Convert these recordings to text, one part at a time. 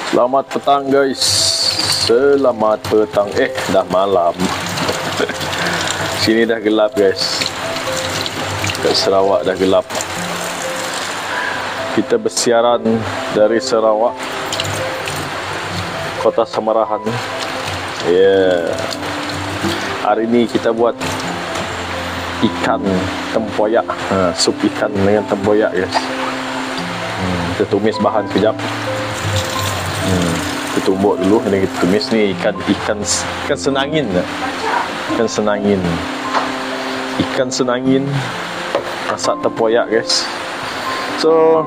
Selamat petang guys. Selamat petang. Dah malam. Sini dah gelap guys. Kat Sarawak dah gelap. Kita bersiaran dari Sarawak, Kota Samarahan. Hari ini kita buat ikan tempoyak. Sup ikan dengan tempoyak guys. Kita tumis bahan sekejap. Kita tumbuk dulu, dan kita tumis ni ikan senangin. Ikan senangin masak tempoyak guys. So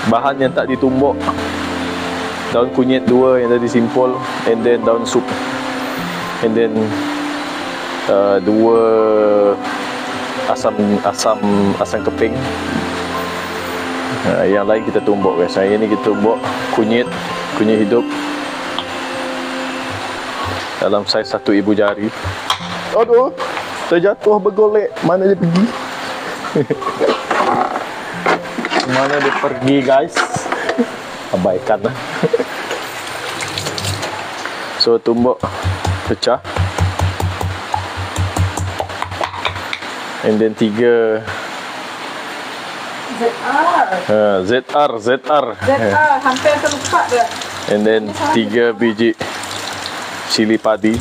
bahan yang tak ditumbuk, daun kunyit 2 yang tadi simpul, and then daun sup, and then 2 asam keping. Yang lain kita tumbuk guys. Yang ni kita tumbuk kunyit hidup dalam saiz 1 ibu jari. Aduh, terjatuh bergolek. Mana dia pergi? Mana dia pergi guys? Abaikan lah. So tumbuk pecah, and then 3 ZR hampir terlupa dah. and then 3 biji cili padi.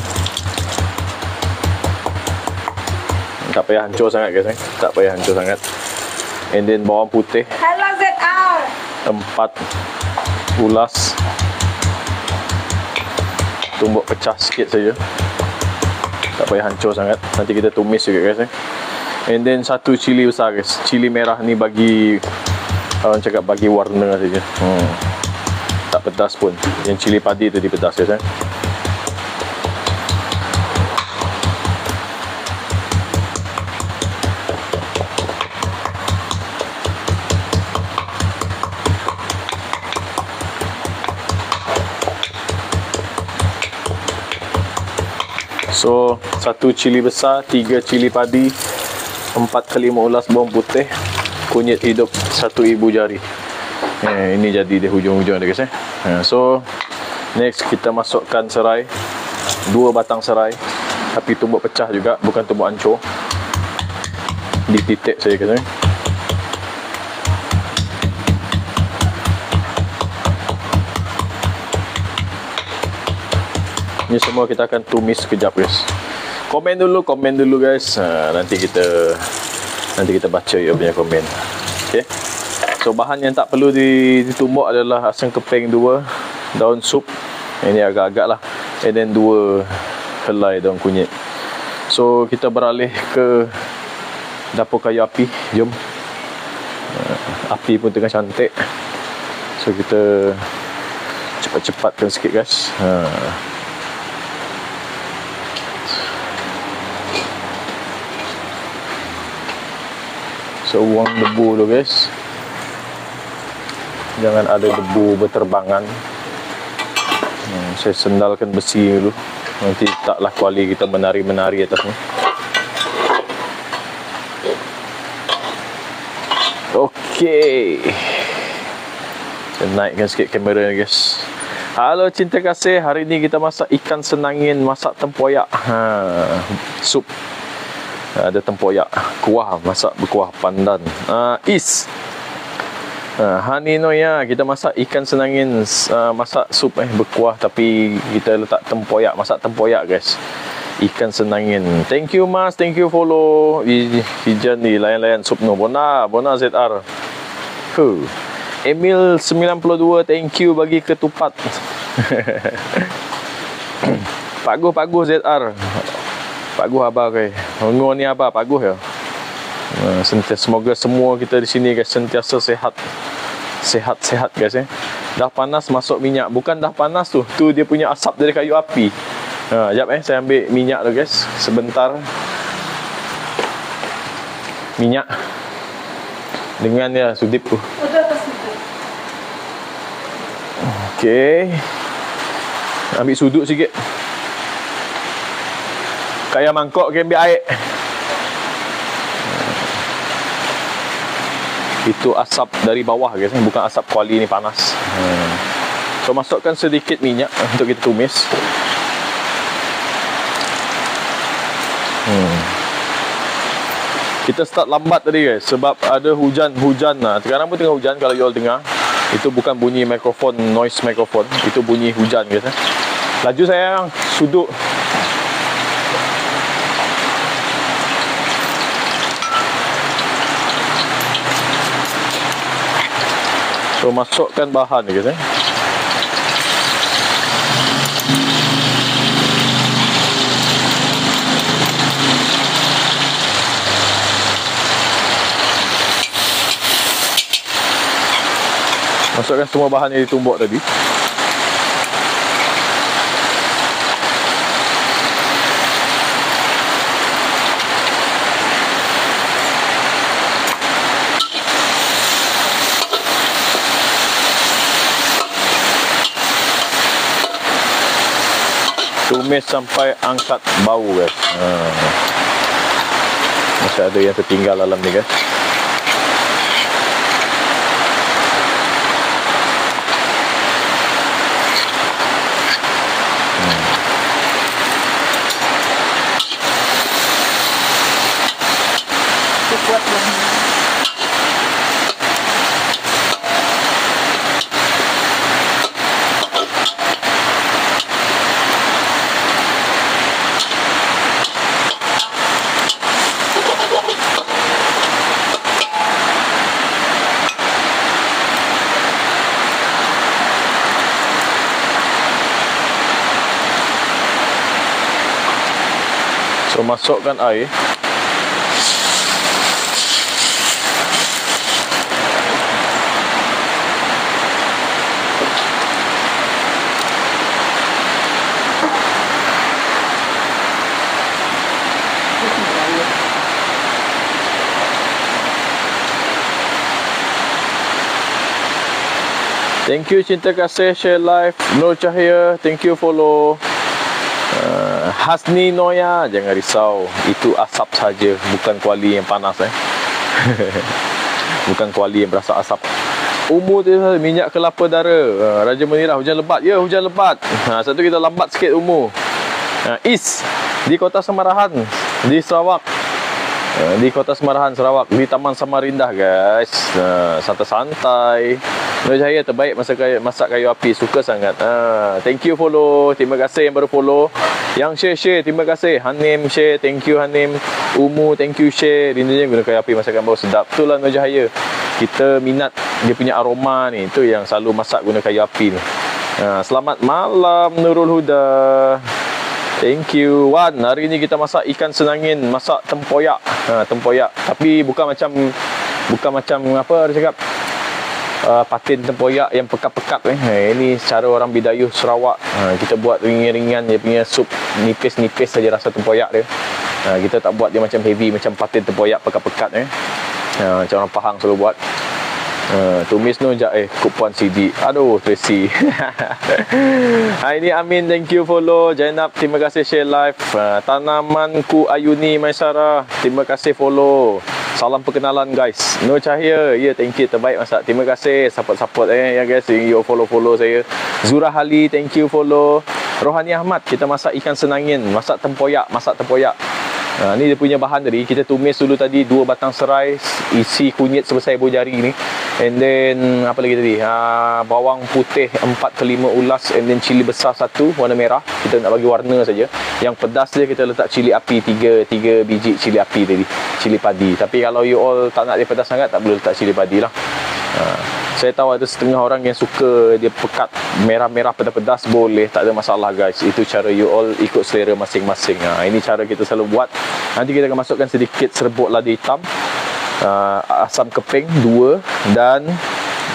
Tak payah hancur sangat guys, tak payah hancur sangat. And then bawang putih Hello ZR. 4 ulas. Tumbuk pecah sikit saja, tak payah hancur sangat. Nanti kita tumis juga guys. And then 1 cili besar guys. Cili merah ni bagi, orang cakap bagi warna saja. Tak pedas pun. Yang cili padi tu dipedas guys. So 1 cili besar, 3 cili padi, 4 ke 5 ulas bawang putih, kunyit hidup 1 ibu jari. Ini jadi di hujung-hujung dia guys. So next kita masukkan serai, 2 batang serai, tapi tumbuk pecah juga, bukan tumbuk hancur. Dititik saja guys. Ini semua kita akan tumis sekejap guys. Komen dulu guys. Nanti kita baca ya punya komen. Okay. So bahan yang tak perlu ditumbuk adalah asam keping 2, daun sup, ini agak-agak lah, and then 2 helai daun kunyit. So kita beralih ke dapur kayu api. Jom. Api pun tengah cantik, so kita cepat-cepatkan sikit guys. So buang debu dulu guys. Jangan ada debu berterbangan. Saya sendalkan besi dulu, nanti taklah kuali kita menari-menari atas ni. Okey, saya naikkan sikit kamera ni guys. Halo cinta kasih, hari ni kita masak ikan senangin masak tempoyak. Sup. Ada tempoyak, kuah, masak berkuah pandan. Hani Noya, kita masak ikan senangin, masak sup berkuah, tapi kita letak tempoyak, masak tempoyak guys. Ikan senangin. Thank you mas, thank you follow. Hijan ni layan-layan sup no. Bona ZR. Emil 92, thank you bagi ketupat. Paguh ZR. Paguh abah kai. Ngor ni abah paguh ya. Semoga semua kita di sini guys sentiasa sehat guys. Dah panas masuk minyak. Bukan dah panas tu dia punya asap dari kayu api. Sekejap saya ambil minyak tu guys. Sebentar. Minyak dengan ya sudip tu. Okey. Ambil sudut sikit. Kayak mangkok ke ambil air. Itu asap dari bawah guys, bukan asap kuali ni panas. So masukkan sedikit minyak untuk kita tumis. Kita start lambat tadi guys, sebab ada hujan. Sekarang pun tengah hujan kalau you all dengar. Itu bukan bunyi mikrofon, noise mikrofon. Itu bunyi hujan guys. Laju sayang, sudut. So masukkan bahan guys. Masukkan semua bahan yang ditumbuk tadi. Tumis sampai angkat bau guys. Masih ada yang tertinggal dalam ni guys. Kuat banget. So masukkan air. Thank you Cinta Kasih share live. Nur Cahaya, thank you follow. Hasni Noya, jangan risau, itu asap saja, bukan kuali yang panas bukan kuali yang berasa asap. Umur tu minyak kelapa dara. Raja Menira, hujan lebat. Ya, hujan lebat. Satu kita lambat sikit umur. Is di Kota Semarahan di Sarawak. Di Kota Semarahan Sarawak, di Taman Samarindah guys. Santai-santai. Nur Cahaya terbaik masak kayu api, suka sangat. Thank you follow, terima kasih yang baru follow. Yang share terima kasih. Hanim share, thank you Hanim. Umu thank you share. Rindanya guna kayu api masakan bau sedap. Betul lah Nur Cahaya, kita minat dia punya aroma ni, itu yang selalu masak guna kayu api ni. Selamat malam Nurul Huda. Thank you Wan. Hari ni kita masak ikan senangin, masak tempoyak. Tempoyak, tapi bukan macam apa dia cakap, patin tempoyak yang pekat-pekat ini cara orang Bidayuh Sarawak. Kita buat ringan-ringan, dia punya sup nipis-nipis saja rasa tempoyak dia. Kita tak buat dia macam heavy macam patin tempoyak pekat-pekat macam orang Pahang selalu buat. Tumis no jap kupuan CD. Aduh Tracy. Ini Amin, thank you follow. Jainab, terima kasih share live. Tanamanku Ayuni Maisara, terima kasih follow. Salam perkenalan guys. Nur Cahaya, ya thank you, terbaik masak. Terima kasih support ya guys, you follow saya. Zura Hali, thank you follow. Rohani Ahmad, kita masak ikan senangin, masak tempoyak. Ni dia punya bahan tadi. Kita tumis dulu tadi 2 batang serai, isi kunyit sebesar ibu jari ni. And then apa lagi tadi? Bawang putih 4 ke 5 ulas, and then cili besar 1 warna merah. Kita nak bagi warna saja. Yang pedas dia kita letak cili api 3 biji cili api tadi. Cili padi. Tapi kalau you all tak nak dia pedas sangat, tak boleh letak cili padi lah. Saya tahu ada setengah orang yang suka dia pekat, merah-merah pedas-pedas, boleh, tak ada masalah guys. Itu cara you all ikut selera masing-masing. Ini cara kita selalu buat. Nanti kita akan masukkan sedikit serbuk lada hitam, asam keping 2 dan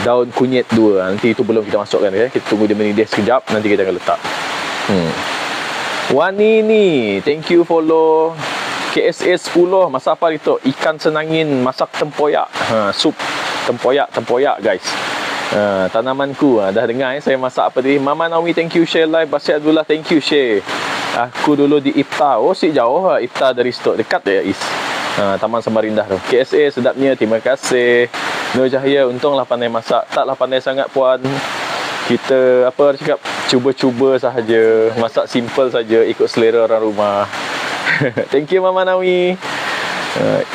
daun kunyit 2. Nanti itu belum kita masukkan ya. Kita tunggu dia mendidih sekejap, nanti kita akan letak. Wani ni, thank you follow. KSA 10, masak apa itu? Ikan senangin, masak tempoyak. Sup tempoyak guys. Tanamanku, dah dengar saya masak apa tadi. Mama Naomi, thank you share live. Basir Abdullah, thank you share. Aku dulu di Iftar. Oh, si jauh Iftar dari stok, dekat ya Is. Taman Samarindah tu. KSA sedapnya, terima kasih. Nur Cahaya, untunglah pandai masak. Taklah pandai sangat puan. Kita apa orang cakap, cuba-cuba sahaja, masak simple saja, ikut selera orang rumah. Thank you Mama Nawi.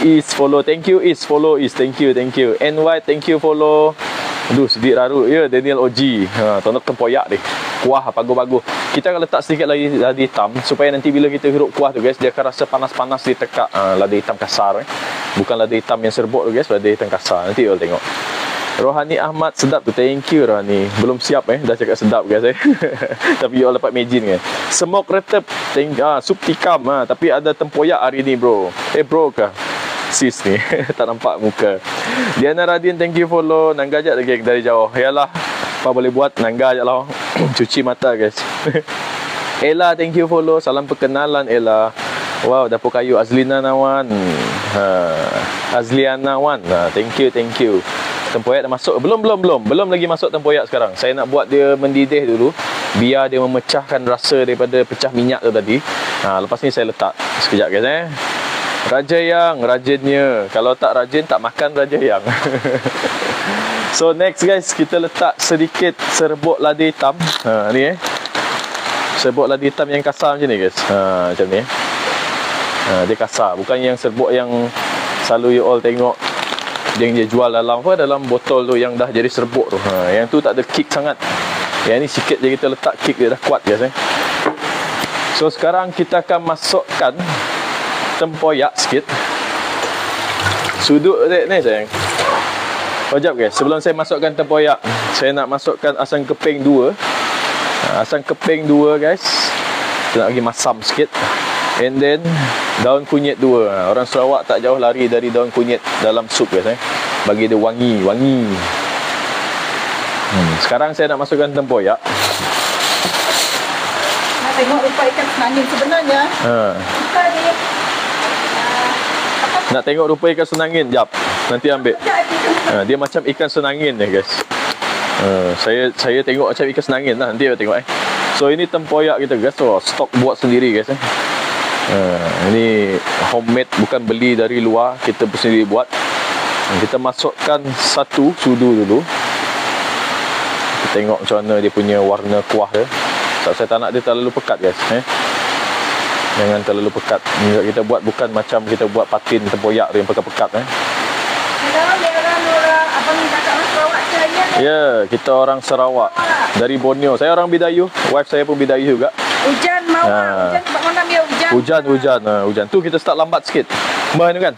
Is follow, thank you. Is follow, is thank you. NY, thank you follow. Aduh, sedih rarut. Ya, Daniel OG. Tonton tempoyak ni. Kuah bagus-bagus. Kita akan letak sedikit ladi hitam supaya nanti bila kita hirup kuah tu guys, dia akan rasa panas-panas di tekak. Ladi hitam kasar. Bukan ladi hitam yang serbuk tu guys, ladi hitam kasar. Nanti you'll tengok. Rohani Ahmad, sedap tu. Thank you Rohani. Belum siap dah cakap sedap guys Tapi you all dapat imagine kan. Smoke retep, sup tikam tapi ada tempoyak hari ni bro. Bro kah? Sis ni tak nampak muka. Diana Radin, thank you follow. Nangga je lagi dari jauh. Yalah, apa boleh buat, nangga je lah. Cuci mata guys. Ella, thank you follow. Salam perkenalan Ella. Wow, dapur kayu Azlina Nawan. Azliana Wan. Thank you. Tempoyak dah masuk. Belum lagi masuk tempoyak sekarang. Saya nak buat dia mendidih dulu, biar dia memecahkan rasa daripada pecah minyak tu tadi. Lepas ni saya letak. Sekejap guys Raja Yang, rajinnya. Kalau tak rajin, tak makan Raja Yang. So next guys, kita letak sedikit serbuk lada hitam. Ni serbuk lada hitam yang kasar macam ni guys. Macam ni dia kasar. Bukan yang serbuk yang selalu you all tengok yang dia jual dalam dalam botol tu yang dah jadi serbuk tu. Yang tu tak ada kick sangat. Yang ni sikit je kita letak, kick dia dah kuat guys So sekarang kita akan masukkan tempoyak sikit. Sudut ni sayang. Sekejap guys, sebelum saya masukkan tempoyak, saya nak masukkan asam keping 2. Asam keping 2 guys. Kita nak bagi masam sikit. And then daun kunyit 2. Orang Sarawak tak jauh lari dari daun kunyit dalam sup guys bagi dia wangi. Sekarang saya nak masukkan tempoyak. Nak tengok rupa ikan senangin sebenarnya. Kita ni nak tengok rupa ikan senangin. Jap, nanti ambil. Dia macam ikan senangin ni guys. Saya tengok macam ikan senangin lah. Nanti saya tengok So ini tempoyak kita guys. Stok buat sendiri guys Ini homemade, bukan beli dari luar. Kita sendiri buat. Kita masukkan satu sudu dulu. Kita tengok macam mana dia punya warna kuah dia. Sebab saya tak nak dia terlalu pekat guys Jangan terlalu pekat. Kita buat bukan macam kita buat patin tempoyak tu yang pekat-pekat Abang kakak orang Sarawak saya. Ya, kita orang Sarawak. Dari Borneo. Saya orang Bidayu. Wife saya pun Bidayu juga. Hujan hujan sebab mana dia hujan. Hujan. Tu kita start lambat sikit. Mana kan?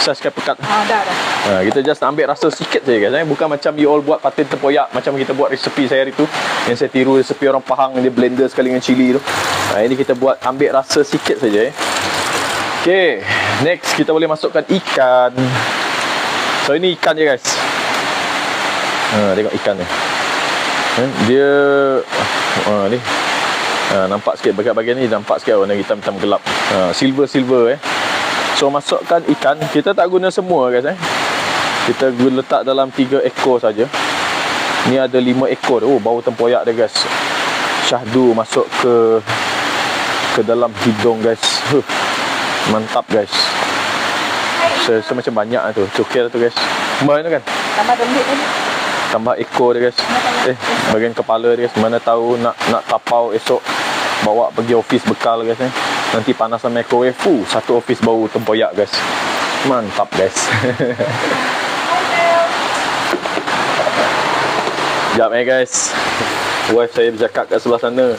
Saya sikit pekat. Dah. Kita just ambil rasa sikit saja guys Bukan macam you all buat patin tempoyak macam kita buat resepi saya hari tu. Yang saya tiru resepi orang Pahang, dia blender sekali dengan cili tu. Ini kita buat ambil rasa sikit saja Okay, next kita boleh masukkan ikan. So ini ikan je guys. Tengok ikan ni. Dia ni. Nampak sikit bahagian ni, nampak sikit warna hitam-hitam gelap. Silver. So masukkan ikan. Kita tak guna semua guys Kita letak dalam 3 ekor saja. Ni ada 5 ekor. Bau tempoyak dia guys. Syahdu masuk ke dalam hidung guys. Mantap guys. So macam banyak tu. Cukir tu guys. Mana kan? Tambah dompet tadi. Tambah ekor dia guys. Bagian kepala dia guys. Mana tahu nak tapau esok, bawa pergi office bekal guys Nanti panas sama microwave. Satu office bau tempoyak guys. Mantap guys. Sekejap guys. Wife saya bercakap kat sebelah sana.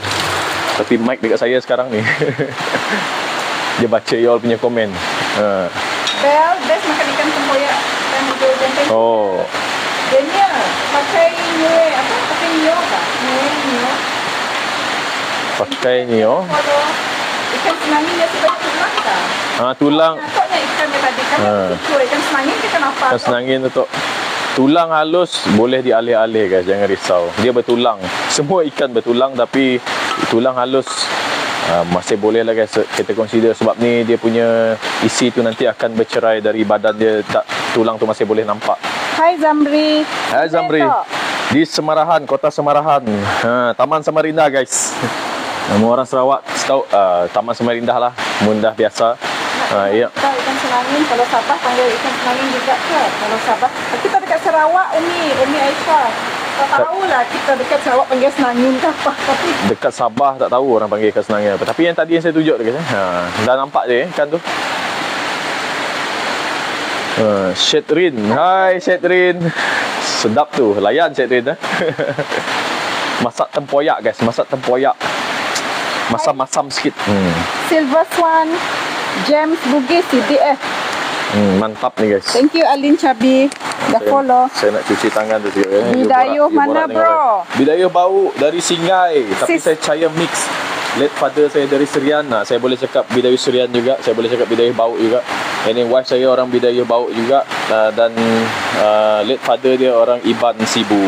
Tapi mic dekat saya sekarang ni. Dia baca you all punya komen. Bel, best makan ikan tempoyak dan hujan. Dia ni pakai nyo kah? Nyo. Pakai nyo. Kalau ikan senangin dia sebenarnya tulang kah? Tulang. Nampaknya ikan dia tadi kan ikan senangin dia kenapa? Ikan senangin tu tulang halus boleh dialih-alih guys, jangan risau. Dia bertulang. Semua ikan bertulang, tapi tulang halus masih boleh lah guys kita consider. Sebab ni dia punya isi tu nanti akan bercerai dari badan dia. Tulang tu masih boleh nampak. Hai Zamri. Hai Zamri. Di Semarahan, kota Semarahan. Taman Samarinda guys. Nama orang Sarawak tahu Taman Samarinda lah. Mundah biasa. Ya. Ikan senangin, kalau Sabah panggil ikan senangin juga ke? Kalau Sabah, kita dekat Sarawak, Umi Aisyah. Tak tahulah kita dekat Sarawak panggil Senangin ke apa. Tapi Dekat Sabah tak tahu orang panggil ikan senangin apa. Tapi yang tadi yang saya tunjuk tu guys. Dah nampak je ikan tu. Shetrin. Hai Shetrin. Sedap tu. Layan Shetrin. Masak tempoyak guys. Masak tempoyak. Masam-masam sikit. Silver Swan, James Bugis, CDF. Mantap ni guys. Thank you Alin Chabi. Dah follow. Saya nak cuci tangan tu sikit. Bidayuh mana bro? Bidayuh bau dari Singai. Tapi Sis. saya caya mix. Late father saya dari Serian. Saya boleh cakap Bidayuh Serian juga. Saya boleh cakap Bidayuh bau juga. And then wife saya orang Bidayuh bau juga. Dan late father dia orang Iban Sibu.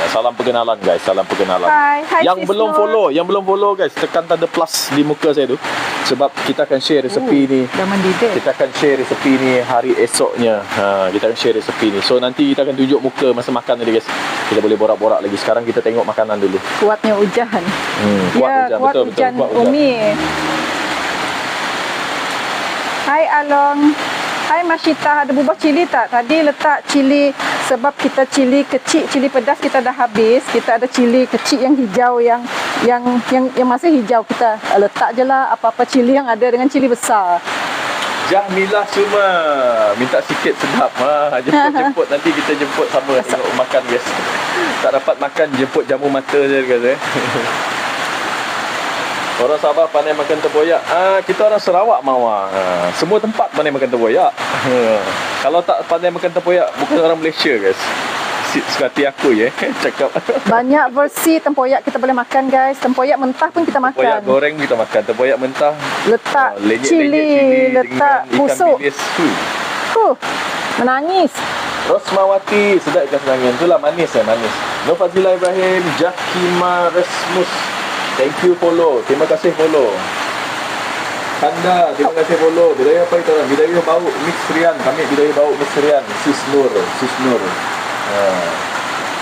Salam perkenalan guys. Salam perkenalan. Hai Yang sis belum Nur. follow, guys, tekan tanda plus di muka saya tu. Sebab kita akan share resepi ni. Dah mendidih. Kita akan share resepi ni hari esoknya. Kita akan share resepi ni. So nanti kita akan tunjuk muka masa makan tadi guys. Kita boleh borak-borak lagi. Sekarang kita tengok makanan dulu. Kuatnya hujan. Kuat hujan. Kuat Betul. hujan Kuat hujan. Umi. Hai Along. Hai Masyita, ada bubah cili tak? Tadi letak cili sebab kita cili kecil, cili pedas kita dah habis. Kita ada cili kecil yang hijau yang masih hijau, kita letak je lah apa-apa cili yang ada dengan cili besar. Jahmilah semua. Minta sikit sedap. Jemput nanti kita jemput sama tengok makan guys. Tak dapat makan jemput jamu mata je guys. Orang Sabah pandai makan tempoyak. Kita orang Sarawak mawar. Semua tempat pandai makan tempoyak. Kalau tak pandai makan tempoyak, bukan orang Malaysia guys. Sekati aku ya cakap. Banyak versi tempoyak kita boleh makan guys. Tempoyak mentah pun kita makan. Tempoyak goreng kita makan. Tempoyak mentah. Letak Lenyek-lenyek cili, letak dengan ikan busuk. bilis. Menangis. Rosmawati, sedap ikan senangin. Itulah manis manis. Nur Fazila Ibrahim, Jakima Resmus. Thank you follow. Terima kasih follow. Kanda, terima kasih follow. Bidayuh apa itu orang? Bidayuh bau mix Rian. Kami Bidayuh bau mix Rian. Sis Nur.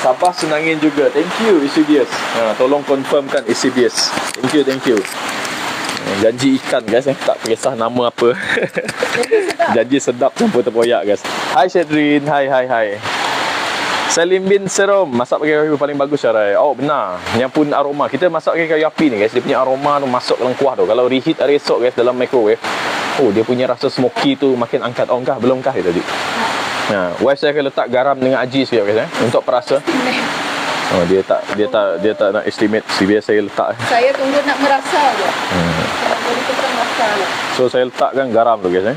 Sabah Senangin juga. Thank you ECBS. Tolong confirmkan ECBS. Thank you. Janji ikan guys tak kisah nama apa. Janji sedap campur tempoyak guys. Hai Shedrin. Hai. Salim bin Serom, masak pakai kayu api paling bagus Syarai. Oh benar. Yang pun aroma. Kita masak pakai kayu api ni guys, dia punya aroma tu masuk dalam kuah tu. Kalau reheat hari esok guys dalam microwave, dia punya rasa smoky tu makin angkat. Oh enggak, belum kah tadi. Wife saya akan letak garam dengan aji sikit guys untuk perasa. Dia tak nak estimate. Biasa saya letak. Saya tunggu nak merasa je. Jadi kita merasa je. So saya letakkan garam tu guys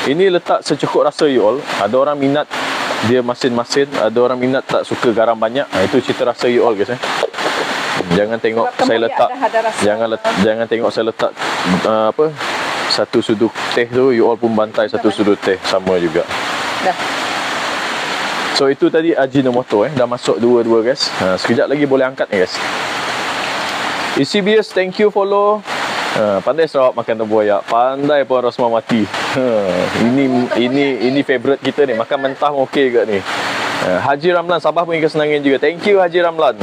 Ini letak secukup rasa you all. Ada orang minat dia masin-masin, ada orang minat tak suka garam banyak. Itu cerita rasa you all guys Jangan tengok Sebab saya letak jangan tengok saya letak satu sudu teh tu, you all pun bantai satu sudu teh sama juga. Dah. So itu tadi Ajinomoto dah masuk dua guys. Sekejap lagi boleh angkat ni guys. ECBS, thank you follow. Pandai Sarawak makan tempoyak. Pandai pun Rosmawati. Ini favorite kita ni. Makan mentah okey juga ni. Haji Ramlan, Sabah pun ikan senangin juga. Thank you Haji Ramlan.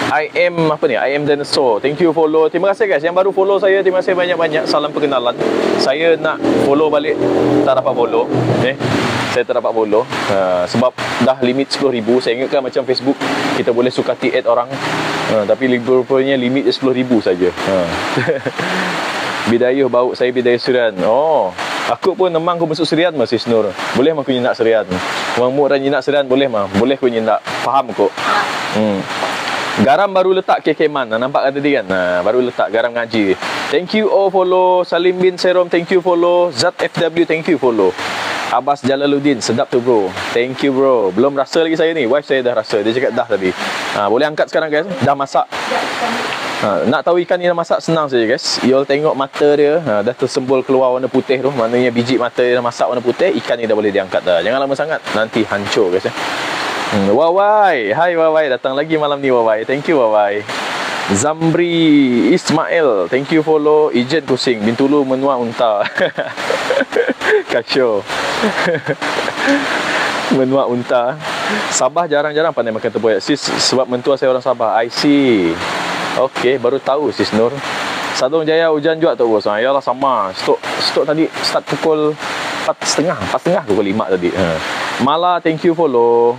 I am Dinosaur. Thank you follow. Terima kasih guys yang baru follow saya. Terima kasih banyak-banyak. Salam perkenalan. Saya nak follow balik, tak dapat follow. Saya tak dapat follow sebab dah limit 10,000. Saya ingatkan macam Facebook kita boleh sukati add orang, tapi rupanya limit 10,000 saja. Bidayuh bau, saya Bidayuh Serian. Aku pun memang aku masuk Serian Mas Isnur. Boleh mah aku nyendak Serian. Orang mu orang nyendak Serian boleh mah. Boleh aku nyendak. Faham kok. Garam baru letak kekeman. Nampak ada dia kan? Baru letak garam ngaji. Thank you all follow. Salim bin Serom, thank you follow. Zat FW, thank you follow. Abbas Jalaluddin, sedap tu bro. Thank you bro. Belum rasa lagi saya ni. Wife saya dah rasa. Dia cakap dah tadi. Boleh angkat sekarang guys. Dah masak. Nak tahu ikan ni dah masak senang saja guys. You all tengok mata dia dah tersembul keluar warna putih tu. Maknanya biji mata dia dah masak warna putih. Ikan ni dah boleh diangkat dah. Jangan lama sangat. Nanti hancur guys Wawai. Hai Wawai. Datang lagi malam ni Wawai. Thank you Wawai. Zamri Ismail, thank you follow. Ijen Pusing, Bintulu Menua Unta. Kasyo. Menua Unta. Sabah jarang-jarang pandai makan tempoyak sis, sebab mentua saya orang Sabah. I see. Okay, baru tahu sis Nur. Sadong Jaya hujan juga tu bos. Yalah sama. Stok tadi start pukul 4.30 pukul 5 tadi. Mala, thank you follow.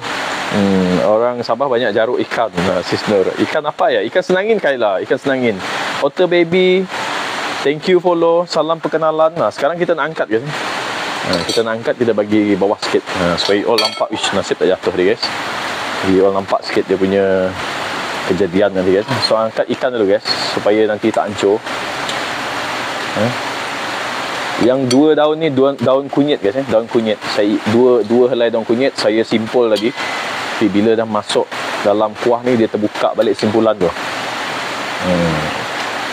Orang Sabah banyak jaruk ikan, Sis Nur. Ikan apa ya? Ikan senangin Kayla, ikan senangin. Otter baby, thank you follow, salam perkenalan. Sekarang kita nak angkat guys. Kita nak angkat, kita bagi bawah sikit supaya all nampak. Nasib tak jatuh dia guys. Jadi all nampak sikit dia punya kejadian nanti guys. So angkat ikan dulu guys supaya nanti tak hancur. Yang dua daun ni daun kunyit guys. Daun kunyit. Saya dua helai daun kunyit saya simpul tadi. Tapi bila dah masuk dalam kuah ni dia terbuka balik simpulan tu.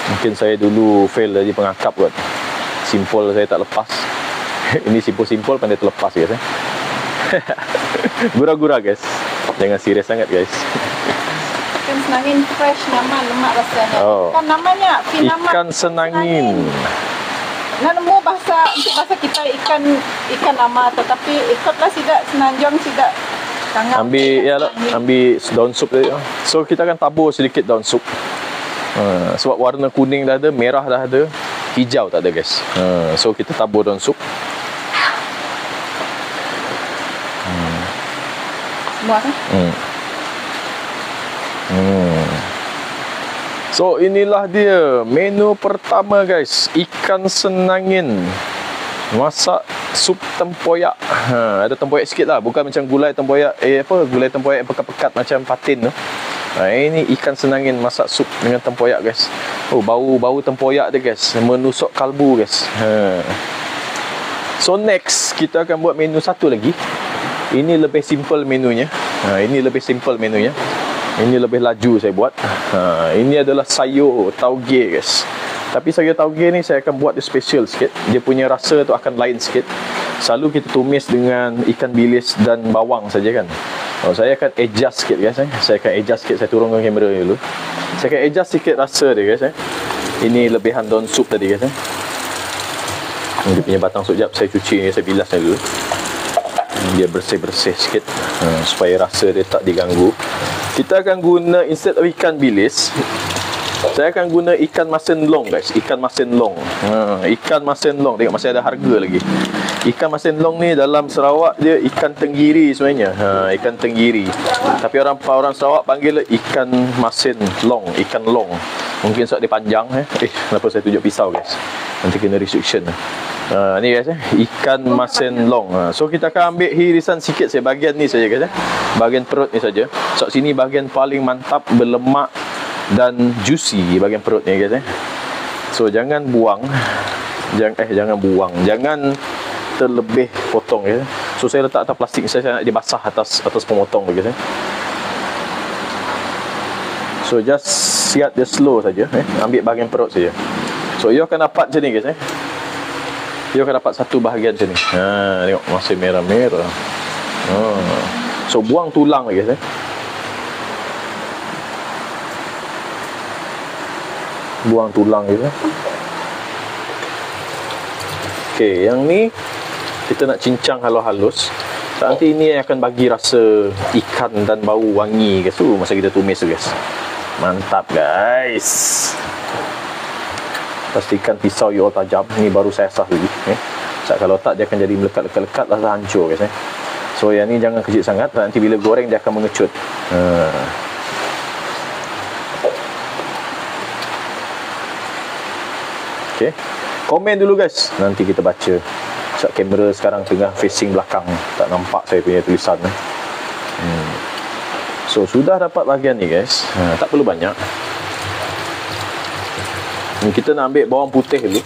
Mungkin saya dulu fail jadi pengakap kot. Simpul saya tak lepas. Ini simpul-simpul pandai terlepas guys. Gurau-gurau guys. Jangan serius sangat guys. Ikan senangin fresh, nyaman, lemak rasanya. Ikan namanya ikan senangin. Nak nemu untuk bahasa kita ikan nama, tetapi ikutlah sidak senanjung sidak. Ambil daun sup tadi. So kita akan tabur sedikit daun sup. Sebab warna kuning dah ada, merah dah ada, hijau tak ada guys. So kita tabur daun sup. Semua kan? So inilah dia menu pertama guys, ikan senangin. Masak sup tempoyak. Ada tempoyak sikit lah, bukan macam gulai tempoyak gulai tempoyak yang pekat-pekat macam patin tu. Ini ikan senangin masak sup dengan tempoyak guys. Bau tempoyak dia guys, menusuk kalbu guys. So next kita akan buat menu satu lagi. Ini lebih simple menunya. Ini lebih simple menunya. Ini lebih laju saya buat. Ini adalah sayur tauge guys. Tapi sayur tauge ni saya akan buat dia special sikit. Dia punya rasa tu akan lain sikit. Selalu kita tumis dengan ikan bilis dan bawang saja kan. Saya akan adjust sikit guys. Saya akan adjust sikit. Saya turunkan kamera dulu. Saya akan adjust sikit rasa dia guys. Ini lebihan daun sup tadi guys. Dia punya batang sup, jap saya cuci, saya bilas dulu. Dia bersih-bersih sikit supaya rasa dia tak diganggu. Kita akan guna, instead of ikan bilis, saya akan guna ikan masin long guys. Ikan masin long. Ikan masin long, tengok masih ada harga lagi. Ikan masin long ni dalam Sarawak dia ikan tenggiri sebenarnya. Ikan tenggiri. Tapi orang Sarawak panggil ikan masin long, ikan long. Mungkin sebab dia panjang. Kenapa saya tunjuk pisau guys? Nanti kena restriction. Ni guys, ikan masin long. So kita akan ambil hirisan sikit saya bahagian ni saja guys. Bahagian perut ni saja. So sini bahagian paling mantap, berlemak dan juicy bahagian perut ni guys. So jangan buang. Jangan buang. Jangan terlebih potong guys. So saya letak atas plastik, saya nak dia basah atas pemotong guys. So just siap dia slow saja. Ambil bahagian perut saja. So you akan dapat macam ni guys. Dia akan dapat satu bahagian macam ni. Tengok masih merah-merah. So buang tulang lagi guys. Buang tulang guys. Okey, yang ni kita nak cincang halus-halus. Nanti ini akan bagi rasa ikan dan bau wangi guys. Masa kita tumis tu guys. Mantap guys. Pastikan pisau you all tajam. Ni baru saya asah lagi. Sebab kalau tak dia akan jadi melekat-lekat lah, hancur guys. So yang ni jangan kecil sangat. Nanti bila goreng dia akan mengecut. Okay. Komen dulu guys. Nanti kita baca. Sebab kamera sekarang tengah facing belakang. Tak nampak saya punya tulisan. So sudah dapat bahagian ni guys. Tak perlu banyak. Kita nak ambil bawang putih dulu.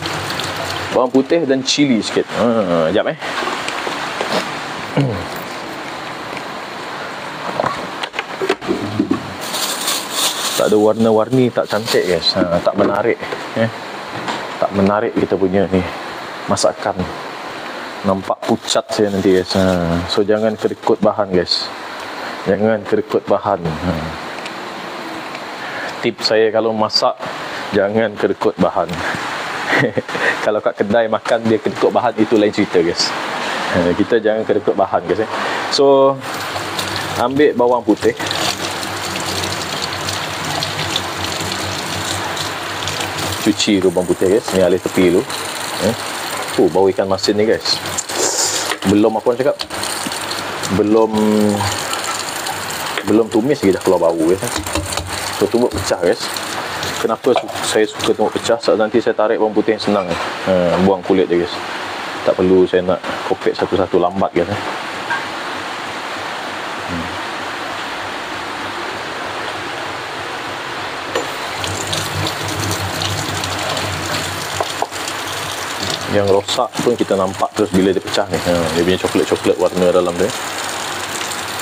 Bawang putih dan cili sikit. Sekejap Tak ada warna-warni, tak cantik guys. Tak menarik. Tak menarik kita punya ni masakan. Nampak pucat saya nanti guys. So jangan kerikut bahan guys. Jangan kerikut bahan. Tip saya kalau masak, jangan kerikut bahan. Kalau kat kedai makan dia kerikut bahan, itu lain cerita guys. Kita jangan kerikut bahan guys. So ambil bawang putih. Cuci dulu bawang putih guys. Ni alih tepi dulu. Bau ikan masin ni guys. Belum apa orang cakap, belum Belum tumis lagi dah keluar bau guys. So tumbuk pecah guys. Kenapa saya suka tumbuk pecah? Sebab nanti saya tarik bawang putih yang senang. Buang kulit dia guys. Tak perlu saya nak kopek satu-satu, lambat guys. Yang rosak pun kita nampak terus bila dia pecah ni. Dia punya coklat-coklat warna dalam dia.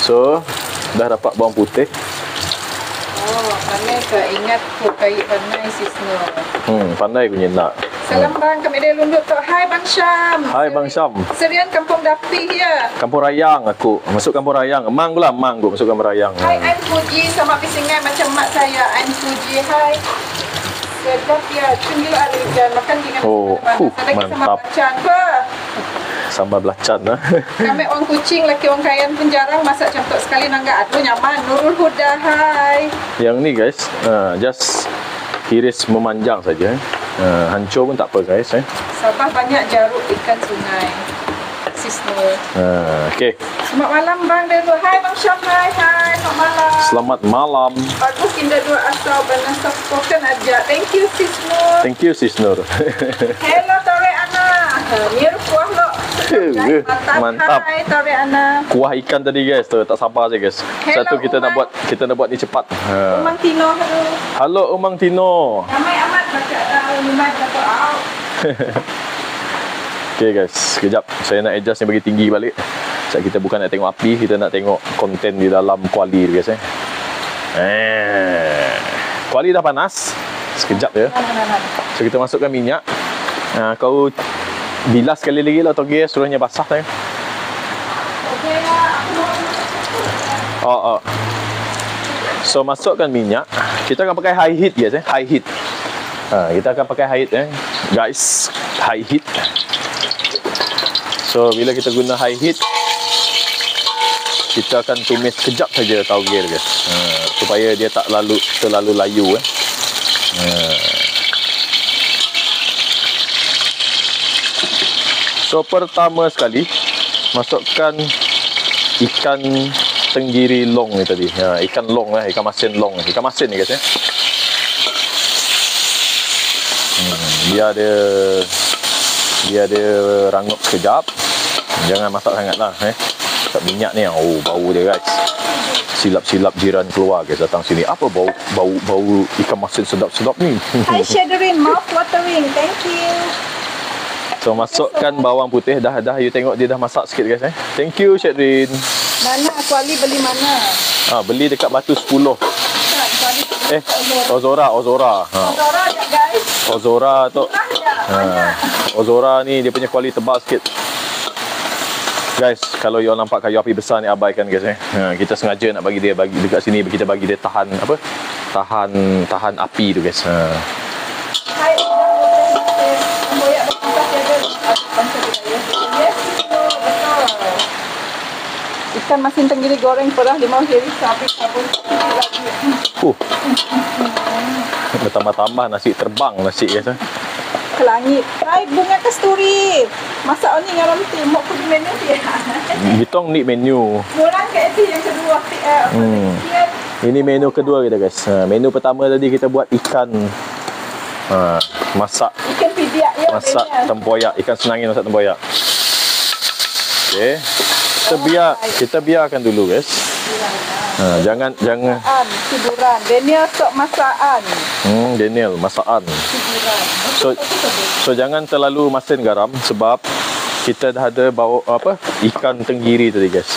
So dah dapat bawang putih. Oh, pandai ke? Ingat kait pandai sis Nur. Pandai punya nak. Salam bang, kami dari Lunduk tu. Hai Bang Syam. Hai Bang Syam. Serian Kampung Dapih ya. Kampung Rayang aku. Masuk Kampung Rayang. Emang pula Emang aku masuk Kampung Rayang. Hai Ain Fuji sama pisingai macam mak saya. Ain Fuji, hai. Sedap ya. Cuma ada ikan makan dengan mantap. sama belacan ke? Sambal belacan lah. Kami orang kucing, laki orang kayan pun jarang masak campur sekali nangga. Aduh nyaman. Nurul Huda, hai. Yang ni guys, just iris memanjang saja. Hancur pun tak apa guys. Sabah banyak jaruk ikan sungai. Sis Nur. Okay. Selamat malam Bang Deru. Hai Bang Syam. Hai. Selamat malam. Selamat malam. Bagus indah dua asal banasa spoken aja. Thank you Sis Nur. Thank you Sis Nur. Hello Tore Ana. Mir kuah lo. Mantap. Hai Tore Ana. Kuah ikan tadi guys, tu tak sabar je guys. Hello, Satu kita nak buat ni cepat. Umang Tino. Halo Umang Tino. Ramai amat baca rumah jatuh out. Okay guys, sekejap saya nak adjust yang bagi tinggi balik. Sebab kita bukan nak tengok api, kita nak tengok konten di dalam kuali guys. Kuali dah panas. Sekejap ya. So kita masukkan minyak. Kau bilas sekali lagi lah toge, suruhnya basah saya. Okey lah. So masukkan minyak. Kita akan pakai high heat guys. High heat. Kita akan pakai high heat guys, high heat. So bila kita guna high heat, kita akan tumis kejap saja tauge guys. Supaya dia tak terlalu layu So pertama sekali masukkan ikan tenggiri long ni tadi. Ikan long ikan masin long. Ikan masin ni guys Biar dia rangup sekejap. Jangan masak sangatlah sebab minyak ni bau dia guys. Silap-silap jiran keluar guys datang sini. Apa bau ikan masin sedap-sedap ni. Hi Shadrin, mouth watering. Thank you. So masukkan bawang putih. Dah you tengok dia dah masak sikit guys Thank you Shadrin. Mana kuali beli mana? Beli dekat Batu 10. Ozora. Ozora je guys. Ozora tu. Ozora ni dia punya kuali tebal sikit. Guys, kalau you nampak kayu api besar ni abaikan guys kita sengaja nak bagi dekat sini, kita bagi dia tahan api tu guys. Hai, boyak berkipas dia yes, betul. Ikan masin tenggiri goreng perah 5 hari sampai sabun lagi. Bertambah-tambah nasi terbang nasi guys ke langit. Hai bunga kasturi. Masak ni ngaram timok ku di menu dia. Bitong ni menu. Murang ke yang kedua. Ini menu kedua kita guys. Menu pertama tadi kita buat ikan masak. Ikan pidiak ya. Masak tempoyak, ikan senangin masak tempoyak. Okey. Kita biarkan dulu guys. Jangan hiburan. Daniel sok masakan. Daniel masakan. So jangan terlalu masin garam sebab kita dah ada ikan tenggiri tadi guys.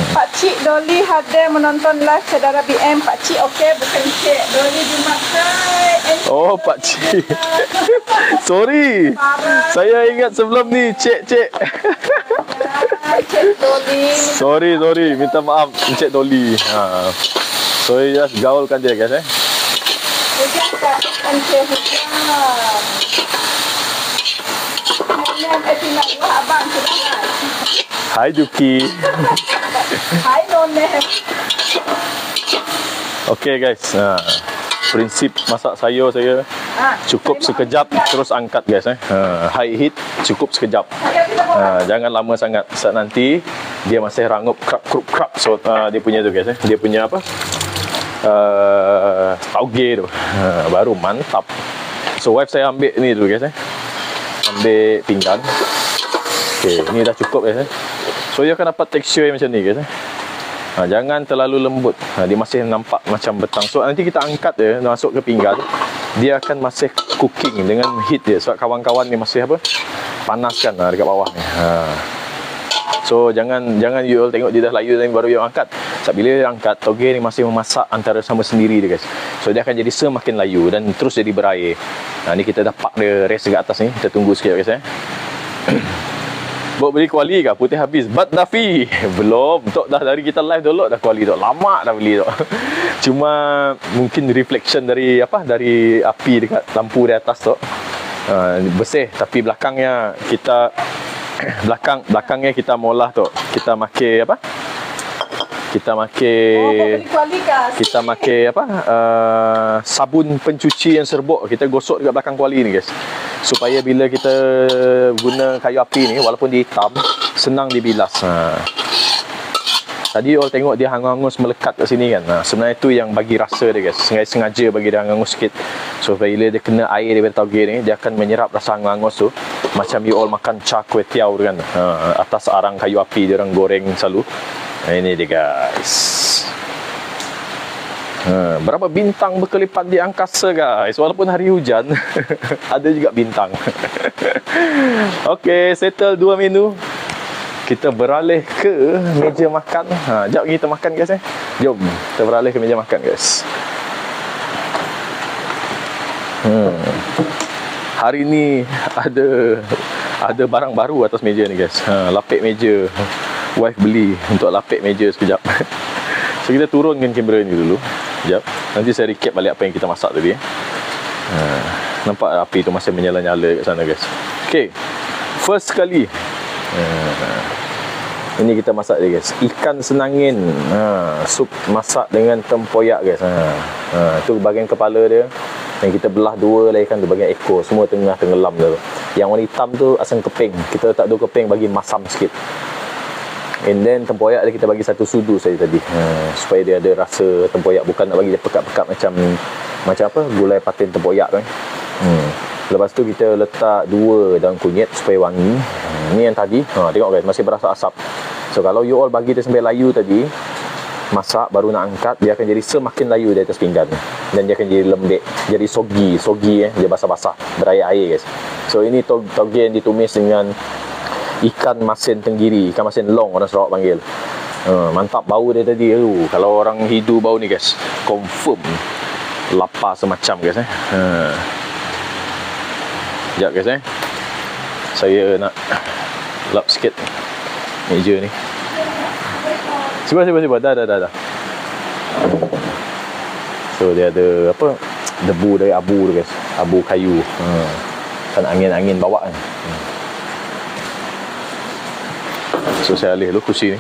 Pak Cik Dolly hadir menonton live saudara BM. Pak Cik okey, bukan Cik Dolly dimakai. Oh Pak Cik. Sorry. Saya ingat sebelum ni Cik. Cik Dolly. Sorry, minta maaf Encik Dolly. So just gaulkan dia guys Hujan tak Encik hujan. Abang sudah live. Hai Juki. Hai Noneh. Okay guys, prinsip masak sayur saya cukup sekejap terus angkat guys High heat cukup sekejap. Jangan lama sangat. Saat nanti dia masih rangup krap. So dia punya tu guys, dia punya apa? Tauge tu. Baru mantap. So wife saya ambil ni dulu guys. Ambil pinggan. Okey, ni dah cukup guys. So dia akan dapat tekstur macam ni guys. Jangan terlalu lembut. Dia masih nampak macam betang. So nanti kita angkat dia masuk ke pinggan. Dia akan masih cooking dengan heat dia. Sebab kawan-kawan ni masih apa? Panaskan dekat bawah ni. So jangan you all tengok dia dah layu dan baru you angkat. Sebab bila dia angkat, toge ni masih memasak antara sama sendiri dia guys. So dia akan jadi semakin layu dan terus jadi berair. Ni kita dah pak dia rest dekat atas ni. Kita tunggu sikit guys. Bawa beli kuali kah? Putih habis. But Nafi belum. Tok dah dari kita live download dah kuali tok. Lama dah beli tok. Cuma mungkin reflection dari apa? Dari api dekat lampu di atas tok. Bersih tapi belakangnya kita belakangnya kita molah tok. Kita makai apa? Kita makai apa? Sabun pencuci yang serbuk. Kita gosok dekat belakang kuali ni guys. Supaya bila kita guna kayu api ni, walaupun dia hitam, senang dibilas. Tadi all tengok dia hangus-hangus melekat kat sini kan. Sebenarnya itu yang bagi rasa dia guys. Sengaja bagi dia hangus sikit. So bila dia kena air daripada tauge ni, dia akan menyerap rasa hangus tu. Macam you all makan char kway teow kan. Atas arang kayu api dia orang goreng selalu. Ini dia guys. Berapa bintang berkelipat di angkasa guys. Walaupun hari hujan ada juga bintang. Okey, settle 2 menu. Kita beralih ke meja makan. Jap kita makan guys. Jom kita beralih ke meja makan guys. Hari ni ada barang baru atas meja ni guys. Lapik meja. Wife beli untuk lapik meja sekejap. So kita turunkan kamera ni dulu. Sekejap. Nanti saya recap balik apa yang kita masak tadi. Nampak api tu masih menyala-nyala kat sana guys. Okay. First sekali. Ini kita masak dia guys. Ikan senangin. Sup masak dengan tempoyak guys. Tu bahagian kepala dia. Dan kita belah dua lah ikan tu, bahagian ekor. Semua tengah tenggelam tu. Yang warna hitam tu asam keping. Kita letak 2 keping bagi masam sikit. And then tempoyak dia kita bagi 1 sudu saja tadi. Supaya dia ada rasa tempoyak. Bukan nak bagi dia pekat-pekat macam apa, gulai patin tempoyak kan. Lepas tu kita letak 2 daun kunyit supaya wangi. Ni yang tadi. Tengok guys, masih berasa asap. So kalau you all bagi dia sampai layu tadi, masak baru nak angkat, dia akan jadi semakin layu di atas pinggan. Dan dia akan jadi lembek, jadi sogi dia basah-basah, berair-air guys. So ini toge yang ditumis dengan ikan masin tenggiri, ikan masin long orang Sarawak panggil. Mantap bau dia tadi. Kalau orang hidu bau ni guys, confirm lapar semacam guys. Sekejap guys saya nak lap sikit meja ni. Cuba. Dah. So dia ada apa, debu dari abu tu guys, abu kayu. Kan angin bawa kan. So saya alih dulu kursi ni.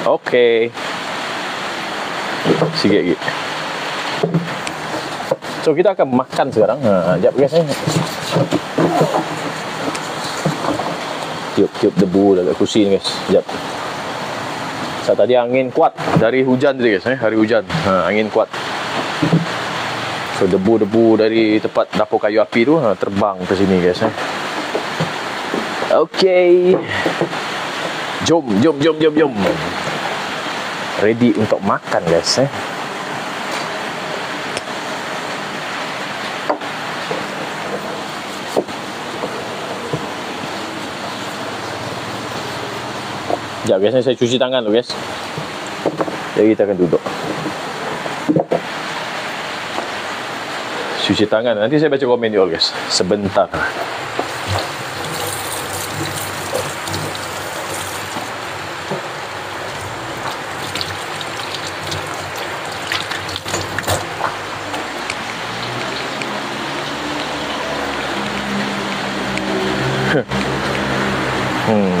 Okey. Sikit. So kita akan makan sekarang. Sekejap guys. Tiup debu dekat kursi ni guys. Sekejap. Saat tadi angin kuat dari hujan tadi guys. Hari hujan. Angin kuat. So debu-debu dari tempat dapur kayu api tu terbang ke sini guys. Okey. Jom. Ready untuk makan guys. Sekejap guys, saya cuci tangan dulu guys. Jadi kita akan duduk. Cuci tangan. Nanti saya baca komen you all guys. Sebentar.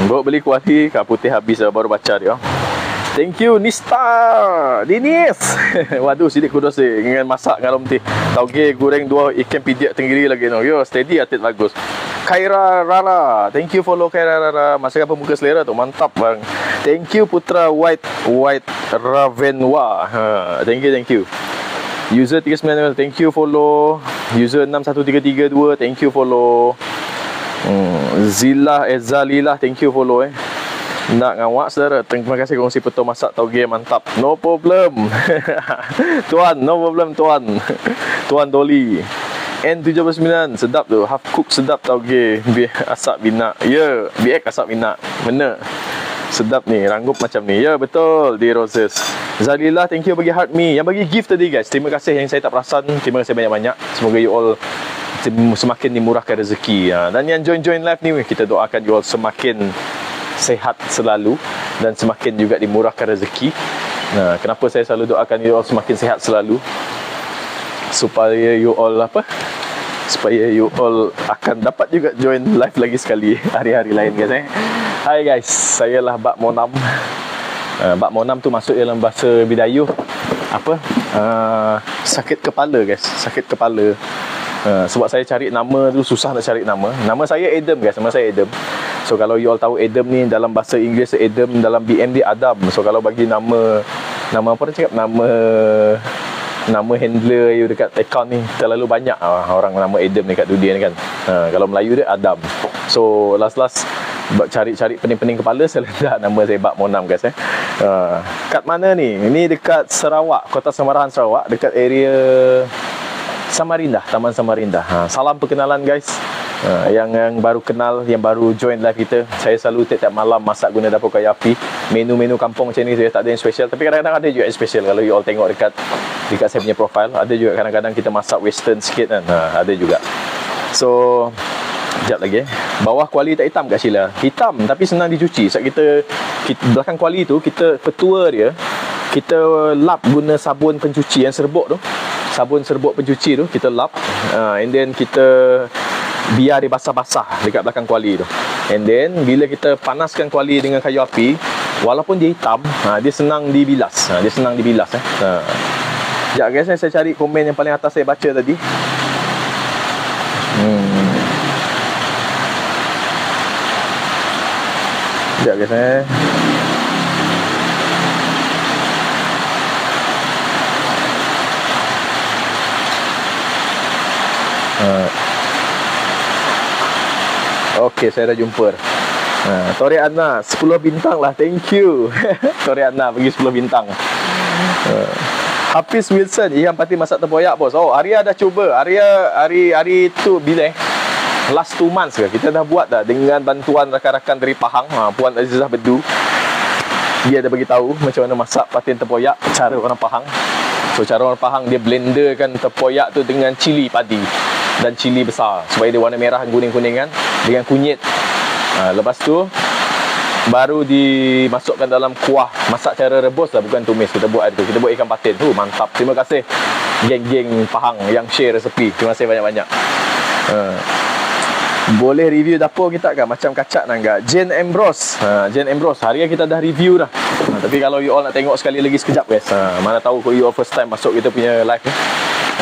Bawa beli kuali, Kak Putih habis baru baca dia. Thank you Nista Dinis. Waduh sidik kudos ni dengan masak dengan romti. Tauge goreng 2 ikan pidiak tenggiri lagi no. Yo steady atit bagus. Kaira Rara, thank you follow Kaira Rara. Masakan pembuka selera tu mantap bang. Thank you Putra White Ravenwa. Thank you. User 39, thank you follow. User 61332, thank you follow. Zalilah, thank you follow Nak ngawak saudara. Terima kasih kongsi petua masak tauge mantap. No problem. Tuan, no problem tuan. Tuan Dolly. N79 sedap tu. Half cook sedap tauge. Asap bina. Ya, biak asap bina. Benar. Sedap ni, ranggup macam ni. Ya, betul. Di Roses. Zalilah, thank you bagi heart me. Yang bagi gift tadi guys. Terima kasih yang saya tak perasan. Terima kasih banyak-banyak. Semoga you all semakin dimurahkan rezeki. Dan yang join live ni, kita doakan you all semakin sehat selalu dan semakin juga dimurahkan rezeki. Kenapa saya selalu doakan you all semakin sehat selalu? Supaya you all akan dapat juga join live lagi sekali hari-hari lain guys. Hai guys, saya lah Bak Monam. Bak Monam tu masuk dalam bahasa Bidayuh sakit kepala guys, sakit kepala. Sebab saya cari nama tu susah nak cari nama. Nama saya Adam guys, nama saya Adam. So kalau you all tahu Adam ni dalam bahasa Inggeris Adam, dalam BM dia Adam. So kalau bagi nama apa dia cakap, nama handler you dekat account ni terlalu banyak orang nama Adam dekat dunia ni kan. Kalau Melayu dia Adam. So last cari-cari pening-pening kepala, saya letak nama saya Bak Monam guys. Kat mana ni? Ini dekat Sarawak, Kota Samarahan Sarawak, dekat area Samarinda, Taman Samarinda. Salam perkenalan guys. Yang baru kenal, yang baru join live kita, saya selalu tiap malam masak guna dapur kayu api. Menu-menu kampung macam ni saya tak ada yang special, tapi kadang-kadang ada juga yang special. Kalau you all tengok dekat saya punya profile, ada juga kadang-kadang kita masak western sikit kan. Ada juga. So sekejap lagi bawah kuali tak hitam kat Sheila. Hitam tapi senang dicuci. Sebab kita belakang kuali tu, kita petua dia, kita lap guna sabun pencuci yang serbuk tu. Sabun serbuk pencuci tu kita lap, and then kita biar dia basah-basah dekat belakang kuali tu. And then bila kita panaskan kuali dengan kayu api, walaupun dia hitam, dia senang dibilas. Dia senang dibilas Sekejap guys, saya cari komen yang paling atas saya baca tadi. Sekejap guys Okey, saya dah jumpa. Tori Anna 10 bintang lah. Thank you. Tori Anna bagi 10 bintang. Hafiz Wilson, Ihan Pati masak tempoyak bos. Oh, Arya dah cuba. Hari tu bila last 2 months ke? Kita dah buat dah dengan bantuan rakan-rakan dari Pahang. Puan Azizah Bedu. Dia dah bagi tahu macam mana masak patin tempoyak cara orang Pahang. So cara orang Pahang, dia blenderkan tempoyak tu dengan cili padi dan cili besar supaya dia warna merah kuning-kuningan dengan kunyit. Lepas tu baru dimasukkan dalam kuah. Masak cara rebus lah, bukan tumis. Kita buat itu. Kita buat ikan patin tu mantap. Terima kasih geng-geng Pahang yang share resepi. Terima kasih banyak-banyak. Boleh review dapur kita kan macam kacak nangga. Jane Ambrose. Jane Ambrose. Hari kita dah review dah. Tapi kalau you all nak tengok sekali lagi sekejap guys. Mana tahu kalau you all first time masuk kita punya live ni.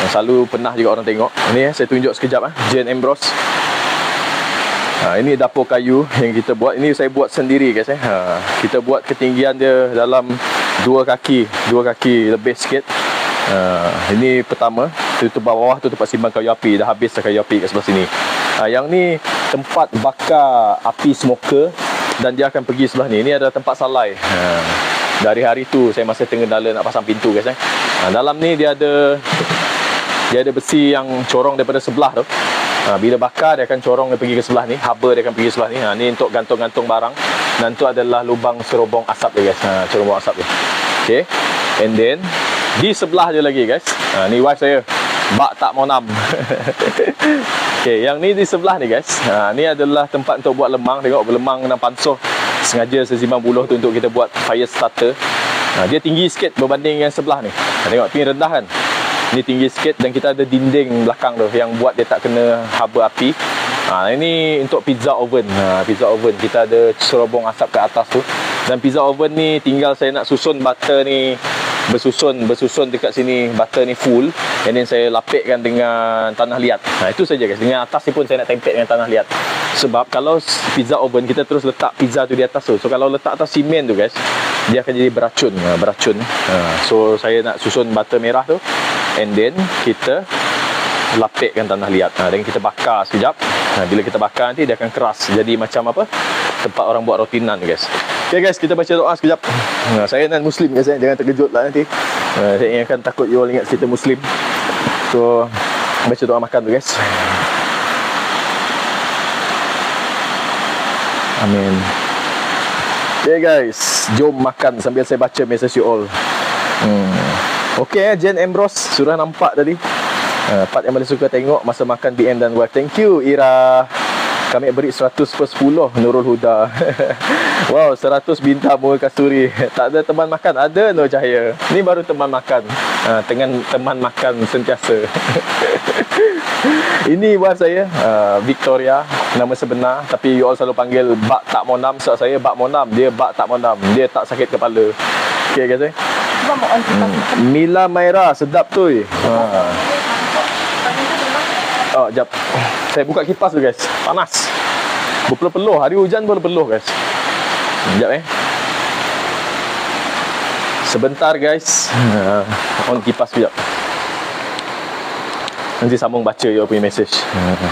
Selalu pernah juga orang tengok. Ni saya tunjuk sekejap Jane Ambrose. Ini dapur kayu yang kita buat. Ini saya buat sendiri guys. Kita buat ketinggian dia dalam 2 kaki lebih sikit. Ini pertama. Tutup bawah tu tempat simpan kayu api. Dah habis dah kayu api kat sebelah sini. Yang ni tempat bakar api smoker. Dan dia akan pergi sebelah ni. Ini adalah tempat salai. Dari hari tu saya masih tergendala nak pasang pintu guys. Dalam ni dia ada besi yang corong daripada sebelah tu. Bila bakar dia akan corong dia pergi ke sebelah ni. Haba dia akan pergi sebelah ni. Ni untuk gantung-gantung barang. Dan tu adalah lubang serobong asap dia guys. Serobong asap dia. Okay. And then di sebelah dia lagi guys. Ni wife saya. Bak tak mau nam. Okay, yang ni di sebelah ni guys. Ni adalah tempat untuk buat lemang. Tengok lemang dan pansuh. Sengaja saya simpan buluh tu untuk kita buat fire starter. Dia tinggi sikit berbanding yang sebelah ni. Tengok tinggi rendah kan. Ni tinggi sikit dan kita ada dinding belakang tu yang buat dia tak kena haba api. Ini untuk pizza oven. Pizza oven kita ada serobong asap ke atas tu. Dan pizza oven ni tinggal saya nak susun butter ni bersusun dekat sini, butter ni full, and then saya lapikkan dengan tanah liat. Itu saja guys. Dengan atas ni pun saya nak tempel dengan tanah liat. Sebab kalau pizza oven kita terus letak pizza tu di atas tu, so kalau letak atas simen tu guys, dia akan jadi beracun. So saya nak susun butter merah tu, and then kita lapikkan tanah liat. Dan kita bakar sekejap. Bila kita bakar nanti dia akan keras, jadi macam apa, tempat orang buat roti nan guys. Okay guys, kita baca doa sekejap. Saya non Muslim guys, jangan terkejut lah nanti. Saya akan takut you all ingat kita Muslim. So baca doa makan tu guys. Amin. Okay guys, jom makan sambil saya baca message you all. Okay, Jen Ambrose sudah nampak tadi. Part yang paling suka tengok masa makan BM dan work. Thank you Ira. Kami beri 100 per 10 Nurul Huda. Wow, 100 bintang Muka Kasturi. Tak ada teman makan, ada Nur Cahaya. Ni baru teman makan. Teman makan sentiasa. Ini wife saya, Victoria, nama sebenar, tapi you all selalu panggil Bak Tak Monam. Sebab saya Bak Monam, dia Bak Tak Monam. Dia tak sakit kepala. Okay guys. Mila Maira, sedap tu. Oh, jap. Saya buka kipas dulu guys. Panas. Berpeluh-peluh. Hari hujan berpeluh guys. Sekejap sebentar guys. On kipas sekejap. Nanti sambung baca you punya message.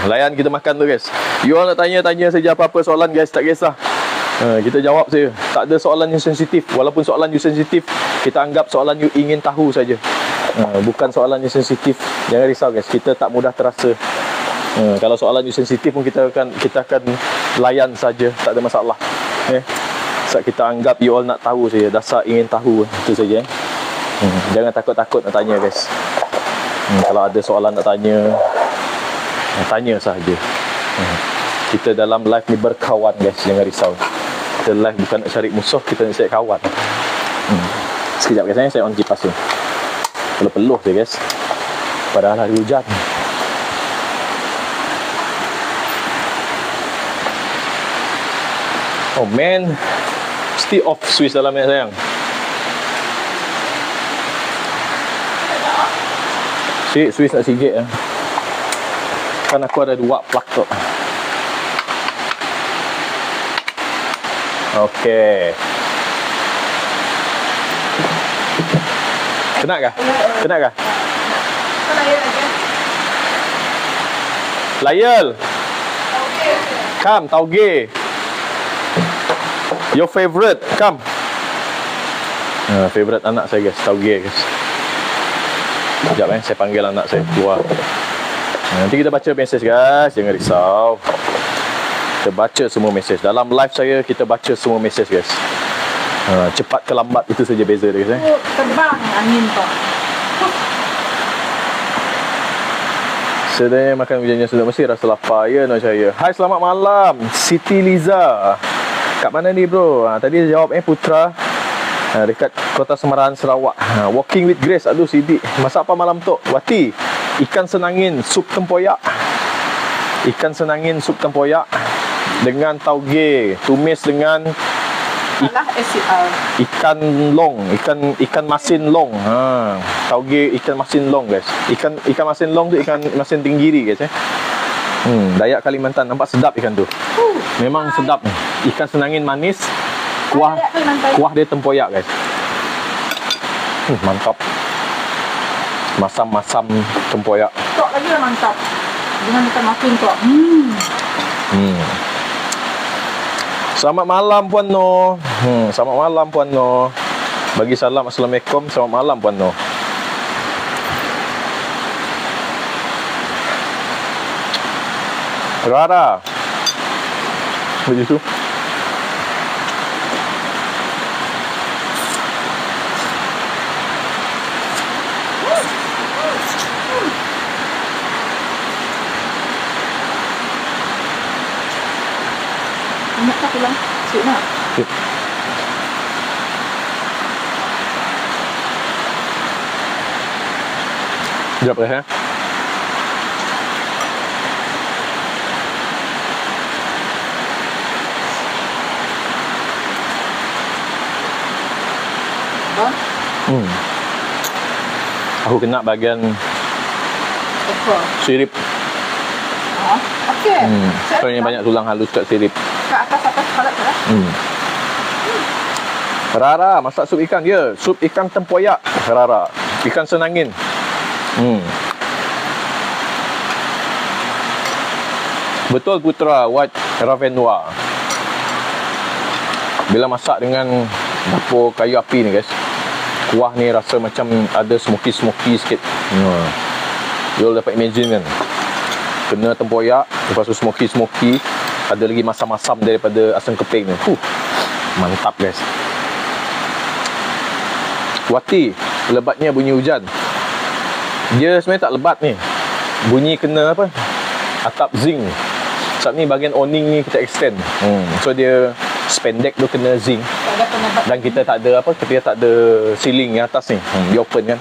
Layan kita makan tu guys. You all nak tanya saja apa-apa soalan guys, tak kisah. Kita jawab saja. Tak ada soalan yang sensitif. Walaupun soalan you sensitif, kita anggap soalan you ingin tahu saja. Bukan soalan yang sensitif. Jangan risau guys, kita tak mudah terasa. Kalau soalan you sensitif pun kita akan layan saja, tak ada masalah. Sebab kita anggap you all nak tahu saja, dasar ingin tahu. Itu saja. Jangan takut-takut nak tanya guys. Kalau ada soalan nak tanya, tanya saja. Kita dalam live ni berkawan guys, jangan risau. Kita live bukan nak cari musuh, kita nak cari kawan. Sekejap guys, saya on kipas tu. Peluh-peluh je guys. Padahal hari hujan. Oh man, mesti off switch dalam ni sayang. Switch nak sikit lah. Kan aku ada 2 plug tu. Okay. Kena kah? Layel. Come, tauge. Your favorite, come. Favorite anak saya guys, tauge guys. Sekejap saya panggil anak saya keluar. Nanti kita baca message guys, jangan risau. Kita baca semua message. Dalam live saya, kita baca semua message guys. Cepat ke lambat, itu saja beza dia guys. Terbang angin tu. Sedangnya makan hujannya sudah mesti rasa lapar. Ya, Nur Cahaya. Hai, selamat malam Siti Liza. Kat mana ni bro? Tadi jawab Putra. Dekat Kota Semarahan, Sarawak. Walking with Grace. Aduh Sidik, masak apa malam tu? Wati, ikan senangin sup tempoyak. Ikan senangin sup tempoyak dengan tauge, tumis dengan ikan long, ikan masin long. Tauge ikan masin long guys. Ikan masin long tu ikan masin tenggiri guys. Dayak Kalimantan. Nampak sedap ikan tu. Memang sedap ni. Ikan senangin manis. Kuah dia tempoyak guys. Mantap. Masam-masam tempoyak. Tok lagi lah mantap. Dengan ikan masin tok. Selamat malam Puan No. Selamat malam Puan No. Bagi salam Assalamualaikum. Selamat malam Puan No. Rara. Begitu. Nak tak pulang? Sweet nak? Sweet. Sekejap ya. Aku kena bahagian Ekor. sirip. Okey. Soalnya banyak tulang halus kat sirip. Kat atas salat tu lah. Rara masak sup ikan. Ya, sup ikan tempoyak. Rara, ikan senangin. Betul Putra, white ravenois. Bila masak dengan dapur kayu api ni guys, kuah ni rasa macam ada smoky sikit. You all dapat imagine kan, kena tempoyak, lepas tu smoky, ada lagi masam-masam daripada asam keping ni. Mantap guys. Wati, lebatnya bunyi hujan. Dia sebenarnya tak lebat ni, bunyi kena apa, atap zinc. Sebab ni bahagian awning ni kita extend. So dia spendek tu kena zinc. Dan kita tak ada apa, kita tak ada ceiling yang atas ni. Dia open kan.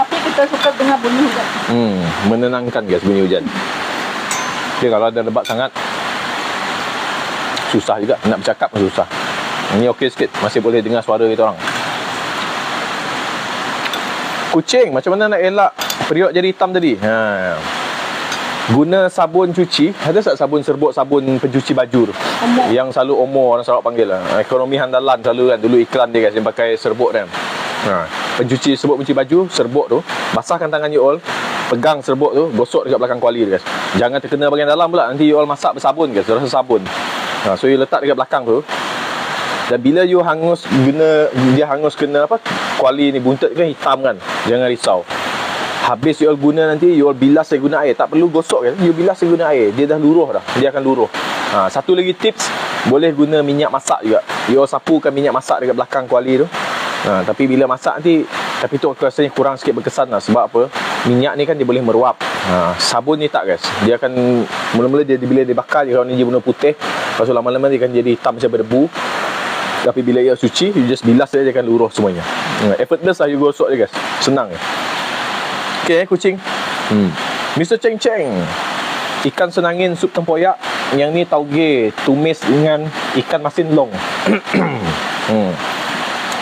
Tapi kita suka dengar bunyi hujan. Menenangkan guys bunyi hujan. Dia kalau ada lebat sangat, susah juga, nak bercakap pun susah. Ini okey sikit, masih boleh dengar suara kita orang. Kucing, macam mana nak elak periuk jadi hitam tadi? Guna sabun cuci. Ada tak sabun serbuk, sabun pencuci baju tu? Yang selalu Omo orang Sarawak panggil lah. Ekonomi handalan selalu kan. Dulu iklan dia guys, dia pakai serbuk kan. Pencuci serbuk, pencuci baju, serbuk tu, basahkan tangan you all, pegang serbuk tu, gosok dekat belakang kuali guys. Jangan terkena bahagian dalam pula. Nanti you all masak bersabun guys, rasa sabun. So you letak dekat belakang tu. Dan bila you hangus, dia hangus kena apa, kuali ni buntut kan hitam kan, jangan risau. Habis you all guna nanti, you all bilas saya guna air. Tak perlu gosok kan, you bilas saya guna air. Dia dah luruh dah, dia akan luruh. Satu lagi tips, boleh guna minyak masak juga. You all sapukan minyak masak dekat belakang kuali tu. Tapi bila masak nanti, tapi tu aku rasanya kurang sikit berkesan lah. Sebab apa, minyak ni kan dia boleh meruap. Sabun ni tak guys, dia akan mula-mula bila dia bakar dia kalau ni dia warna putih, lepas tu lama-lama dia akan jadi hitam macam berdebu. Tapi bila you suci, you just bilas dia akan luruh semuanya. Effortless lah you gosok dia guys, senang je. Okay kucing. Mr. Cheng Cheng, ikan senangin sup tempoyak. Yang ni tauge tumis dengan ikan masin long.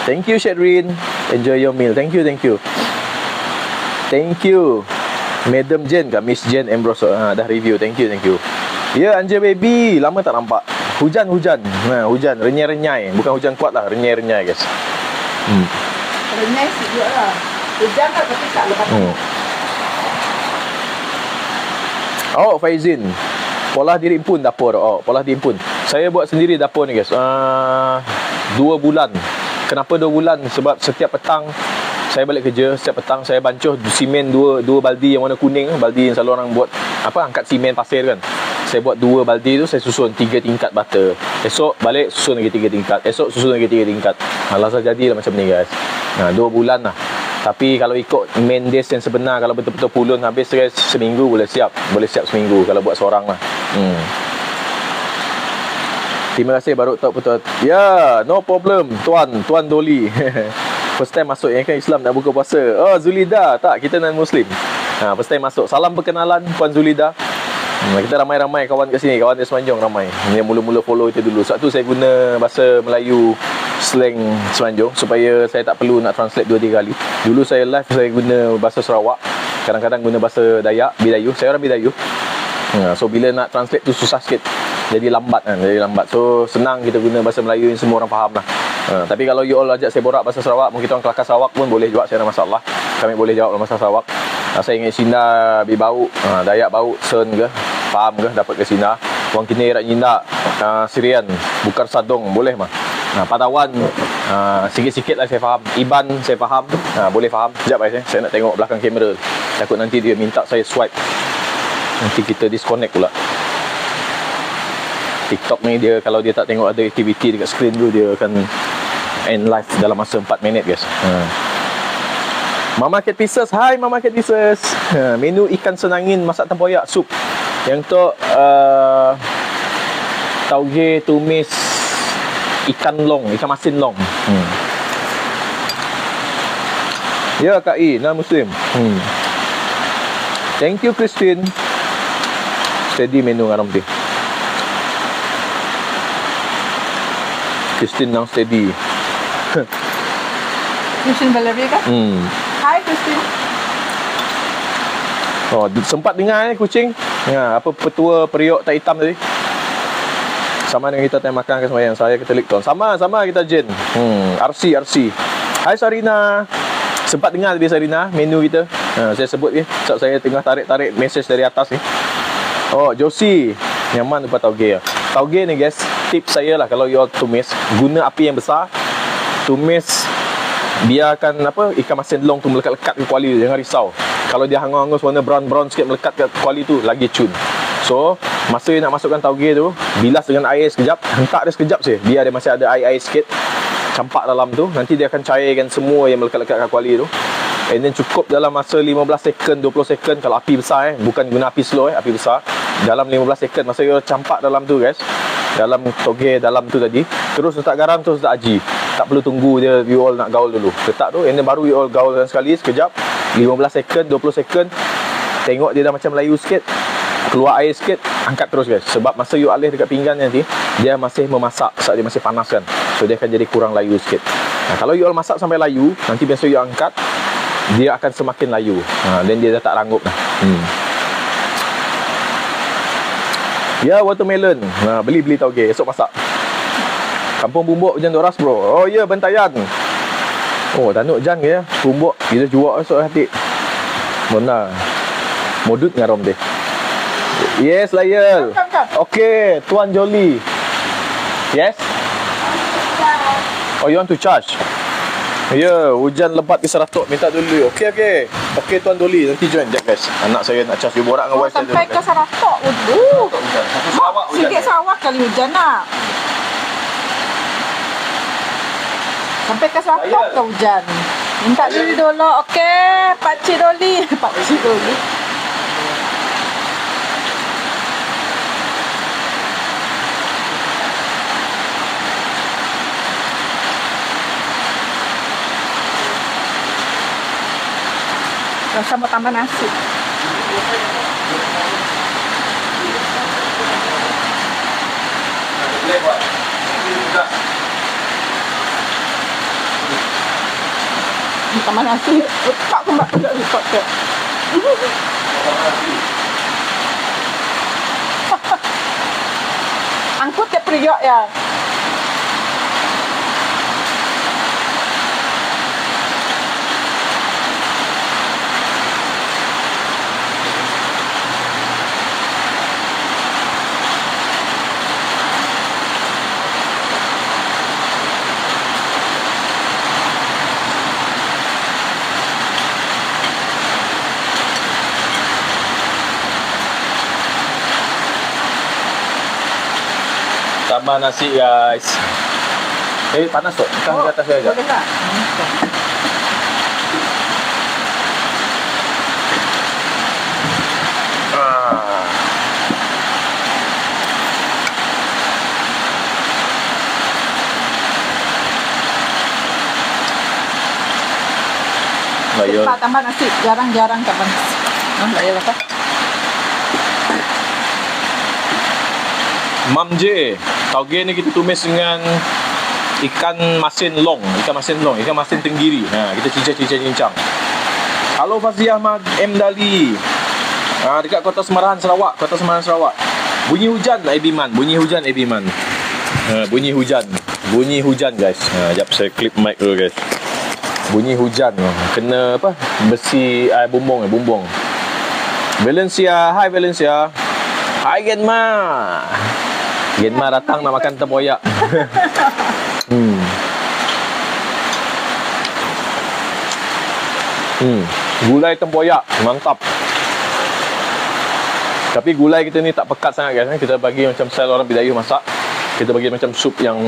Thank you Shadrin, enjoy your meal. Thank you Madam Jen ke Miss Jen Ambrose, dah review. Thank you. Ya, Anja baby, lama tak nampak. Hujan. Hujan renyai-renyai, bukan hujan kuat lah, renyai-renyai guys. Renyai sikit lah. Hujan lah tapi tak lepas. Faizin, polah diri pun dapur. Polah diri pun. Saya buat sendiri dapur ni guys. 2 bulan. Kenapa 2 bulan? Sebab setiap petang saya balik kerja, setiap petang saya bancuh simen 2 baldi yang warna kuning, baldi yang selalu orang buat apa, angkat simen pasir kan. Saya buat 2 baldi tu, saya susun 3 tingkat butter. Esok balik susun lagi 3 tingkat. Esok susun lagi 3 tingkat. Alasan jadilah macam ni guys. 2 bulan lah. Tapi kalau ikut main days yang sebenar, kalau betul-betul pulun habis guys, seminggu boleh siap. Boleh siap seminggu kalau buat seorang lah. Terima kasih baru tahu betul. Ya, no problem Tuan Doli. First time masuk yang kan Islam nak buka puasa. Zulida, tak, kita non-Muslim. First time masuk. Salam perkenalan Puan Zulida. Kita ramai-ramai kawan kat sini, kawan dari Semenanjung ramai. Yang mula-mula follow kita dulu. Sebab tu saya guna bahasa Melayu slang Semenanjung supaya saya tak perlu nak translate 2-3 kali. Dulu saya live saya guna bahasa Sarawak, kadang-kadang guna bahasa Dayak, Bidayu. Saya orang Bidayu. So bila nak translate tu susah sikit. Jadi lambat kan, So senang kita guna bahasa Melayu yang semua orang faham lah. Tapi kalau you all ajak saya borak bahasa Sarawak, mungkin orang Kelakar Sarawak pun boleh juga, saya ada masalah. Kami boleh jawab dalam bahasa Sarawak. Saya ingat Sina Bibau, Dayak Bau, Sen ke, faham ke, dapat ke Sina. Wang kini rak nyindak, Sirian, Bukar Sadong, boleh mah. Padawan, sikit-sikit lah saya faham. Iban saya faham, boleh faham. Sekejap saya nak tengok belakang kamera. Takut nanti dia minta saya swipe, nanti kita disconnect pula. TikTok ni dia, kalau dia tak tengok ada aktiviti dekat skrin tu, dia akan end live dalam masa 4 minit guys. Mama Cat Pieces, hai Mama Cat Pieces. Menu ikan senangin masak tempoyak sup. Yang tu tauge tumis ikan long, ikan masin long. Ya Kak I, non-Muslim. Thank you Christine. Steady menu ngaram tu. Christine yang steady. Christine Valerie kan? Hai Christine. Oh, sempat dengar kucing. Apa petua periuk tak hitam tadi? Sama dengan kita time makan ke semayang. Saya Katolik tuan. Sama kita Jen. RC. Hai Sarina. Sempat dengar tadi Sarina menu kita. Saya sebut ni. Sebab saya tengah tarik mesej dari atas ni. Oh, Josie. Nyaman lupa tauge. Tauge ni guys, tips saya lah kalau you all tumis, guna api yang besar. Tumis, biarkan ikan masin long tu melekat-lekat ke kuali tu. Jangan risau. Kalau dia hangus-hangus warna brown sikit melekat ke kuali tu, lagi cun. So, masa you nak masukkan tauge tu, bilas dengan air sekejap, hentak dia sekejap je. Biar dia masih ada air sikit. Campak dalam tu, nanti dia akan cairkan semua yang melekat-lekat kat kuali tu. And then cukup dalam masa 15 second, 20 second kalau api besar bukan guna api slow api besar. Dalam 15 second masa you campak dalam tu guys. Dalam toge dalam tu tadi, terus letak garam, terus letak aji. Tak perlu tunggu dia you all nak gaul dulu. Letak tu and then baru you all gaulkan sekali sekejap. 15 second, 20 second. Tengok dia dah macam layu sikit. Keluar air sikit, angkat terus guys. Sebab masa you alih dekat pinggan nanti, dia masih memasak, saat dia masih panas kan. So dia akan jadi kurang layu sikit. Kalau you all masak sampai layu, nanti biasa you angkat, dia akan semakin layu. Then dia dah tak rangup dah. Ya, watermelon. Beli tauge, esok masak. Kampung Bumbuk Hujan Doras bro. Oh ya, Bentayan. Oh, tanuk jan ke ya. Bumbuk, kita jual esok hati. Benar. Modut ngarom deh. Yes, Layel. Okay, Tuan Jolie. Yes? Oh, you want to charge? Ya, hujan lebat ke 100. Minta dulu. Okay, Tuan Jolie. Nanti join. Sekejap guys. Anak saya nak charge. You borak dengan wife saya dulu. Sampai ke 100. Sikit Sarawak kali hujan nak. Sampai ke 100 ke hujan. Minta dulu. Okay, Pakcik Doli. Pakcik Doli. Rasa mau tambah nasi. Tambah nasi. Tak kembali tidak lipat ke. Angkut ke periuk ya. Tambah nasi guys. Panas tu. Tekan ke atas saya sekejap. Boleh tak? Cepat tambah nasi. Jarang-jarang tambah nasi. Layel apa? Mam J, tauge ni kita tumis dengan ikan masin long, ikan masin tenggiri. Kita cincang. Halo Faziah M Dali. Dekat Kota Semarahan Sarawak. Bunyi hujan Ebiman. Bunyi hujan guys. Jap saya clip mic dulu guys. Bunyi hujan. Kena besi bumbung. Valencia, hai Valencia. Hai Genma. Genma datang nak makan tempoyak. Gulai tempoyak, mantap. Tapi gulai kita ni tak pekat sangat guys. Kita bagi macam style orang Bidayuh masak. Kita bagi macam sup yang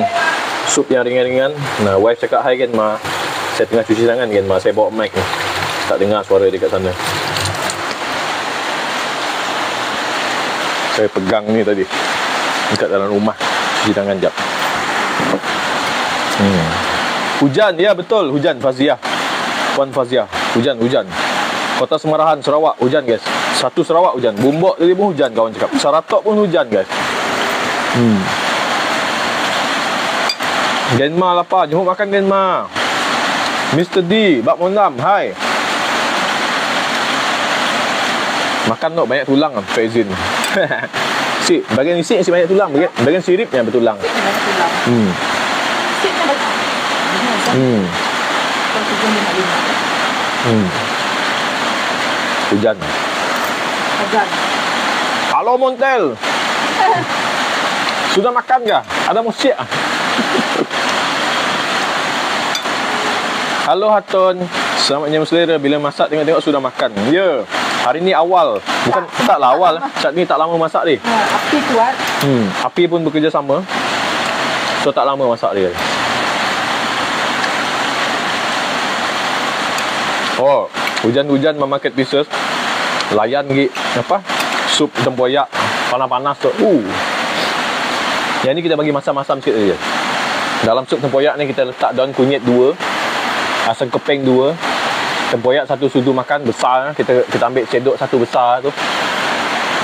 ringan-ringan. Nah, wife cakap, "Hai Genma. Saya tengah cuci tangan Genma. Saya bawa mic ni. Tak dengar suara dia kat sana." Saya pegang ni tadi dekat dalam rumah, cuci tangan jap. Hujan, ya betul, hujan Faziah. Puan Faziah, hujan. Kota Semarahan, Sarawak, hujan guys. Satu Sarawak hujan. Bumbuk tadi pun hujan kawan cakap. Saratok pun hujan guys. Genma lapar. Jemput makan Genma. Mr. D, Bak Monam, hai. Makan no banyak tulang lah, Pak Izin. Si, bagian isi banyak tulang, bagian sirip yang bertulang. Sip ni banyak tulang. Sip ni banyak. Kalau tujuan dia nak lima. Hujan. Hujan. Halo Montel. Sudah makan kah? Ada musik ah? Halo Hatun. Selamat jam selera. Bila masak tengok-tengok sudah makan. Ya. Hari ni awal. Bukan taklah awal. Saat ni tak lama masak dia. Api kuat. Api pun bekerja sama. So tak lama masak dia. Oh, hujan-hujan memaket pieces. Layan gig apa? Sup tempoyak panas-panas tu. Yang ni kita bagi masam-masam sikit saja. Dalam sup tempoyak ni kita letak daun kunyit 2, asam keping 2, tempoyak 1 sudu makan besar. Kita ambil cedok 1 besar tu.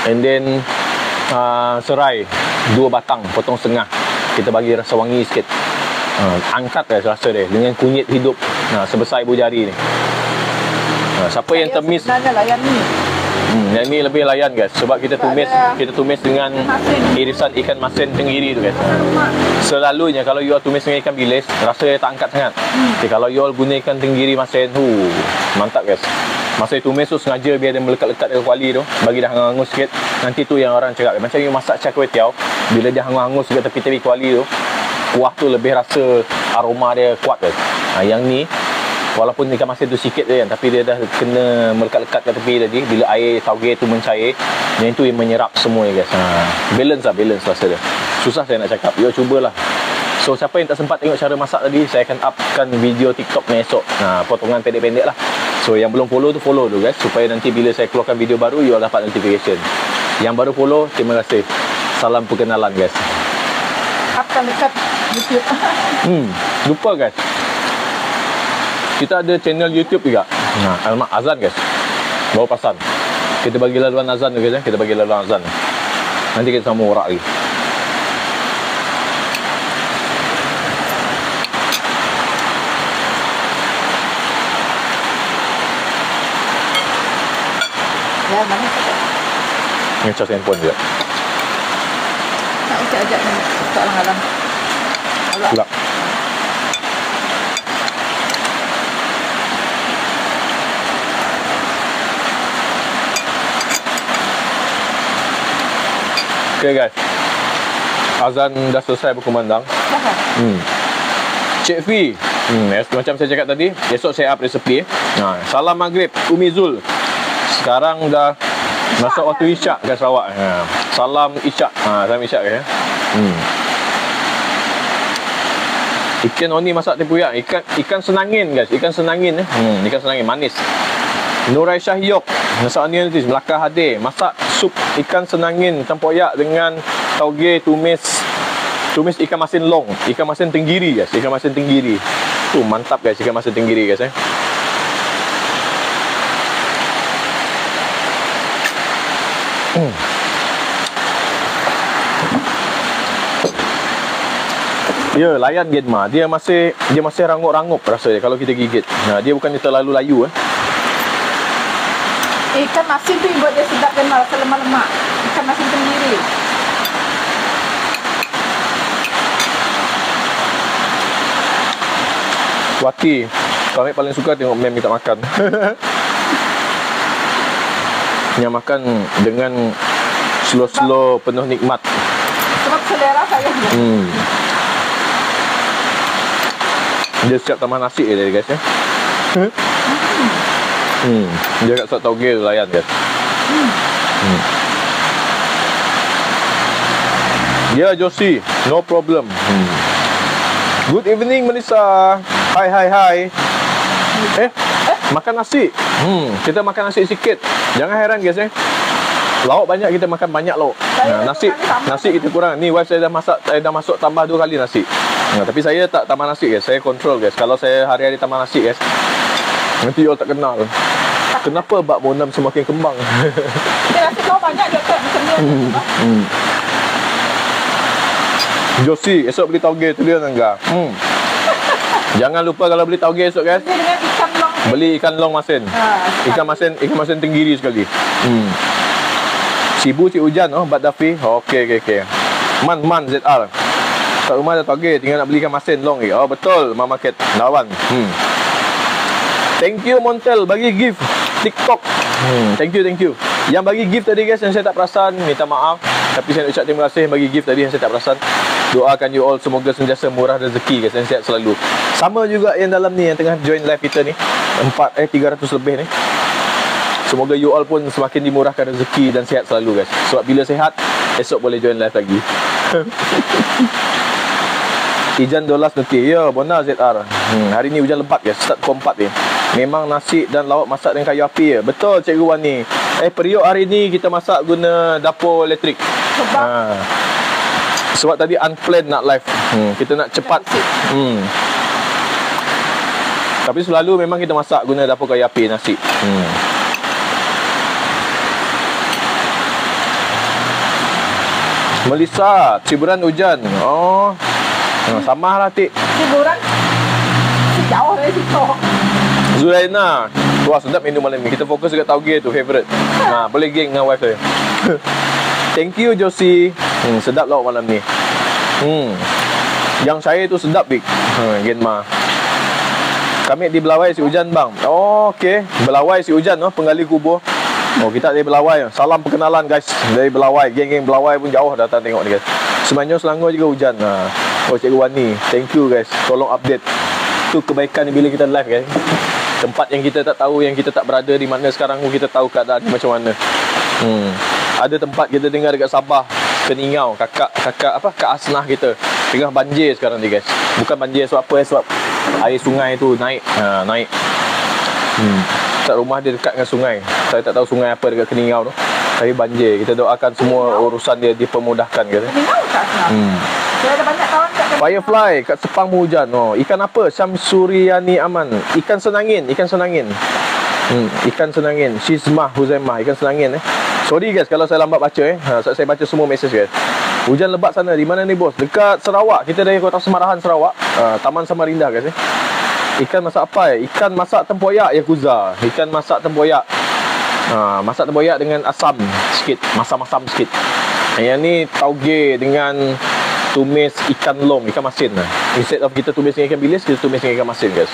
And then serai 2 batang, potong setengah. Kita bagi rasa wangi sikit. Angkat rasa dia dengan kunyit hidup. Sebesar ibu jari ni. Siapa yang temis sebenarnya layan ni. Yang ni lebih layan guys. Sebab kita tumis dengan irisan ikan masin tenggiri tu guys. Selalunya kalau you tumis dengan ikan bilis, rasa dia tak angkat sangat. Jadi kalau you guna ikan tenggiri masin, mantap guys. Masa you tumis tu sengaja biar dia melekat-lekat dengan kuali tu, bagi dah hangus-hangus sikit. Nanti tu yang orang cakap, macam you masak char kway teow, bila dia hangus-hangus dekat tepi-tepi kuali tu, kuah tu lebih rasa aroma dia kuat guys. Yang ni walaupun ikan masin tu sikit je kan, tapi dia dah kena melekat-lekat kat tepi tadi. Bila air tauge tu mencair, yang itu yang menyerap semua guys. Balance rasa dia. Susah saya nak cakap. You cubalah. So siapa yang tak sempat tengok cara masak tadi, saya akan upkan video TikTok ni esok. Potongan pendek-pendek lah. So yang belum follow tu follow tu guys, supaya nanti bila saya keluarkan video baru, you all dapat notification. Yang baru follow, terima kasih. Salam perkenalan guys. Upkan dekat YouTube. Lupa guys, kita ada channel YouTube juga. Alamak, azan guys. Bawa pasan. Kita bagi laluan azan tu guys. Kita bagi laluan azan. Nanti kita sama orang lagi. Ya, mana cakap? Ni cas handphone juga. Nak ajak ni. Tak halang-halang. Pulak. Okay guys, azan dah selesai berkumandang. Cik Fi, macam saya cakap tadi, esok saya up resepi. Salam maghrib Umi Zul. Sekarang dah masuk waktu isyak kat Sarawak. Salam isyak. Salam isyak guys. Ikan oni masak tempoyak. Ikan senangin guys. Ikan senangin ikan senangin manis. Nurai Syahyok, masak onion nanti Melaka Hadir, masak sup ikan senangin tempoyak dengan tauge tumis ikan masin long, ikan masin tenggiri guys, ikan masin tenggiri. Tu mantap guys, ikan masin tenggiri guys. Ya, layan Genma. Dia masih rangup-rangup rasa dia kalau kita gigit. Dia bukannya terlalu layu Ikan masin tu yang buat dia sedap dan rasa lemak-lemak. Ikan masin tenggiri. Wati, kami paling suka tengok mem minta makan. Yang makan dengan slow-slow penuh nikmat. Sebab selera saya. Dia siap tambah nasi dia guys ya. Dia kat suat tauge tu layan guys. Ya Josie, no problem. Good evening Melissa. Hai. Makan nasi. Kita makan nasi sikit. Jangan heran guys lauk banyak, kita makan banyak lauk. Nasi kita kurang. Ni wife saya dah masak, saya dah masuk tambah 2 kali nasi. Tapi saya tak tambah nasi guys. Saya control guys. Kalau saya hari-hari tambah nasi guys, nanti you all tak kenal. Kenapa Bak Monam semakin kembang? Dia nasi kau banyak je kan macam ni. Josie, esok beli tauge tu dia Angga. Jangan lupa kalau beli tauge esok guys, Dia dengan ikan long. beli ikan long masin. Ikan masin tenggiri sekali. Sibu Cik Hujan Bat Dafi. Okey. Man ZR. Kat rumah ada tauge, tinggal nak beli ikan masin long je. Oh betul, Mama Market lawan. Thank you Montel bagi gift TikTok. Thank you. Yang bagi gift tadi guys yang saya tak perasan, minta maaf. Tapi saya nak ucap terima kasih bagi gift tadi yang saya tak perasan. Doakan you all semoga sentiasa murah rezeki guys, dan sihat selalu. Sama juga yang dalam ni, yang tengah join live kita ni, 300 lebih ni. Semoga you all pun semakin dimurahkan rezeki dan sihat selalu guys. Sebab bila sihat, esok boleh join live lagi. Ijan dolas nanti. Ya, bona ZR. Hari ni hujan lebat guys, start pukul 4 ni. Memang nasi dan lauk masak dengan kayu api ya. Betul Cikgu Wani. Periuk hari ni kita masak guna dapur elektrik. Sebab tadi unplanned nak live. Kita nak cepat. Tapi selalu memang kita masak guna dapur kayu api nasi. Melissa, ciburan hujan. Oh. Sama lah Tik. Hiburan jauh dari situ. Zulaina, wah sedap minum malam ni. Kita fokus dekat tauge tu, favourite. Boleh geng dengan wife saya. Thank you Josie. Sedap lauk malam ni. Yang saya tu sedap Bik. Genma. Kami di Belawai si Hujan bang. Oh okey, Belawai si Hujan penggali kubur. Oh kita dari Belawai. Salam perkenalan guys dari Belawai. Geng-geng Belawai pun jauh datang tengok ni guys. Semenanjung Selangor juga hujan. Oh Cikgu Wani, thank you guys. Tolong update. Tu kebaikan bila kita live guys. Tempat yang kita tak tahu, yang kita tak berada di mana sekarang pun kita tahu keadaan macam mana. Ada tempat kita dengar dekat Sabah, Keningau, Kak Asnah kita tengah banjir sekarang ni guys. Bukan banjir sebab apa, sebab air sungai tu naik. Tak, rumah dia dekat dengan sungai. Saya tak tahu sungai apa dekat Keningau tu, tapi banjir. Kita doakan semua urusan dia dipermudahkan guys. Keningau tak Asnah? Saya ada banyak kawan kat Keningau. Firefly kat Sepang hujan. Ikan apa? Syamsuriani Aman. Ikan senangin. Ikan senangin. Shizmah Huzaimah. Ikan senangin Sorry guys kalau saya lambat baca saya baca semua mesej guys. Hujan lebat sana. Di mana ni bos? Dekat Sarawak. Kita dari Kota Semarahan Sarawak. Taman Samarinda guys Ikan masak apa Ikan masak tempoyak Yakuza. Ikan masak tempoyak. Masak tempoyak dengan asam sikit. Masam-masam sikit. Yang ni tauge dengan tumis ikan long, ikan masin. Instead of kita tumis dengan ikan bilis, kita tumis dengan ikan masin guys.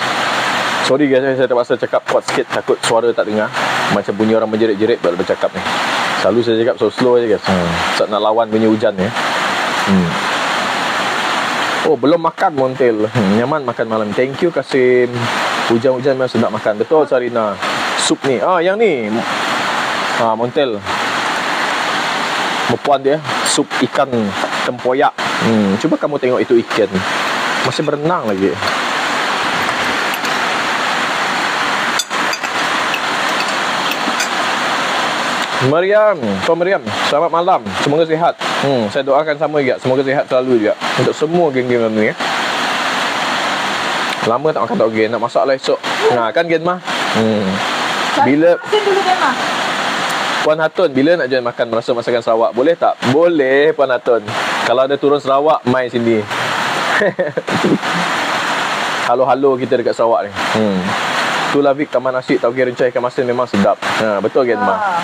Sorry guys, saya terpaksa cakap kuat sikit, takut suara tak dengar. Macam bunyi orang menjerit-jerit baru bercakap ni. Selalu saya cakap slow je guys. Sebab nak lawan bunyi hujan ni. Oh belum makan Montel. Nyaman makan malam. Thank you Kasim. Hujan-hujan memang sedap makan. Betul Sarina. Sup ni. Yang ni. Montel. Mepuan dia sup ikan tempoyak. Cuba kamu tengok itu ikan. Masih berenang lagi. Mariam, Tuan Mariam, selamat malam. Semoga sihat. Saya doakan sama juga. Semoga sihat selalu juga untuk semua geng-geng ni Lama tak makan tauge, nak masak lah esok. Kan Gen Mah? Bila Puan Hatun, bila nak join makan merasa masakan Sarawak? Boleh tak? Boleh Puan Hatun. Kalau ada turun Sarawak, mai sini. Halo-halo kita dekat Sarawak ni. Tu lah Vic, taman nasi tauge rencai ikan masin memang sedap. Betul Gen Mah?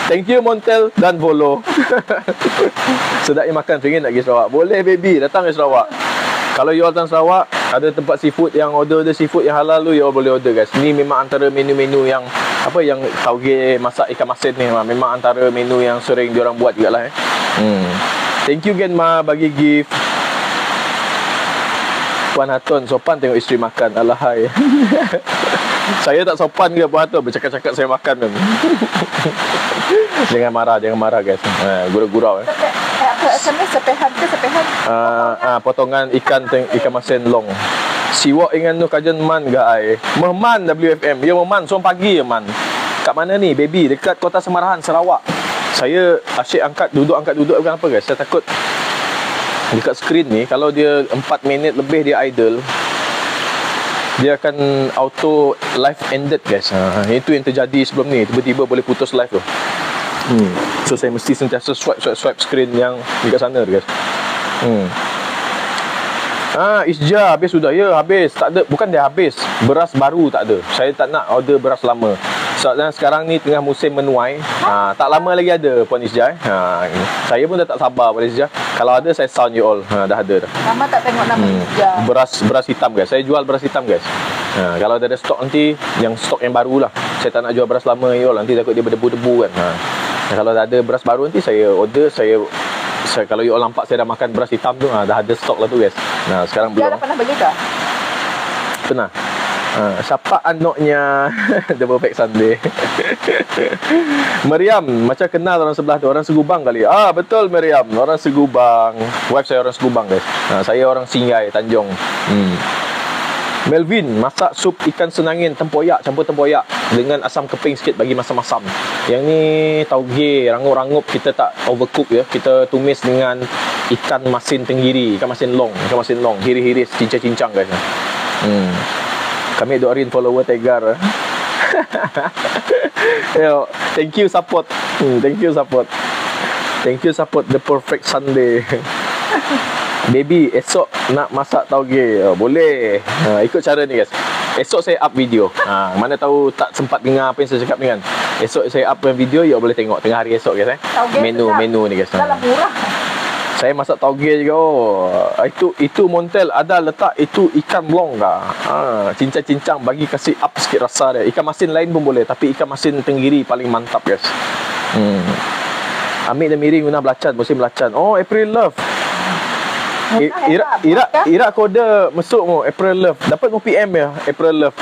Thank you Montel dan Volo. Sedapnya makan, pengen nak pergi Sarawak. Boleh baby, datang ke Sarawak. Kalau you all datang Sarawak, ada tempat seafood yang order seafood yang halal tu, you all boleh order guys. Ni memang antara menu-menu yang yang tauge masak ikan masin ni memang antara menu yang sering diorang buat jugalah Thank you Genma bagi gift. Puan Hatun sopan tengok isteri makan. Alahai. Saya tak sopan ke Puan Hatun bercakap-cakap saya makan kan. Jangan marah guys. Gurau-gurau sepehan ke sepehan? Potongan ikan masin long. Siwak ingan tu kajian man ke ai. Meman WFM. Ya meman som pagi ya man. Kat mana ni baby? Dekat Kota Semarahan Sarawak. Saya asyik angkat duduk bukan apa guys. Saya takut dekat skrin ni kalau dia 4 minit lebih dia idle, dia akan auto live ended guys. Itu yang terjadi sebelum ni, tiba-tiba boleh putus live tu. So saya mesti sentiasa swipe screen yang dekat sana tu guys. Isja habis sudah. Ya, habis. Tak ada, bukan dia habis. Beras baru tak ada. Saya tak nak order beras lama. Soalnya sekarang ni tengah musim menuai. Tak lama lagi ada Puan Isja. Saya pun dah tak sabar Puan Isja. Kalau ada saya sound you all. Dah ada dah. Lama tak tengok nama Isja. Beras hitam guys. Saya jual beras hitam guys. Kalau ada stok nanti, yang stok yang baru lah. Saya tak nak jual beras lama you all. Nanti takut dia berdebu-debu kan. Kalau ada beras baru nanti saya order. Saya kalau you all nampak saya dah makan beras hitam tu, dah ada stok lah tu guys. Sekarang Dia belum. dah pernah bagi tak? Pernah. Siapa anaknya The Perfect Sunday. Meriam, macam kenal orang sebelah tu. Orang Segubang kali. Betul Meriam, orang Segubang. Wife saya orang Segubang guys. Saya orang Singai, Tanjung. Melvin, masak sup ikan senangin tempoyak, campur tempoyak dengan asam keping sikit bagi masam-masam. Yang ni tauge, rangup-rangup, kita tak overcook ya. Kita tumis dengan ikan masin tenggiri, ikan masin long, hiri-hiris, cincang-cincang guys. Kami doain follower Tegar. Yo, thank you support. Thank you support The Perfect Sunday. Baby, esok nak masak tauge. Boleh. Ikut cara ni guys. Esok saya up video. Mana tahu tak sempat dengar apa yang saya cakap ni kan. Esok saya up video, you boleh tengok tengah hari esok guys. Menu ni guys. Dalam murah. Saya masak tauge juga. Itu montel ada letak itu ikan blong kah. Cincang-cincang bagi kasih up sikit rasa dia. Ikan masin lain pun boleh, tapi ikan masin tenggiri paling mantap guys. Ambil dan miring guna belacan, musim belacan. April Love. Ira kode mesuk mu April Love. Dapat mu PM ya April Love.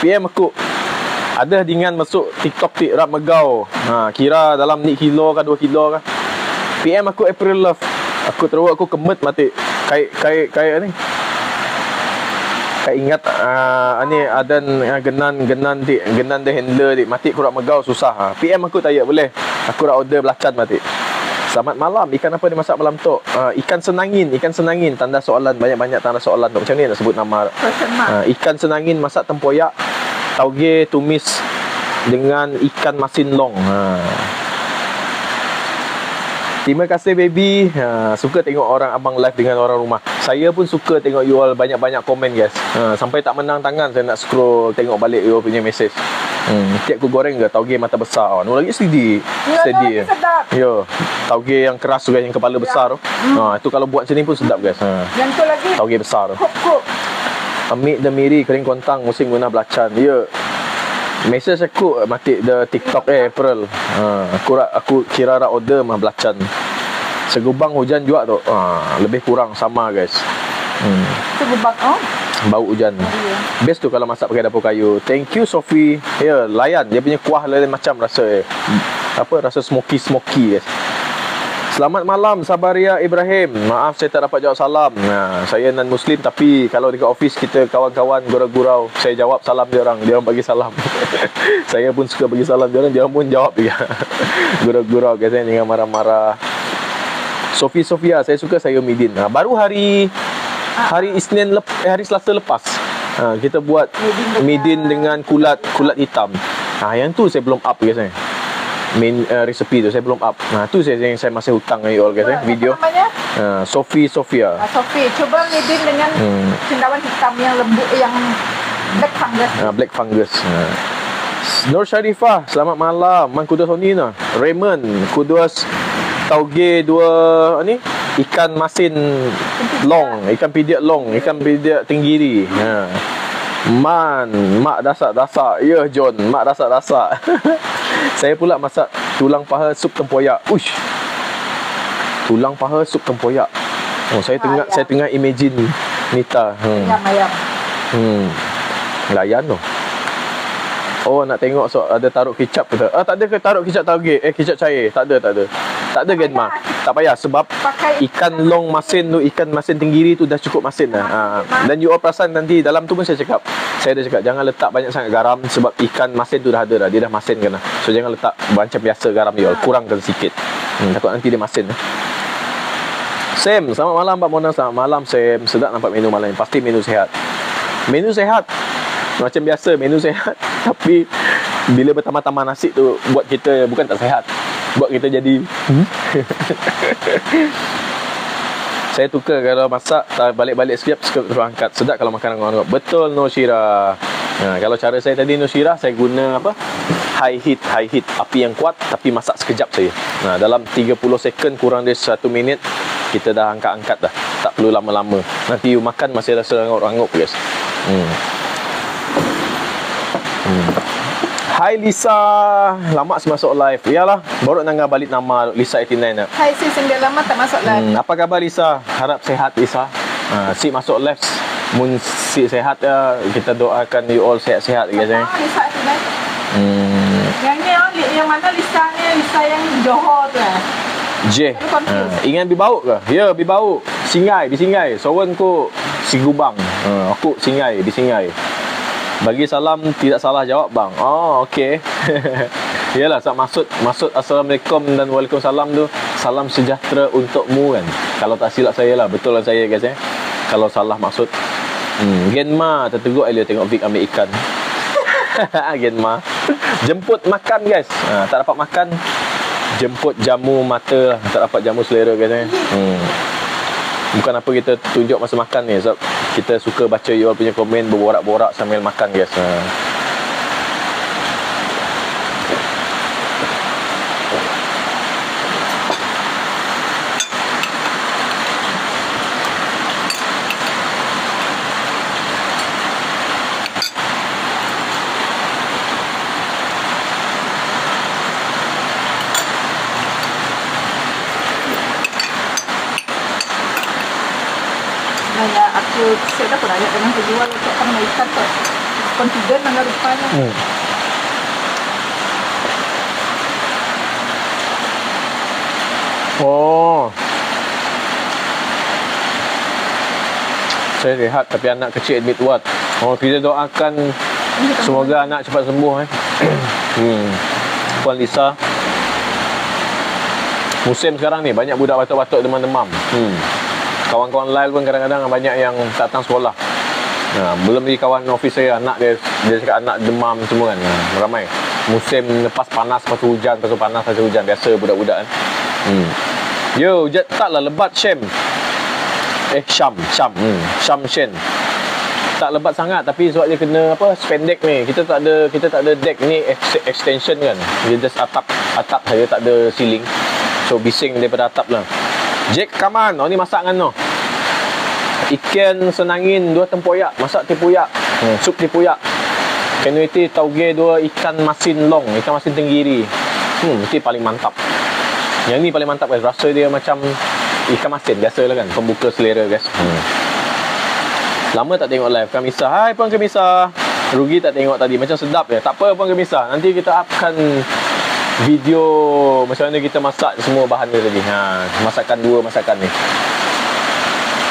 PM aku. Ada dengan masuk TikTok rap megau. Kira dalam ni kilo kah 2 kilo kah. PM aku April Love. Aku terus aku kemet mati. Kayak ni. Kayak ingat ni ada genan dia handler dik mati aku rap megau susah. PM aku tak boleh. Aku rak order belacan mati. Selamat malam. Ikan apa dia masak malam tu? Ikan senangin. Tanda soalan. Banyak-banyak tanda soalan tu. Macam ni nak sebut nama. Ikan senangin masak tempoyak. Tauge tumis dengan ikan masin long. Terima kasih baby. Suka tengok orang abang live dengan orang rumah. Saya pun suka tengok you all banyak-banyak komen guys. Sampai tak menang tangan saya nak scroll tengok balik you all punya message. Tiap ku goreng ke tauge mata besar. Lagi sedih. Sedih. Yo, tauge yang keras tu guys, yang kepala besar tu. Itu kalau buat macam ni pun sedap guys. Yang tu lagi tauge besar tu. Kuk. Amik dan miri kering kontang musim guna belacan. Ya. Message aku mati the TikTok April. Aku kira rak order mah belacan. Segubang hujan juga tu. Lebih kurang sama guys. Segubang bau hujan. Best tu kalau masak pakai dapur kayu. Thank you Sophie. Ya, layan dia punya kuah lain macam rasa rasa smoky guys. Selamat malam Sabaria Ibrahim. Maaf saya tak dapat jawab salam. Saya non muslim tapi kalau dekat office kita kawan-kawan gurau-gurau, saya jawab salam dia orang bagi salam. Saya pun suka bagi salam dia orang pun jawab juga. Gurau-gurau guys, jangan marah-marah. Sofia, saya suka sayur midin. Baru hari Isnin hari Selasa lepas. Kita buat midin dengan kulat hitam. Yang tu saya belum up guys. Main resepi tu saya belum up. Tu saya masih hutang dengan you all guys video. Sofia. Sophie, cuba midin dengan cendawan hitam yang lembut yang black fungus. Black fungus. Nur Sharifah, selamat malam. Man kudus Onina. Raymond, kudus tauge dua ni ikan masin long, ikan pidiak long, ikan pidiak tenggiri. Mak dasak-dasak. Ya John, mak dasak-dasak. Saya pula masak tulang paha sup tempoyak. Uish. Tulang paha sup tempoyak. Saya tengah imagine Nita. Ayam. Layan tu. Nak tengok ada taruh kicap ke tak? Tak ada ke taruh kicap tauge? Kicap cair. Tak ada. Tak ada kan mak? Tak payah sebab ikan long masin tu, ikan masin tenggiri tu dah cukup masin dah. Dan you all perasan nanti dalam tu pun saya cakap. Saya dah cakap jangan letak banyak sangat garam sebab ikan masin tu dah ada dah. Dia dah masin kan. So jangan letak macam biasa garam you all. Kurangkan sikit. Takut nanti dia masin. Sam, selamat malam Pak Mona. Selamat malam Sam. Sedap nampak menu malam ni. Pasti menu sehat. Menu sehat. Macam biasa menu sehat. Tapi bila bertambah-tambah nasi tu buat kita bukan tak sehat. Buat kita jadi Saya tukar kalau masak, balik-balik sekejap terus angkat. Sedap kalau makan orang-orang. Betul Nushira. Kalau cara saya tadi Nushira, saya guna apa? High heat, api yang kuat tapi masak sekejap saja. Dalam 30 second kurang dari 1 minit kita dah angkat-angkat dah. Tak perlu lama-lama. Nanti you makan masih rasa rangup-rangup guys. Hai Lisa, lama masuk live. Iyalah, baru nak balik nama Lisa 89 nak. Hai sis, yang lama tak masuk live. Apa khabar Lisa? Harap sehat Lisa. Si masuk live. Mun si sehat ya, kita doakan you all sehat-sehat guys. Lisa 89. Yang ni yang mana Lisanya? Lisa yang Johor tu J. Ingat bibau ke? Ya, bibau. Singai, di Singai. Sowan ko si Gubang. Aku Singai, di Singai. Bagi salam tidak salah jawab bang. Oh, okey. Yalah, maksud assalamualaikum dan waalaikumsalam tu salam sejahtera untukmu kan. Kalau tak silap saya lah, betul lah saya guys Kalau salah maksud. Genma terteguk dia tengok Vic ambil ikan. Genma. Jemput makan guys. Tak dapat makan, jemput jamu mata lah. Tak dapat jamu selera guys Bukan apa kita tunjuk masa makan ni, sebab kita suka baca you all punya komen, berborak-borak sambil makan guys. Saya dah pernah lihat dengan penjual untuk kamu ikan tu confident dengan rupanya. Oh, saya rehat tapi anak kecil admit ward. Kita doakan semoga anak cepat sembuh Puan Lisa. Musim sekarang ni banyak budak batuk-batuk demam-demam. Kawan-kawan lain pun kadang-kadang banyak yang tak datang sekolah. Belum lagi kawan office saya, anak dia cakap anak demam semua kan. Ramai. Musim lepas panas, lepas hujan, lepas panas, lepas hujan. Biasa budak-budak kan. Yo, taklah lebat Syam. Syam Shen. Tak lebat sangat tapi sebab dia kena spendek ni. Kita tak ada deck ni, extension kan. Dia just atap saja, tak ada ceiling. So bising daripada atap lah. Jack Kaman, ni masak kan ikan senangin 2 tempoyak, masak tempoyak, sup tempoyak. Kenuiti tauge 2 ikan masin long, ikan masin tenggiri. Itu paling mantap. Yang ni paling mantap guys, rasa dia macam ikan masin biasa lah kan, pembuka selera guys. Lama tak tengok live Kamisa. Hai Puan Kamisa, rugi tak tengok tadi, macam sedap ya. Tak apa Puan Kamisa, nanti kita upkan video macam mana kita masak semua bahan ni tadi. Masakan 2 masakan ni.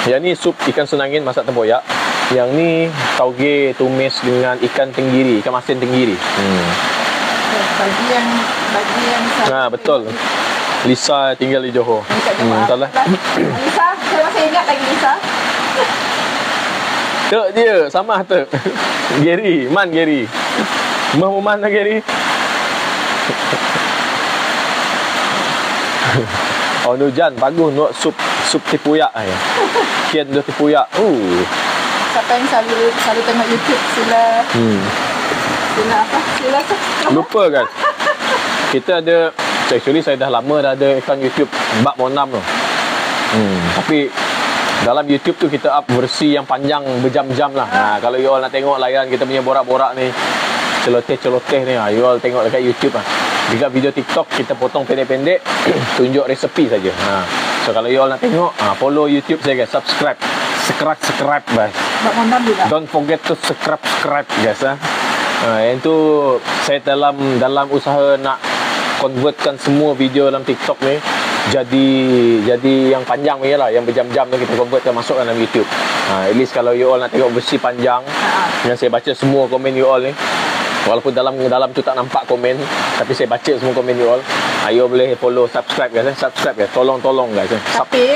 Yang ni sup ikan senangin masak tempoyak. Yang ni tauge tumis dengan ikan tenggiri, ikan masin tenggiri. Bagi yang betul. Lisa tinggal di Johor. Betul lah. Lisa, saya masih ingat lagi Lisa. Tek dia sama tek. Gary, man Gary. Mau mana Gary? Nujan bagus nak sup tempoyak kian dia tempoyak. Siapa yang selalu tengok YouTube sila subscribe. Lupa kan. Kita ada, actually saya dah lama dah ada account YouTube Bak Monam tu. Tapi dalam YouTube tu kita up versi yang panjang berjam-jam lah. Kalau you all nak tengok layan kita punya borak-borak ni, celoteh-celoteh ni, you all tengok dekat YouTube Juga video TikTok kita potong pendek-pendek, tunjuk resepi saja. So kalau you all nak tengok, follow YouTube saya guys, subscribe guys. Don't forget to subscribe guys. Yang tu saya dalam usaha nak convertkan semua video dalam TikTok ni jadi yang panjang ni lah, yang berjam-jam tu kita convertkan masuk dalam YouTube. At least kalau you all nak tengok versi panjang yang saya baca semua komen you all ni, walaupun dalam tu tak nampak komen, tapi saya baca semua komen you all. You boleh follow, subscribe guys. Subscribe guys, tolong guys.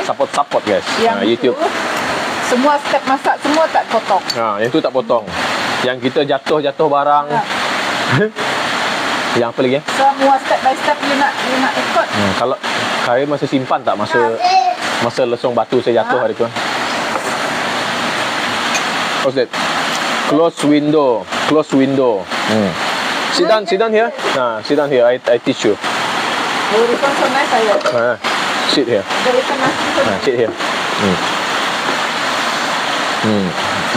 Support guys. YouTube semua step masak semua tak potong. Yang tu tak potong. Yang kita jatuh barang. Yang apa lagi? Semua step by step you nak ikut Kalau kain masih simpan tak masa lesung batu saya jatuh hari tu? What's that? Close window. Close window. Sit down here. Sit down here. I teach you. Oh, this one so nice, ayah. Sit here. The ikan masin so nice. Sit here.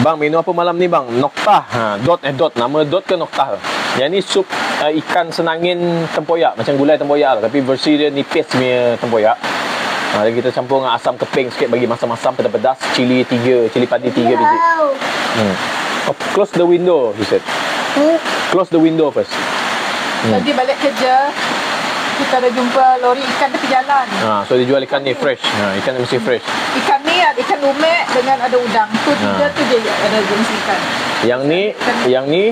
Bang, minum apa malam ni bang? Noktah. Dot. Nama dot ke noktah? Yang ni sup ikan senangin tempoyak. Macam gulai tempoyak lah. Tapi versi dia nipis punya tempoyak. Dan kita campur dengan asam keping sikit, bagi masam-masam, pedas-pedas. Cili padi 3 biji. Close the window, he said. Close the window first. Tadi balik kerja, kita ada jumpa lori ikan tepi jalan. So dia jual ikan ni fresh. Ikan ni mesti fresh. Ikan ni ada ikan lumek dengan ada udang. Tu tiga tu je ada jenis ikan. Yang ni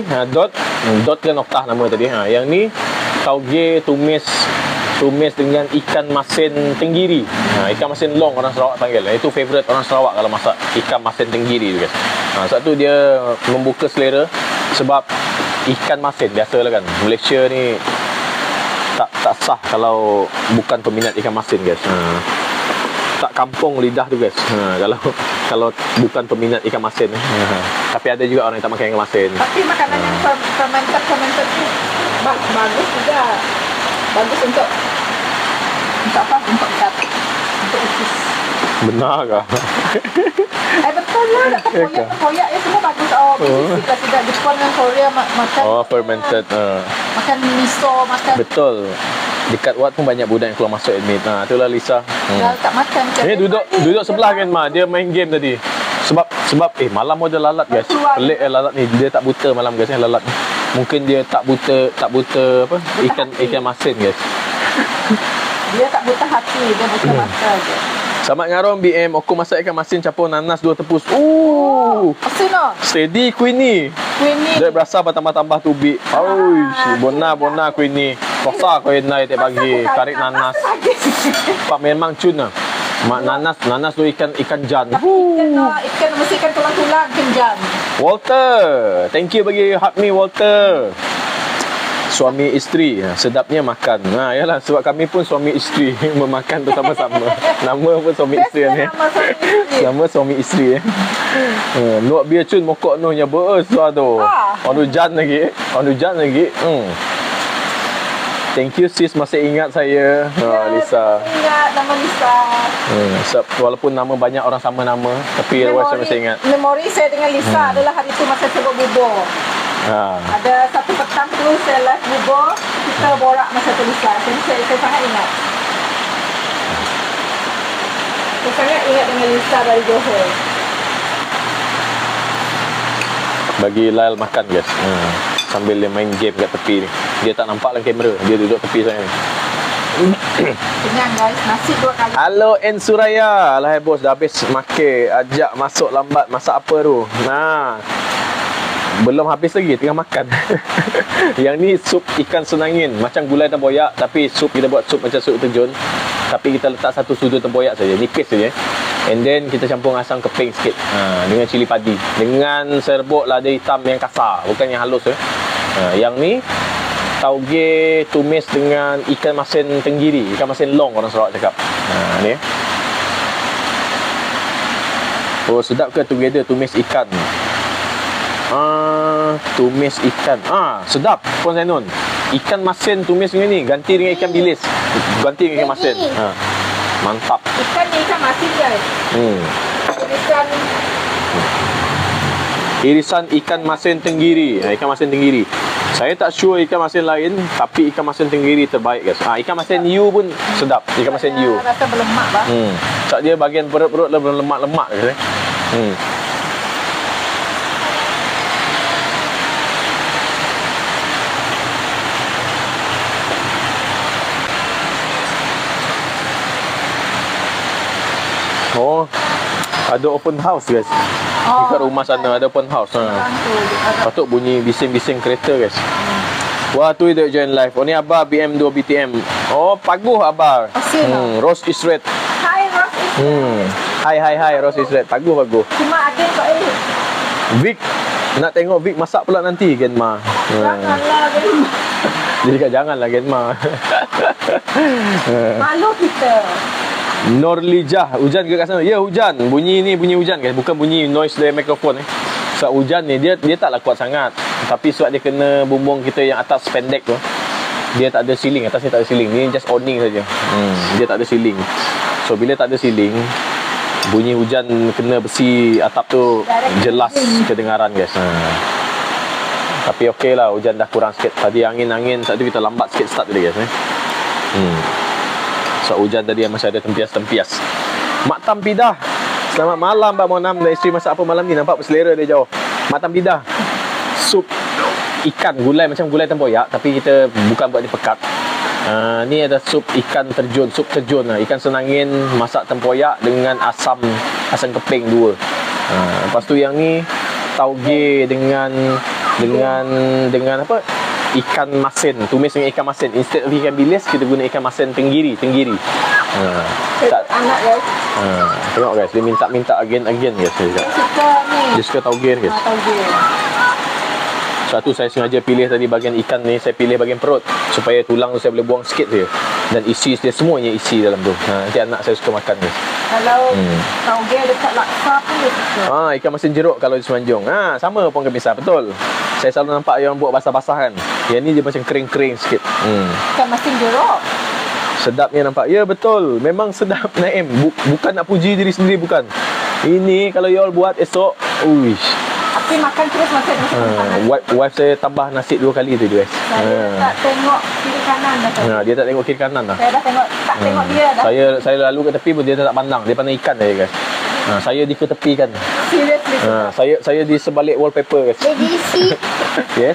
dot ke noktah nama tadi. Yang ni tauge tumis dengan ikan masin tenggiri. Ikan masin long orang Sarawak panggil. Itu favorite orang Sarawak kalau masak ikan masin tenggiri tu guys. Sebab tu dia membuka selera, sebab ikan masin biasalah kan. Malaysia ni tak sah kalau bukan peminat ikan masin guys. Tak kampung lidah tu guys. Kalau bukan peminat ikan masin. Tapi ada juga orang yang tak makan ikan masin. Tapi makanan yang fermented tu bagus juga. Bagus untuk apa? Untuk kat, untuk usus. Benar ke? Betul lah. Tempoyak ya semua bagus. Kita tidak Jepun dengan Korea makan. Fermented. Makan miso, makan. Betul. Dekat Wat pun banyak budak yang keluar masuk admit. Itulah Lisa. Dah tak makan. Ini duduk sebelah kan Ma. Dia main game tadi. Sebab malam dia lalat guys. Pelik lalat ni. Dia tak buta malam guys lalat ni. Mungkin dia tak buta apa? Ikan masin guys. Dia tak buta hati, dia buta mata je. Selamat ngarom BM. Aku masak ikan masin campur nanas 2 tepus. Asin lah. Steady Queenie. Dia berasa tambah-tambah tubik. Bona Queenie. Kosa kau yang tak bagi tarik nanas. Pak memang cun lah. Nanas tu ikan jan. Ikan mesti ikan tulang-tulang ikan jan. Walter, thank you bagi hug me Walter. Suami isteri, sedapnya makan. Yalah, sebab kami pun suami isteri memakan bersama-sama. Nama pun suami isteri ni. Nama suami isteri. Luak biar cun mokok noh nya beus tu. Onu jan lagi. Thank you sis masih ingat saya. Lisa. Ingat nama Lisa. Walaupun nama banyak orang sama nama, tapi saya masih ingat. Memori saya dengan Lisa adalah hari itu masa saya buat bubur. Ada satu petang tu saya live bubur, kita borak masa tu Lisa. Saya sangat ingat. Saya sangat ingat dengan Lisa dari Johor. Bagi Lail makan guys. Sambil dia main game kat tepi ni. Dia tak nampak dalam kamera. Dia duduk tepi saya ni. Kenyang guys, nasi 2 kali. Halo N Suraya. Alah bos dah habis makan. Ajak masuk lambat. Masak apa tu? Belum habis lagi, tengah makan. Yang ni sup ikan senangin. Macam gulai tempoyak, tapi sup kita buat sup macam sup terjun. Tapi kita letak satu sudu tempoyak saja, nipis saja. And then kita campur asam keping sikit. Dengan cili padi. Dengan serbuk lada hitam yang kasar, bukan yang halus. Yang ni tauge tumis dengan ikan masin tenggiri, ikan masin long orang Sarawak cakap. Ni. Sedap ke together tumis ikan? Tumis ikan. Sedap Puan Zainun. Ikan masin tumis dengan ni, ganti dengan ikan bilis. Ganti dengan ikan masin. Mantap. Ikan ni ikan masin guys. Irisan ikan masin tenggiri. Ikan masin tenggiri. Saya tak sure ikan masin lain, tapi ikan masin tenggiri terbaik guys. Ikan masin you pun sedap. Ikan masin you. Rasa berlemak bah. Sebab dia bahagian perut-perut lah berlemak-lemak guys. Ada open house guys. Dekat rumah sana ada open house. Patut bunyi bising-bising kereta guys. Wah tu dia join live. Ni Abah BM2 BTM. Paguh Abah. Rose is red. Hai Rose is red. Hai Rose is red. Paguh. Cuma ada kau Vic nak tengok Vic masak pula nanti kan Ma. Janganlah Dia cakap janganlah Genma. Malu kita. Norlijah, hujan ke kat sana? Ya, hujan. Bunyi ni bunyi hujan guys, bukan bunyi noise dari mikrofon Sebab hujan ni dia taklah kuat sangat. Tapi sebab dia kena bumbung kita yang atas pendek tu. Dia tak ada ceiling, atas ni tak ada ceiling. Ni just awning saja. Dia tak ada ceiling. So bila tak ada ceiling, bunyi hujan kena besi atap tu jelas kedengaran guys. Tapi okey lah, hujan dah kurang sikit. Tadi angin-angin saat tu kita lambat sikit start tadi guys. So hujan tadi masih ada tempias-tempias. Mak Tam Pidah. Selamat malam Pak Monam dan isteri masak apa malam ni? Nampak berselera dia jauh. Mak Tam Pidah. Sup ikan gulai macam gulai tempoyak tapi kita bukan buat dia pekat. Ni ada sup ikan terjun, sup terjun ikan senangin masak tempoyak dengan asam keping 2. Lepas tu yang ni tauge dengan apa? Ikan masin, tumis dengan ikan masin. Instead of ikan bilis, kita guna ikan masin tenggiri. Tak. Anak guys. Tengok guys, dia minta again guys. Dia suka tauge guys. Tauge. Satu saya sengaja pilih tadi bahagian ikan ni, saya pilih bahagian perut supaya tulang tu saya boleh buang sikit je. Dan isi dia semuanya isi dalam tu. Nanti anak saya suka makan guys. Kalau tauge dekat laksa pun dia suka. Ikan masin jeruk kalau di Semenanjung. Sama pun Pemirsa, betul. Saya selalu nampak yang buat basah-basah kan. Yang ni dia macam kering-kering sikit. Ikan masin jeruk. Sedapnya nampak. Ya betul. Memang sedap Naim. Bukan nak puji diri sendiri, bukan. Ini kalau you all buat esok, uish. Tapi makan terus masih Wife saya tambah nasi 2 kali tu guys. Saya tak tengok kiri kanan dah. Dia tak tengok kiri kanan dah. Saya dah tengok, tak tengok dia dah. Saya lalu ke tepi pun dia tak pandang. Dia pandang ikan saja guys. Saya di ketepikan. Seriously. Saya di sebalik wallpaper guys. Yes.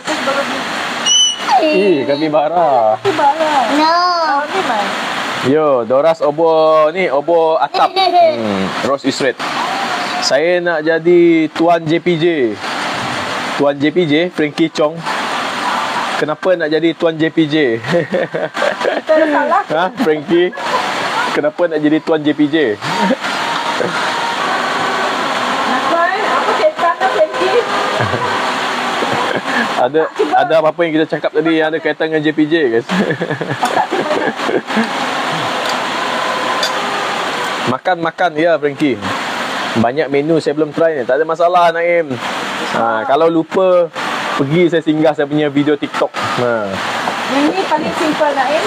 Kapibara. No. Yo, Doras obo atap. Rose is red. Saya nak jadi Tuan JPJ. Tuan JPJ, Frankie Chong. Kenapa nak jadi Tuan JPJ? Kita dah salah. Frankie? Kenapa nak jadi Tuan JPJ? Apa cerita Frankie? Ada apa-apa yang kita cakap tadi yang ada kaitan dengan JPJ guys. Makan ya Frankie. Banyak menu saya belum try ni. Tak ada masalah Naim. Kalau lupa, pergi saya singgah saya punya video TikTok. Ini paling simple Naim.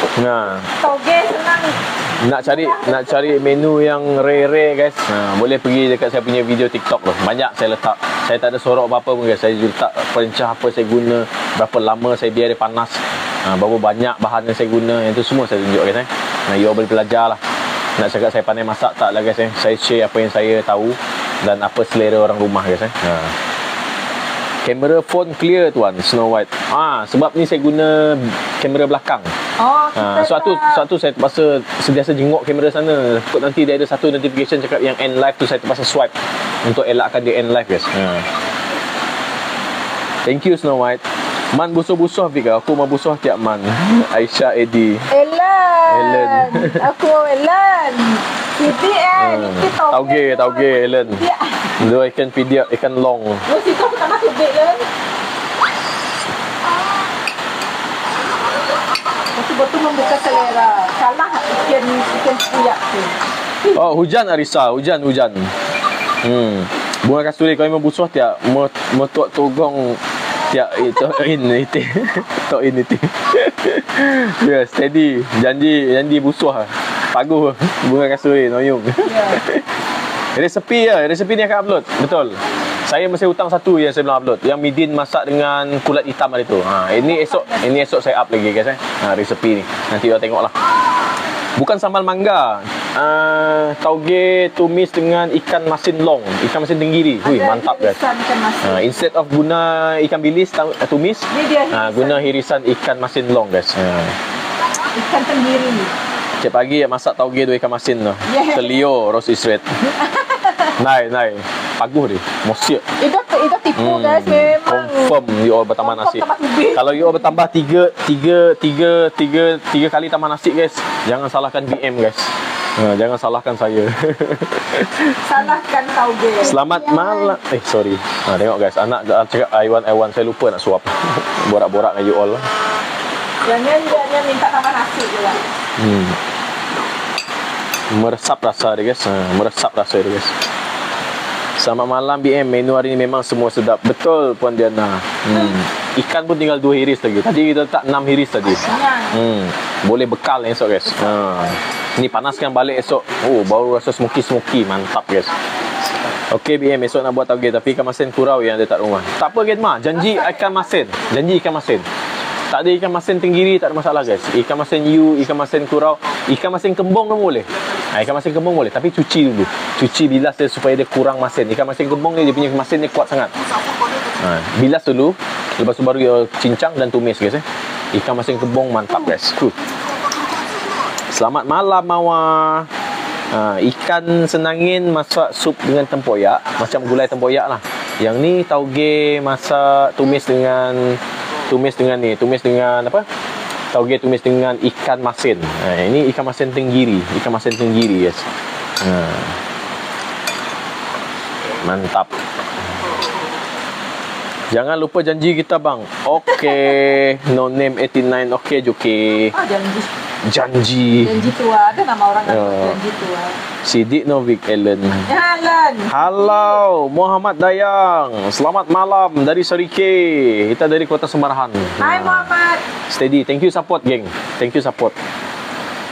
Tauge senang. Nak cari menu yang rare guys. Boleh pergi dekat saya punya video TikTok tu. Banyak saya letak. Saya tak ada sorok apa-apa pun guys. Saya letak perencah apa saya guna, berapa lama saya biar dia panas, berapa banyak bahan yang saya guna. Yang tu semua saya tunjuk guys. You all boleh belajar lah. Nak cakap saya pandai masak tak lah guys. Saya share apa yang saya tahu dan apa selera orang rumah guys. Kamera phone clear tuan Snow White. Sebab ni saya guna kamera belakang. Suatu saya terpaksa sentiasa jenguk kamera sana. Takut nanti dia ada satu notification cakap yang end live tu, saya terpaksa swipe untuk elakkan dia end live guys. Thank you Snow White. Man busuh-busuh Vika. Aku mau busuh tiap man. Aisyah Edi. Ellen. Aku Ellen. Siti Niki Tauge Ellen. Dua ikan pidia, ikan long. Situ aku tak masuk beg Ellen. Betul-betul membuka selera. Salah ikan puyak tu. Hujan Arisa. Hujan. Bunga kasturi kau memang busuh tiap. Metuak togong tiap itu. Tok ini. Ya, steady. Janji busuh. Paguh bunga kasturi noyung. Resepi ni akan upload. Betul. Saya masih hutang satu yang saya belum upload. Yang Midin masak dengan kulit hitam hari tu. Ini esok saya up lagi guys. Resepi ni. Nanti kita tengoklah. Bukan sambal mangga. Tauge tumis dengan ikan masin long, ikan masin tenggiri. Mantap guys. Instead of guna ikan bilis tumis, guna hirisan ikan masin long guys. Ikan tenggiri. Cik pagi masak tauge tu ikan masin tu. Selio Rose is red. Nai. Paguh dia. Mosiak. Itu tipu guys memang. Confirm you all bertambah nasi. Kalau you all bertambah tiga kali tambah nasi guys, jangan salahkan BM guys. Jangan salahkan saya. Salahkan tauge. Selamat malam. Sorry. Tengok guys, anak cakap I want saya lupa nak suap. Borak-borak dengan you all. Jangan dia minta tambah nasi juga. Meresap rasa dia guys. Meresap rasa dia guys. Selamat malam BM. Menu hari ni memang semua sedap. Betul Puan Diana. Ikan pun tinggal 2 hiris lagi. Tadi kita letak 6 hiris tadi. Boleh bekal esok guys. Ni panaskan balik esok. Oh, baru rasa smoky. Mantap guys. Okey BM, esok nak buat tauge tapi ikan masin kurau yang ada tak rumah. Tak apa Genma, janji ikan masin. Tak ada ikan masin tenggiri, tak ada masalah guys. Ikan masin you, ikan masin kurau, ikan masin kembung pun boleh. Ikan masin kembung boleh, tapi cuci dulu. Cuci, bilas dia supaya dia kurang masin. Ikan masin kembung ni dia punya masin dia kuat sangat. Bilas dulu, lepas tu baru cincang dan tumis guys. Ikan masin kembung mantap guys. Selamat malam Mawar. Ikan senangin masak sup dengan tempoyak, macam gulai tempoyak lah. Yang ni tauge masak tumis dengan apa? Tauge tumis dengan ikan masin. Ini ikan masin tenggiri, guys. Mantap. Jangan lupa janji kita bang. Okey, no name 89. Okey Joki. Janji tua, ada nama orang janji tua. Sidik Novik Ellen. Jalan. Halo Muhammad Dayang. Selamat malam dari Serike. Kita dari Kota Semarahan. Hai Muhammad. Steady. Thank you support geng. Thank you support.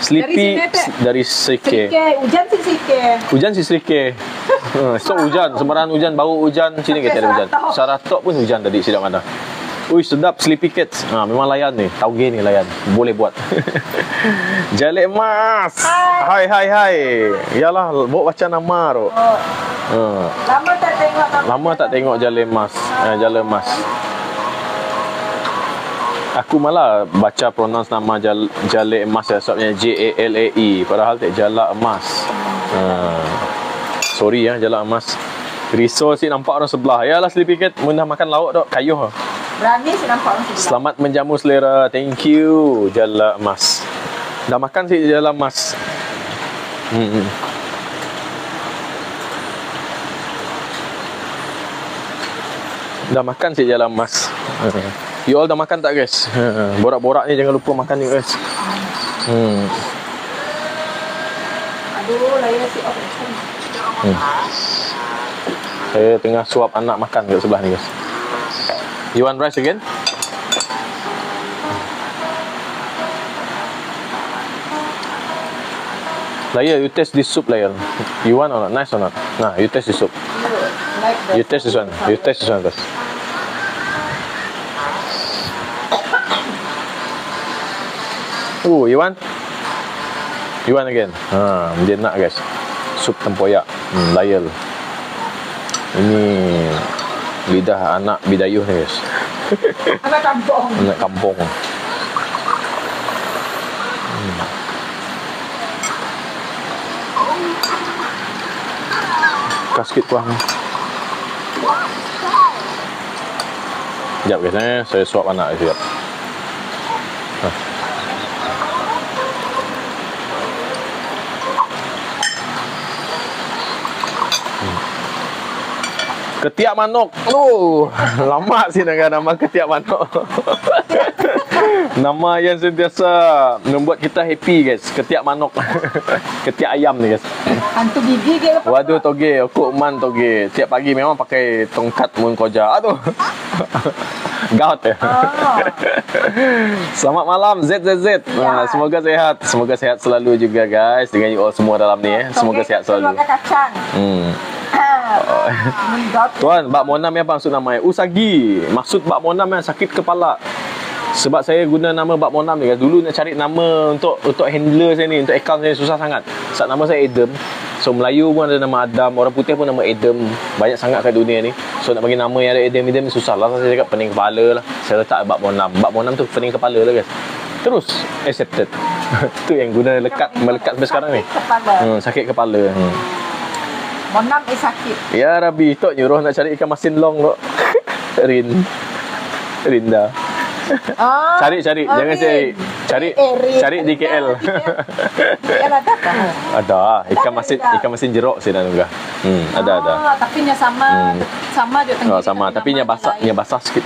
Sleepy dari Serike. Hujan si Serike. So hujan, Semarahan hujan, bau hujan. Sini kita ada hujan. Saratok pun hujan tadi sidang ada. Ui sedap Sleepy Cats. Memang layan ni. Tauge ni layan. Boleh buat. Jalek Mas. Hai. Yalah, bawa baca nama tu. Lama tak tengok Jalek Mas. Jalek Mas. Aku malah baca pronounce nama Jalek Emas ya, sebabnya Jalae. Padahal tak Jalak Emas. Sorry ya, Jalak Emas. Risau si nampak orang sebelah. Yalah Sleepy Cat, mun dah makan lauk dok, kayuh. Berani si nampak orang sebelah. Selamat menjamu selera. Thank you Jalak Emas. Dah makan si Jalak Emas. Dah makan si Jalak Emas. You all dah makan tak guys? Borak-borak ni jangan lupa makan ni guys. Aduh, layar si off. Saya tengah suap anak makan kat sebelah ni guys. You want rice again? Layar, you taste this soup Layar. You want or not? Nice or not? Nah, you taste this soup. You taste this one. You taste this one first. Oh, you want? You want again? Dia nak guys. Sup tempoyak. Layar. Ini lidah anak bidayuh ni guys. Anak kampung. Anak kampung. Kasih kuah. Sekejap guys, saya suap anak sekejap. Ketiak manok. Lama sih dengan nama ketiak manok. Nama yang sentiasa membuat kita happy guys. Ketiak manok. Ketiak ayam ni guys. Hantu gigi ke? Waduh toge, aku man toge. Tiap pagi memang pakai tongkat mun koja. Aduh. Gaut ya. Selamat malam ZZZ. Semoga sehat. Semoga sehat selalu juga guys. Dengan you all semua dalam ni Semoga sehat selalu. Kacang. Tuan, Bak Monam yang apa maksud nama Usagi. Maksud Bak Monam yang sakit kepala. Sebab saya guna nama Bak Monam ni guys. Dulu nak cari nama untuk handler saya ni, untuk account saya susah sangat. Sebab nama saya Adam. So Melayu pun ada nama Adam, orang putih pun nama Adam. Banyak sangat kat dunia ni. So nak bagi nama yang ada Adam ni susah lah. Saya cakap pening kepala lah. Saya letak Bak Monam. Bak Monam tu pening kepala lah guys. Terus accepted. Tu yang guna melekat sampai sekarang ni. Sakit kepala. Monam sakit. Ya Rabbi, tok nyuruh nak cari ikan masin long kok. Rinda. Cari. Jangan cari di KL. KL ada tak? Ada. Ikan masin jeruk saya dah nunggah. Ada. Tapi nya sama juga tengah. Sama, tapi nya basah sikit.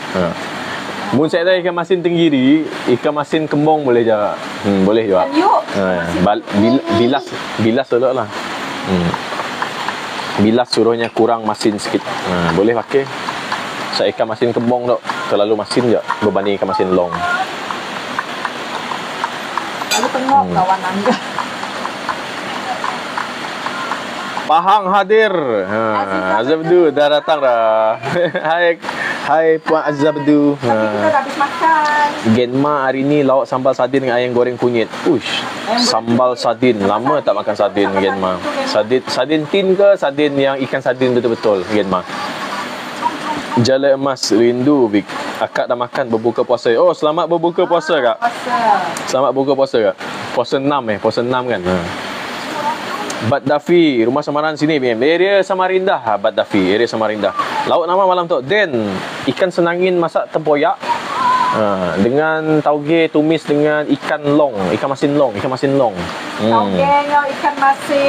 Mun saya ada ikan masin tenggiri, ikan masin kembung boleh je. Boleh juga. Yuk. Bilas dulu lah. Bilas suruhnya kurang masin sikit. Boleh pakai. Saya ikan masin kembung tu terlalu masin je berbanding ikan masin long. Lalu tengok kawan anda. Pahang hadir. Azabdu dah datang dah. Hai Puan Azabdu. Tapi kita dah habis makan. Genma hari ni lauk sambal sardin dengan ayam goreng kunyit. Uish, sambal sardin. Lama tak makan sardin Genma. Sardin tin ke sardin yang ikan sardin betul-betul Genma? Jala Emas rindu Vic. Akak dah makan berbuka puasa. Oh, selamat berbuka puasa kak. Selamat berbuka puasa kak. Puasa 6 puasa 6 kan. Bad Dafi, rumah Samaran sini BM. Area Samarindah, Bad Dafi, area Samarindah. Lauk nama malam tu Den, ikan senangin masak tempoyak. Dengan tauge tumis dengan ikan long, ikan masin long. Tauge dengan ikan masin.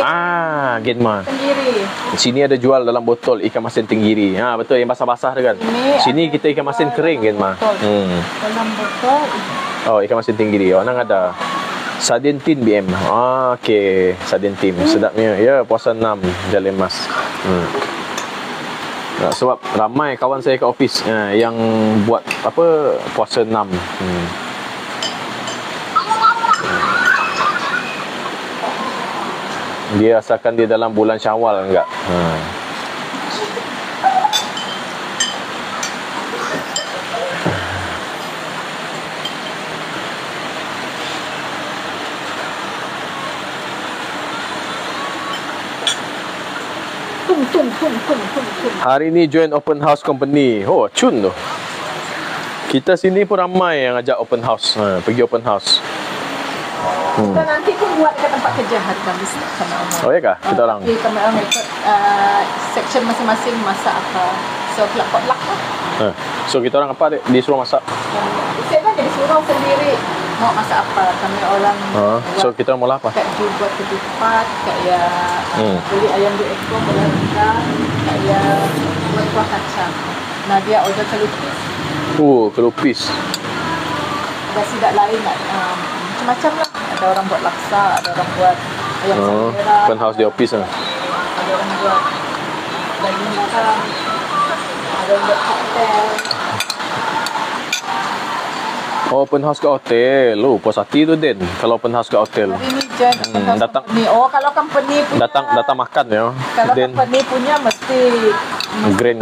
Genma. Tenggiri. Sini ada jual dalam botol ikan masin tenggiri. Betul yang basah-basah tu kan. Sini kita ikan masin kering Genma. Dalam botol. Oh, ikan masin tenggiri. Orang ada. Sardin tin BM. Okey, sardin tin. Sedapnya. Ya, puasa 6 Jala Emas. Sebab ramai kawan saya kat office yang buat apa puasa 6. Dia asalkan dia dalam bulan Syawal enggak. Hari ni join open house company. Oh, cun tu. Kita sini pun ramai yang ajak open house. Pergi open house. Kita nanti pun buat ke tempat kerja hari Khamis sama Omar. Oh ya kah? Kita orang. Kami orang ikut section masing-masing masak apa. So potluck lah. So kita orang apa disuruh masak? Saya kan dia disuruh sendiri mau masak apa. Kami orang so kita orang mula apa? Kat you buat ketupat, kayak beli ayam 2 ekor, boleh rendang, kayak buat kuah kacang. Nah dia order kelupis. Kelupis. Ada sidak lain lah. Macam-macam lah. Ada orang buat laksa, ada orang buat ayam samira. Open house di office lah. Ada orang buat daging hitam. Ada orang buat cocktail. Open house kat hotel. Puas hati tu Den. Kalau open house kat hotel. Hari ni join open house datang, company. Kalau company punya datang makan ya. Kalau company punya mesti grand.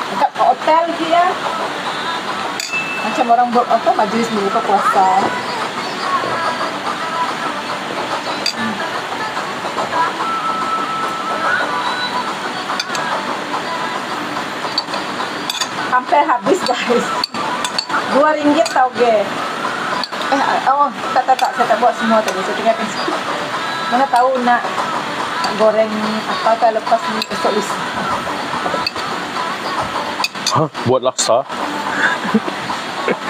Dekat hotel dia macam orang buat apa majlis berbuka puasa. Hampir habis guys. RM2 tauge. Tak, saya tak buat semua tadi. Saya tinggalkan sikit. Mana tahu nak goreng apa tak lepas ni esok lusa. Buat laksa?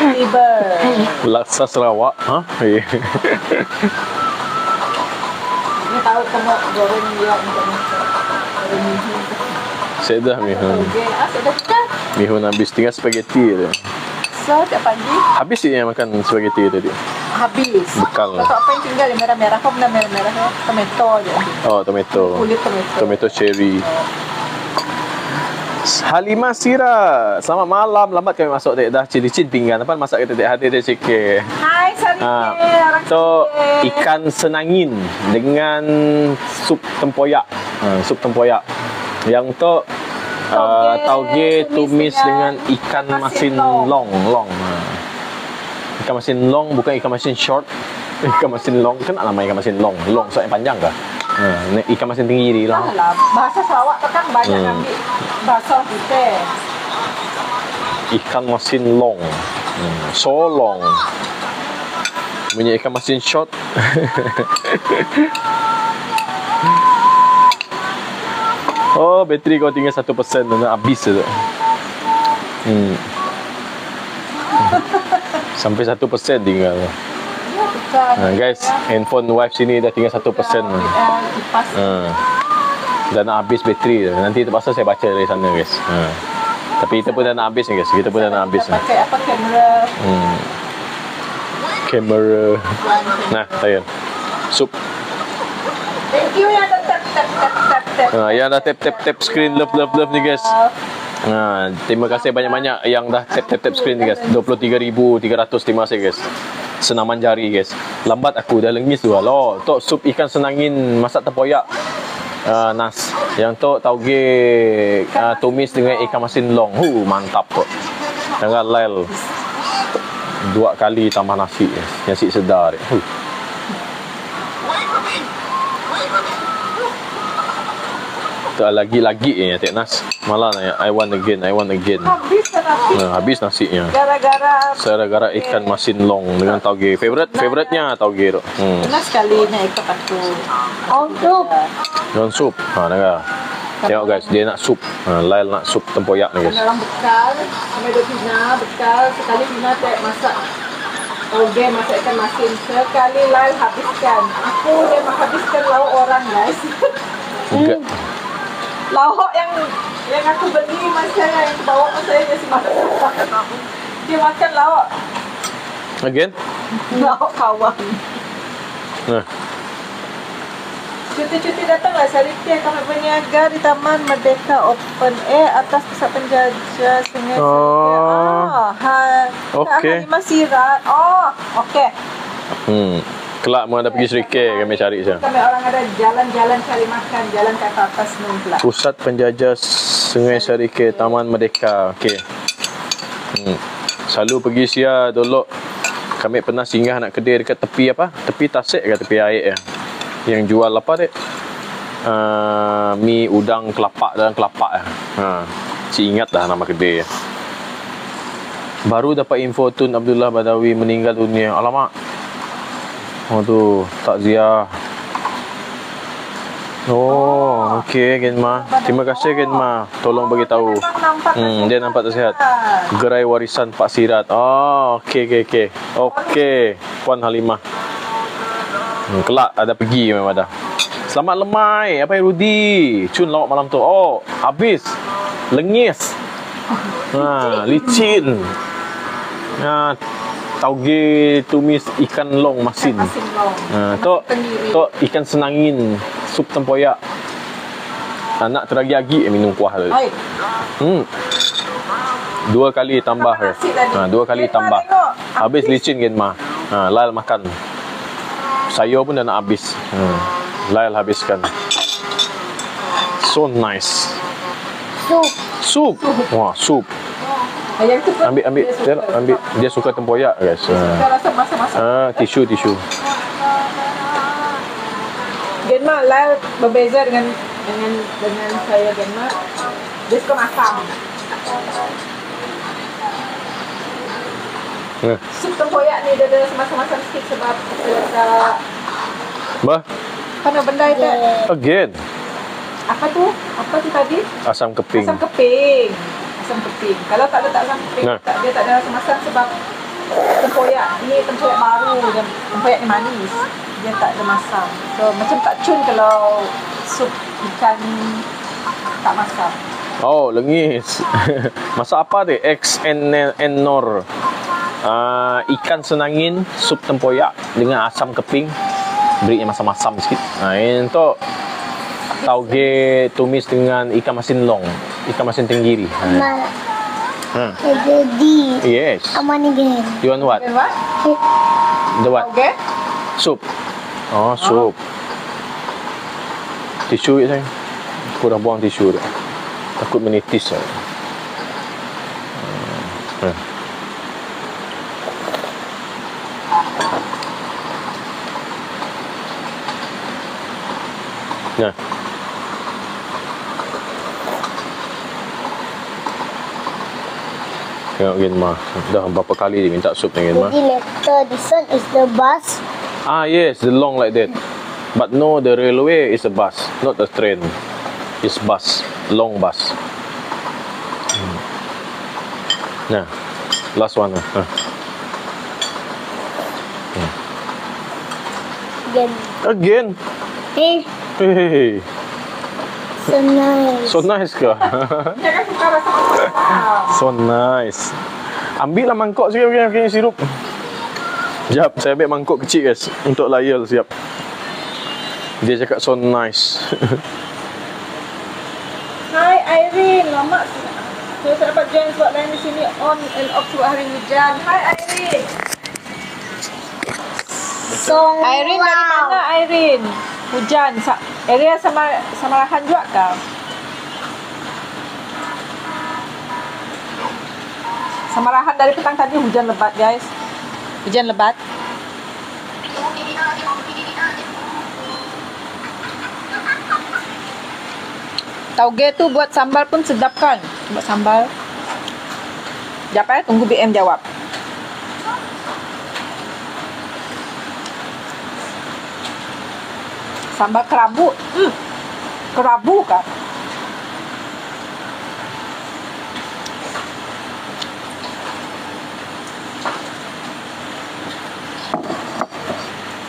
Tiba. Laksa Sarawak? Ni tahu kamu goreng dia untuk masak. Goreng mihun. Saya dah mihun. Saya dah kan? Mihun habis, tinggal spaghetti je. So, tiap pagi? Habis je yang makan spaghetti tadi? Habis. Bekal. Tahu apa yang tinggal yang merah-merah? Kau benda merah-merah ya? Tomato je. Tomato. Kulit tomato. Tomato cherry. Halimah Sira, selamat malam. Lambat kami masuk dek. Dah cincin pinggan. Apa masak kita dek hadir dia cikir. Hai Sarike. So ikan senangin dengan sup tempoyak. Sup tempoyak. Yang tu tauge tumis dengan ikan masin long. Ikan masin long bukan ikan masin short. Ikan masin long. Kenapa nama ikan masin long? Long so yang panjang kah? Ikan masin tenggiri lah. Bahasa Sarawak tu kan banyak ambil bahasa kita. Ikan masin long. So long. Punya ikan masin short. Oh, bateri kau tinggal 1% dah habis tu. Sampai 1% tinggal. Ya, guys, handphone wife sini dah tinggal 1%. Kipas. Dah nak habis bateri dah. Nanti terpaksa saya baca dari sana guys. Tapi kita pun dah nak habis ni guys. Kita pun dah nak habis. Pakai apa kamera? Kamera. Nah, tayan. Sup. Thank you ya tap. Yang dah tap screen love ni guys. Terima kasih banyak-banyak yang dah tap screen ni guys. 23,300. Terima kasih guys. Senaman jari guys. Lambat aku dah lengis tu loh. Tok sup ikan senangin masak tempoyak. Nas. Yang tok tauge tumis dengan ikan masin long. Mantap kok. Jangan lel. 2 kali tambah nasi. Nasi sedar. Tak lagi ya Tek Nas. Malah I want again. Habis kan nasi. Habis nasinya. Gara-gara ikan masin long dengan tauge. Favorite-nya tauge tu. Pernah sekali naik ikut aku. Non sup. Naga. Tengok guys, dia nak sup. Lail nak sup tempoyak ni guys. Dalam bekal, kami ada Pina, bekal. Sekali Pina tak masak toge, masak ikan masin. Sekali Lail habiskan. Aku dia menghabiskan lauk orang guys. Lauk yang aku beli masa yang bawa saya dia semakan. Dia makan lauk. Again? Lauk kawan. Cuti-cuti datanglah Saripia kami berniaga di Taman Merdeka Open Air atas pusat penjajah Sungai Okey. Halimah Sirat. Okey. Kelak mau ada pergi Serikir kami cari je. Kami orang ada jalan-jalan cari makan, jalan ke atas ni pula. Pusat penjajah Sungai Serikir, Taman Merdeka. Okey. Selalu pergi sia dulu. Kami pernah singgah nak kedai dekat tepi apa? Tepi Tasik ke tepi air ya. Yang jual apa dek? Mi udang kelapak dan kelapak ya. Si ingat dah nama kedai ya. Baru dapat info Tun Abdullah Badawi meninggal dunia. Alamak. Tu takziah. Okey Genma. Terima kasih Genma. Tolong bagi tahu. Dia nampak tak sihat. Gerai warisan Pak Sirat. Okey. Okey. Puan Halimah. Kelak ada pergi memang dah. Selamat lemai. Apa yang Rudi? Cun lawak malam tu. Habis. Lengis. Licin. Tauge tumis ikan long masin. Tok ikan senangin, sup tempoyak. Nak teragi-agi minum kuah tu. 2 kali tambah. 2 kali tambah. Habis licin Genma. Lail makan. Saya pun dah nak habis. Lail habiskan. So nice. Sup. Wah, sup. Yang tu pun Ambil. Dia suka tempoyak guys. Kita rasa masak-masak. Tisu. Genma Lail berbeza dengan saya Genma. Dia suka masam. Sup tempoyak ni dia ada masam-masam sikit sebab kita letak apa benda itu? Again. Apa tu tadi? Asam keping. Asam keping. Kalau tak letak asam keping, dia tak ada rasa-rasa sebab tempoyak ni tempoyak baru dan tempoyak ni manis. Dia tak ada masam. So macam tak cun kalau sup ikan tak masam. Lengis. Masak apa dia? Nor. Ikan senangin, sup tempoyak dengan asam keping. Berinya masam-masam sikit. Ini tu tauge tumis dengan ikan masin long, ikan masin tenggiri. Jadi. Yes. Aman again. You want what? The what? Okay. Soup. Soup. Tisu je sayang. Kurang buang tisu tu. Takut menitis. Tengok Genma. Dah berapa kali dia minta sup dengan Genma. Jadi later this one is the bus. Yes, the long like that. But no, the railway is a bus, not a train. It's bus, long bus. Last one. Again. Hey. So nice. So nice ke? Jangan suka rasa pedas. So nice. Ambil lah mangkok sikit pakai sirup. Jap, saya ambil mangkok kecil guys untuk layar siap. Dia cakap so nice. Hai Irene, lama saya tak dapat join sebab lain di sini on and off sebab hari hujan. Hai Irene. So Irene dari mana Irene? Hujan. Area Samarahan juga kah? Samarahan dari petang tadi hujan lebat guys. Hujan lebat. Tauge tu buat sambal pun sedap kan? Buat sambal. Sekejap tunggu BM jawab. Sambal kerabu. Kerabu kah?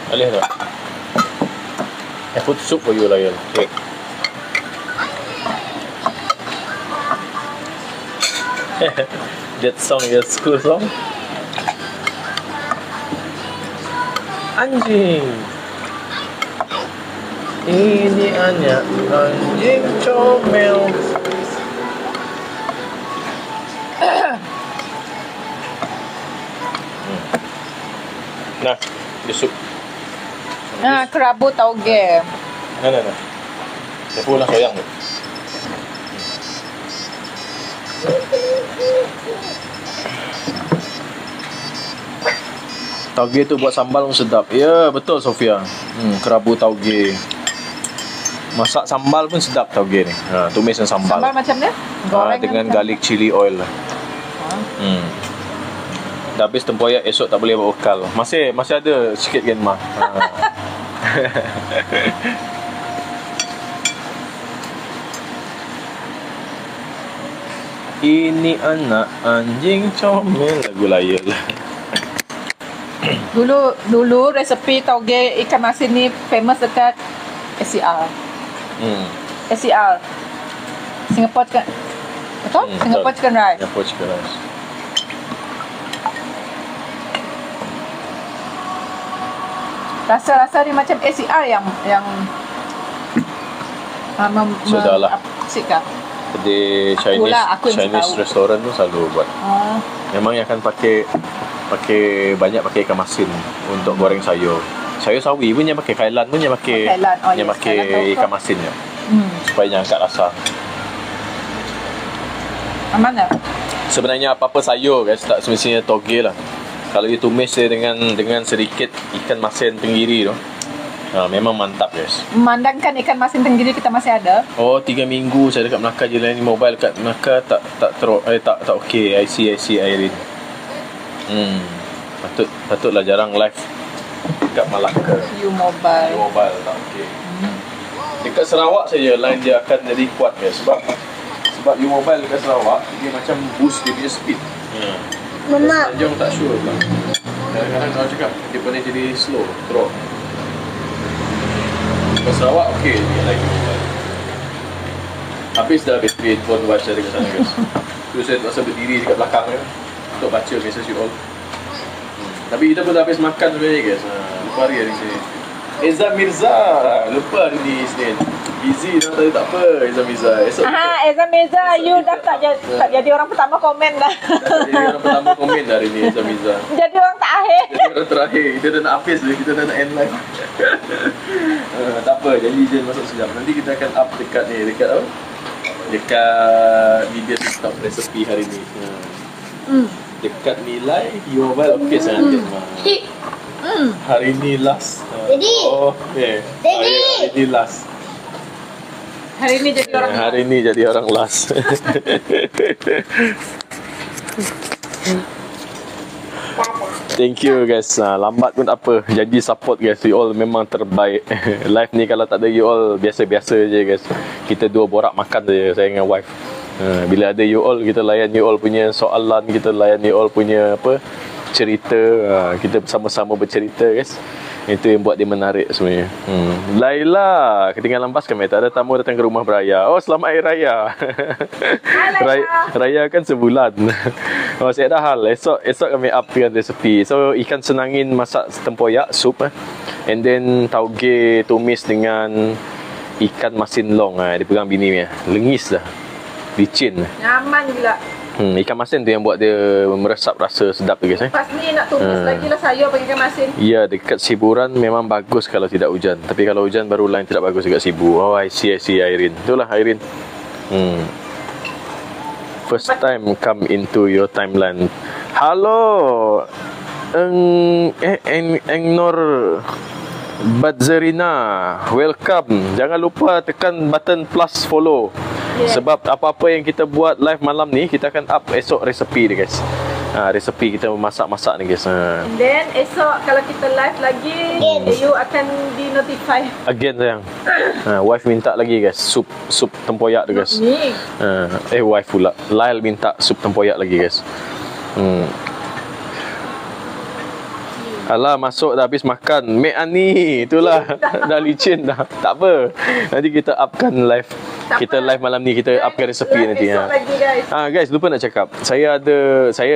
Alih tu. I put soup for you, Layal. Okay. That song is school song. Anjing. Ini hanya anjing comel. Nah, di sup. Nah, kerabu tauge. Nah. Saya pulang soyang tu. Tauge tu buat sambal pun sedap. Ya, betul Sofia. Kerabu tauge. Masak sambal pun sedap tauge ni. Tumis dengan sambal. Sambal macam ni? Goreng Dengan macam garlic chili oil lah. Dah habis tempoyak, esok tak boleh buat bekal. Masih ada sikit kan mah. Ini anak anjing comel, lagu layar. Dulu resepi tauge ikan masin ni famous dekat SCR. SCR. Singapore Chicken. Betul? Singapore Chicken Rice. Singapore Chicken Rice. Rasa-rasa ni macam SCR yang Sudahlah. Sikah. Di Chinese restaurant tu selalu buat. Memang yang akan pakai banyak pakai ikan masin untuk goreng sayur. Sayur sawi pun yang pakai, kailan pun yang pakai ikan masin je. Supaya jangan angkat rasa. Aman tak? Sebenarnya apa-apa sayur guys tak semestinya toge lah. Kalau ditumis dengan sedikit ikan masin tenggiri tu, memang mantap guys. Memandangkan ikan masin tenggiri kita masih ada. Oh, 3 minggu saya dekat Melaka je lain mobile kat Melaka tak okey. I see Irene. Patutlah jarang live dekat Melaka. You mobile tak okey. Dekat Sarawak saja line dia akan jadi kuat guys sebab you mobile dekat Sarawak dia macam boost dia punya speed. Mama. Tanjung tak sure pula. Kadang-kadang kalau cakap dia boleh jadi slow, drop. Dekat Sarawak okey dia like mobile. Habis dah bateri handphone watch saya dekat sana guys. Tu saya terpaksa berdiri dekat belakang je untuk baca message you all. Tapi kita pun dah habis makan sebenarnya guys. Lupa hari sini. Eza Mirza, lupa hari ni Isnin. Busy dah tadi tak apa Eza Mirza. Eza Mirza, you dah tak jadi orang pertama komen dah. Dah jadi orang pertama komen dah hari ni Eza Mirza. Jadi orang terakhir. Jadi orang terakhir. Kita dah nak habis dulu, kita dah nak end live. Tak apa, janji je masuk sekejap. Nanti kita akan up dekat ni, dekat apa? Dekat media TikTok resepi hari ni. Dekat nilai Yobal okey sangat dia. Hari ni last. Daddy. Oh, okey. Hari ni last. Hari ni jadi orang Hari ni jadi orang last. Thank you guys. Lambat pun tak apa. Jadi support guys. You all memang terbaik. Live ni kalau tak ada you all biasa-biasa je guys. Kita dua borak makan je saya dengan wife. Bila ada you all, kita layan you all punya soalan, kita layan you all punya apa cerita. Kita sama-sama bercerita guys. Itu yang buat dia menarik sebenarnya. Laila, ketinggalan bas kami. Tak ada tamu datang ke rumah beraya. Oh, selamat Hari Raya. Raya kan sebulan. Oh, saya dah hal. Esok kami upkan resepi. So, ikan senangin masak tempoyak, sup. And then, tauge tumis dengan ikan masin long. Dia pegang bini ni. Lengis dah. Licin. Nyaman gila. Ikan masin tu yang buat dia meresap rasa sedap tu guys. Lepas ni nak tumis lagi lah sayur pakai ikan masin. Ya, dekat Siburan memang bagus kalau tidak hujan. Tapi kalau hujan baru lain tidak bagus dekat Sibu. Oh, I see Irene. Itulah Irene. First time come into your timeline. Halo. Nur Badzerina, welcome. Jangan lupa tekan button plus follow. Sebab apa-apa yang kita buat live malam ni, kita akan up esok resepi dia guys. Resepi kita masak-masak ni guys. And then esok kalau kita live lagi, you akan di notify. Again sayang. Wife minta lagi guys, sup tempoyak tu guys. Ni. Wife pula. Lyle minta sup tempoyak lagi guys. Alah, masuk dah habis makan. Mek Ani, itulah. Dah licin dah. Tak apa. Nanti kita upkan live. Kita live malam ni, kita upkan resepi nanti. Lagi guys. Guys, lupa nak cakap. Saya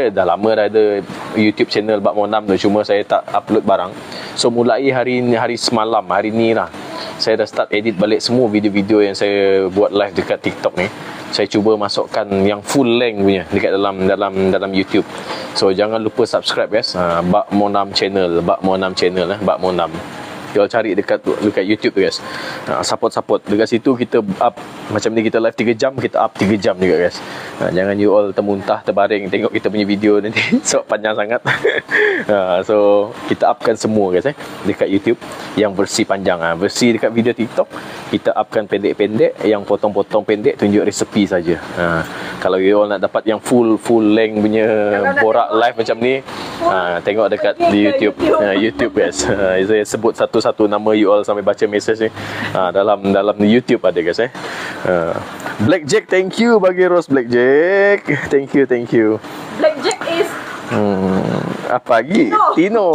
dah lama dah ada YouTube channel Bak Monam tu. Cuma saya tak upload barang. So, mulai hari semalam, hari ni lah. Saya dah start edit balik semua video-video yang saya buat live dekat TikTok ni. Saya cuba masukkan yang full length punya dekat dalam YouTube. So jangan lupa subscribe guys. Bak Monam channel, Bak Monam channel Bak Monam. You all cari dekat YouTube tu guys. Support dekat situ kita up macam ni, kita live 3 jam, kita up 3 jam juga guys. Jangan you all termuntah terbaring tengok kita punya video nanti sebab panjang sangat. So kita upkan semua guys dekat YouTube yang versi panjang. Versi dekat video TikTok kita upkan pendek-pendek, yang potong-potong pendek tunjuk resepi saja. Kalau you all nak dapat yang full length punya borak live macam ni, tengok dekat di YouTube. YouTube guys. Saya sebut satu-satu nama you all sampai baca message ni. Dalam YouTube ada guys Blackjack, thank you bagi Rose Blackjack. Thank you. Blackjack is apa lagi? Tino.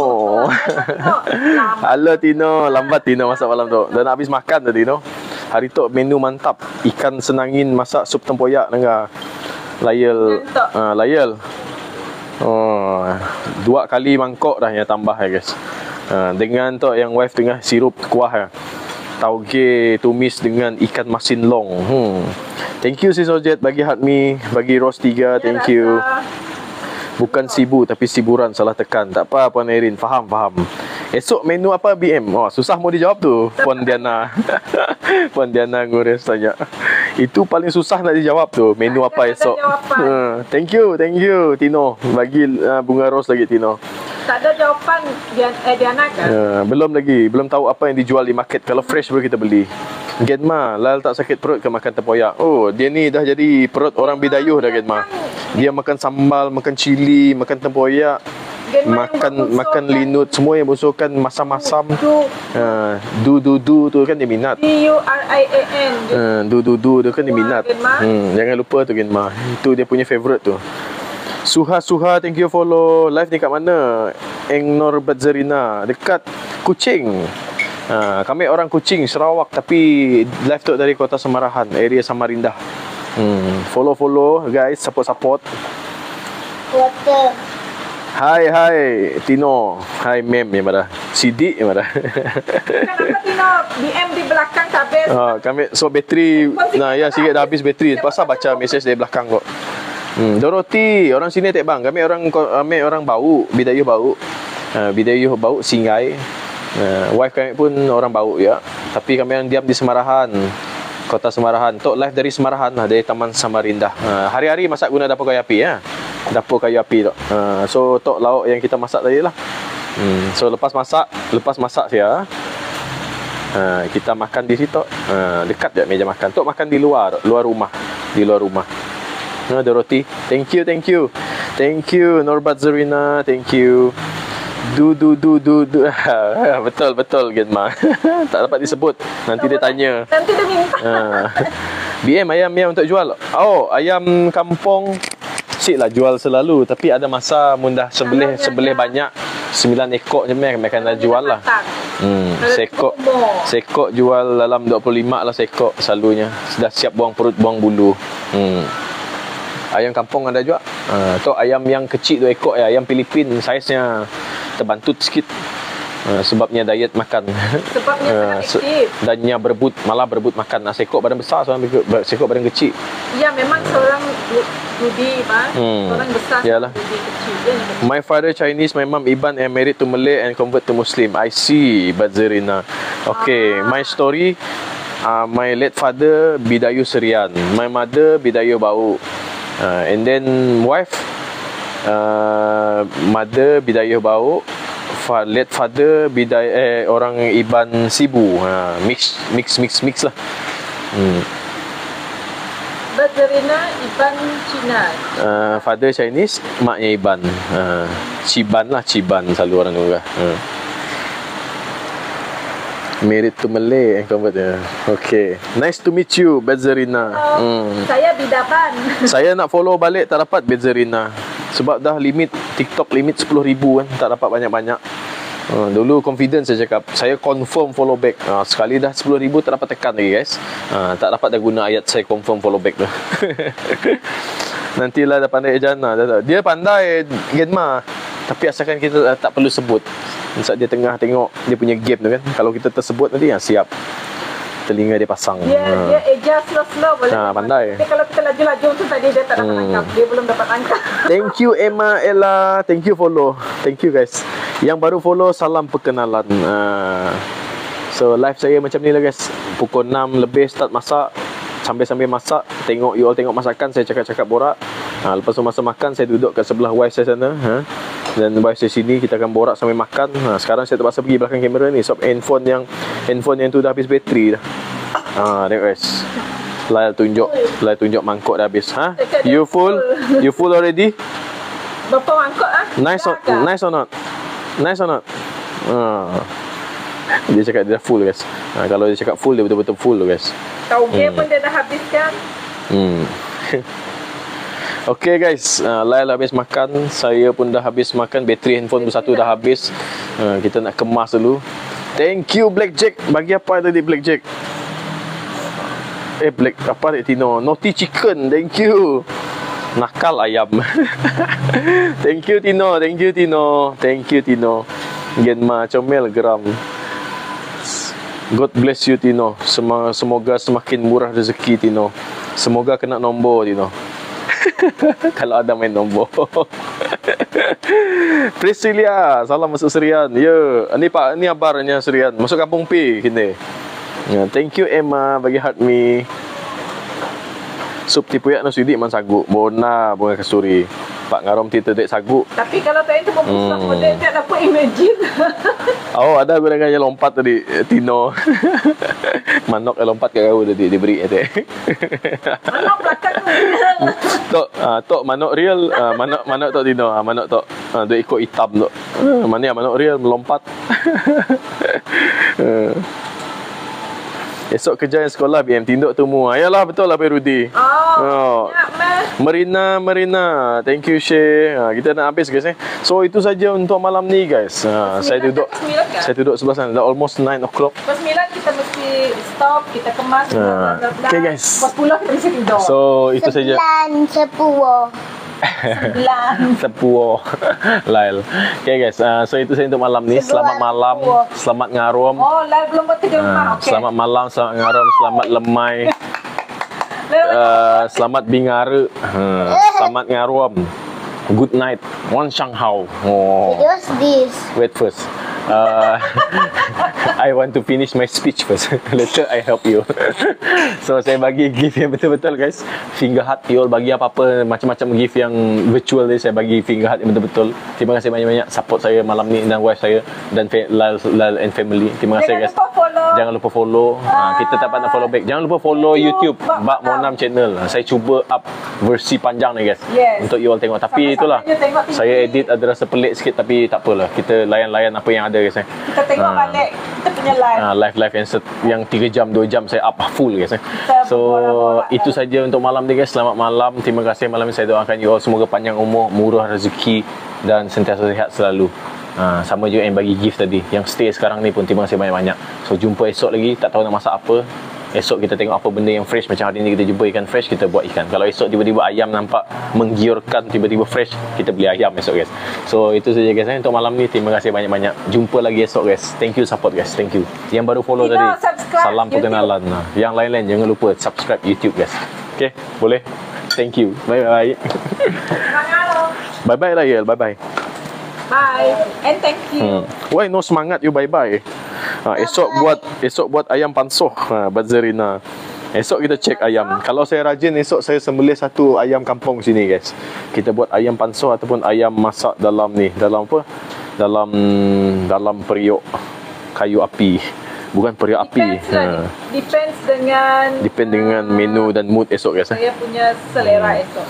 Halo Tino, lambat Tino masak malam tu. Dah nak habis makan tu Tino. Hari tu menu mantap. Ikan senangin masak sup tempoyak dengan layel. Oh, 2 kali mangkok dah yang tambah guys. Dengan tu yang wife tengah sirup kuah tauge tumis dengan ikan masin long. Thank you Sis Ojet bagi Hatmi, bagi Ros 3, thank you. Bukan Sibu tapi Siburan, salah tekan. Tak apa Puan Erin, faham. Esok menu apa BM? Oh, susah mau dijawab tu Puan Diana. Puan Diana ngurus tanya. Itu paling susah nak dijawab tu. Menu apa esok? Thank you Tino. Bagi bunga ros lagi Tino. Tak ada jawapan Diana kan? Belum lagi. Belum tahu apa yang dijual di market. Kalau fresh baru kita beli. Genma, Lal tak sakit perut ke makan tempoyak? Oh, dia ni dah jadi perut orang bidayuh dah Genma. Dia makan sambal, makan cili, makan tempoyak, makan linut, semua yang busukkan masam-masam. Du tu kan dia minat. DURIAN. Du tu kan dia minat. Jangan lupa tu Genma. Itu dia punya favorite tu. Suha, thank you follow. Live ni kat mana? Nur Badzerina, dekat Kuching. Kami orang Kuching, Sarawak, tapi live tu dari Kota Semarahan, area Samarinda. Follow guys, support. Water. Hai Tino. Hai Mem yang mana? Sidik yang mana? Kenapa Tino BM di belakang habis? Kami so bateri sikit dah habis bateri. Pasal baca message dari belakang kok. Dorothy, orang sini tak bang. Kami orang bau, Bidayuh bau. Bidayuh bau Singai. Wife kami pun orang bau ya. Tapi kami yang diam di Semarahan, Kota Semarahan. Tok live dari Semarahan lah, dari Taman Samarinda. Hari-hari masak guna dapur kayu api ya. Dapur kayu api tok. So tok lauk yang kita masak tadi lah. So lepas masak saya kita makan di situ. Dekat je meja makan. Tok makan di luar rumah. Dorothy, thank you. Thank you Norbat Zarina, thank you. Betul Genma. Tak dapat disebut. Nanti dia tanya. Nanti dia minta. BM ayam untuk jual. Oh, ayam kampung Sik lah jual selalu. Tapi ada masa mundah sebelih banyak 9 ekor je mereka dah jual lah. Sekok jual dalam 25 lah sekok selalunya. Sudah siap buang perut, buang bulu. Ayam kampung ada juga. Tu ayam yang kecil 2 ekor ayam Filipin, saiznya terbantut sikit. Sebabnya diet makan. Sebabnya sangat aktif. Dannya malah berebut makan. Sekok badan besar, sekok badan kecil. Ya, memang seorang Rudi, orang besar. Yalah. Rudi kecil. Dia yang kecil. My father Chinese, my mom Iban and married to Malay and convert to Muslim. I see, Bazarina. Okay, my story. My late father Bidayu Serian. My mother Bidayu Bau. And then wife, mother Bidayu Bau. Late father orang Iban Sibu. Mix lah. Bazarina Iban Cina. Father Chinese, maknya Iban. Ciban selalu orang juga. Married to Malay and convert. Okay. Nice to meet you, Bazarina. Saya Bidaban. Saya nak follow balik tak dapat Bazarina. Sebab dah limit TikTok limit 10,000 kan, tak dapat banyak-banyak. Dulu confidence saya cakap, saya confirm follow back. Sekali dah 10,000 tak dapat tekan lagi guys. Tak dapat dah guna ayat saya confirm follow back tu. Nantilah dah pandai Ejana. Dia pandai Genma. Tapi asalkan kita tak perlu sebut. Saat dia tengah tengok dia punya game tu kan, kalau kita tersebut nanti siap. Telinga dia pasang. Dia adjust slow-slow boleh. Pandai. Tapi kalau kita laju-laju tu tadi dia tak dapat tangkap. Dia belum dapat tangkap. Thank you Emma, Ella. Thank you follow. Thank you guys. Yang baru follow, salam perkenalan. So live saya macam ni lah guys. Pukul 6 lebih start masak. Sambil-sambil masak, tengok you all tengok masakan, saya cakap-cakap borak. Lepas tu masa makan saya duduk kat sebelah wife saya sana. Dan wife saya sini, kita akan borak sambil makan. Sekarang saya terpaksa pergi belakang kamera ni sebab handphone yang tu dah habis bateri dah. Tengok guys. Lail tunjuk mangkuk dah habis. You full? You full already? Berapa mangkuk Nice or not? Nice or not? Dia cakap dia dah full guys. Kalau dia cakap full, dia betul-betul full guys. Tauge pun dia dah habiskan. Okay guys, Lail habis makan, saya pun dah habis makan, bateri handphone pun satu dah habis. Kita nak kemas dulu. Thank you Blackjack. Bagi apa tadi Blackjack? Apa ni Tino? Naughty chicken. Thank you. Nakal ayam. Thank you Tino. Thank you Tino. Genma comel geram. God bless you Tino. Semoga semakin murah rezeki Tino. Semoga kena nombor Tino. Kalau ada main nombor. Priscilia, salam masuk Serian. Ya, ni abarnya Serian. Masuk kampung P kini. Thank you Emma bagi heart me. Sup tipuyak no sidik man saguk. Bona bunga kasturi. Pak ngarom ti tedek saguk. Tapi kalau tu itu membusak model tak dapat imagine. Ada gunakan yang lompat tadi Tino. Manok yang lompat kat kau tadi dia beri tadi. Manok belakang tu. Tok manok real, manok tok Tino. Manok tok. Dia ikut hitam tok. Mana yang manok real melompat. Esok kerja yang sekolah BM tinduk temu. Ayalah betul lah Pak Rudi. Marina, thank you Shay. Kita nak habis guys So itu saja untuk malam ni guys. Saya duduk sebelah sana. Dah almost 9 o'clock. Pukul 9 kita mesti stop, kita kemas. Okay guys. Pukul 10 kita mesti tidur. So itu saja. 10 Lail. Okay guys, so itu saja untuk malam ni. Selamat malam, selamat ngarom. Lail belum betul okay. Selamat malam, selamat ngarom, selamat lemai. Selamat bingara. Selamat ngarom. Good night. Wan Shang Hao. What's this? Wait first. I want to finish my speech first. Later I help you. So saya bagi gift yang betul-betul guys. Finger heart. You all bagi apa-apa macam-macam gift yang virtual ni, saya bagi finger heart yang betul-betul. Terima kasih banyak-banyak support saya malam ni dan wife saya dan Lal and family. Terima kasih guys. Jangan lupa follow. Jangan lupa follow. Kita tak nak follow back. Jangan lupa follow YouTube Bak Monam channel. Saya cuba up versi panjang ni guys. Yes. Untuk you all tengok. Tapi itulah. Sama-sama je tengok TV. Saya edit ada rasa pelik sikit tapi tak apalah. Kita layan-layan apa yang ada guys. Kita tengok balik kita punya live. Live yang 3 jam 2 jam saya up full guys. So itu saja untuk malam ni guys. Selamat malam. Terima kasih malam ni saya doakan you all semoga panjang umur, murah rezeki dan sentiasa sihat selalu. Sama juga yang bagi gift tadi, yang stay sekarang ni pun terima kasih banyak-banyak. So jumpa esok lagi, tak tahu nak masak apa. Esok kita tengok apa benda yang fresh. Macam hari ni kita jumpa ikan fresh, kita buat ikan. Kalau esok tiba-tiba ayam nampak menggiurkan, tiba-tiba fresh, kita beli ayam esok guys. So itu saja guys untuk malam ni. Terima kasih banyak-banyak. Jumpa lagi esok guys. Thank you support guys. Thank you. Yang baru follow tadi, salam perkenalan. Yang lain-lain jangan lupa subscribe YouTube guys. Okay, boleh? Thank you. Bye-bye. Bye-bye lah Yel. Bye-bye. Bye. And thank you. Why no semangat you bye-bye? Esok buat ayam pansoh. Bazarina. Esok kita cek ayam. Kalau saya rajin esok saya sembelih satu ayam kampung sini guys. Kita buat ayam pansoh ataupun ayam masak dalam ni. Dalam apa? Dalam periuk kayu api. Bukan periuk api. Depend dengan menu dan mood esok guys. Saya punya selera esok.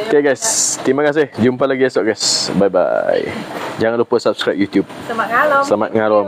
Okay guys, terima kasih. Jumpa lagi esok guys. Bye bye. Jangan lupa subscribe YouTube. Selamat ngalom. Selamat ngalom.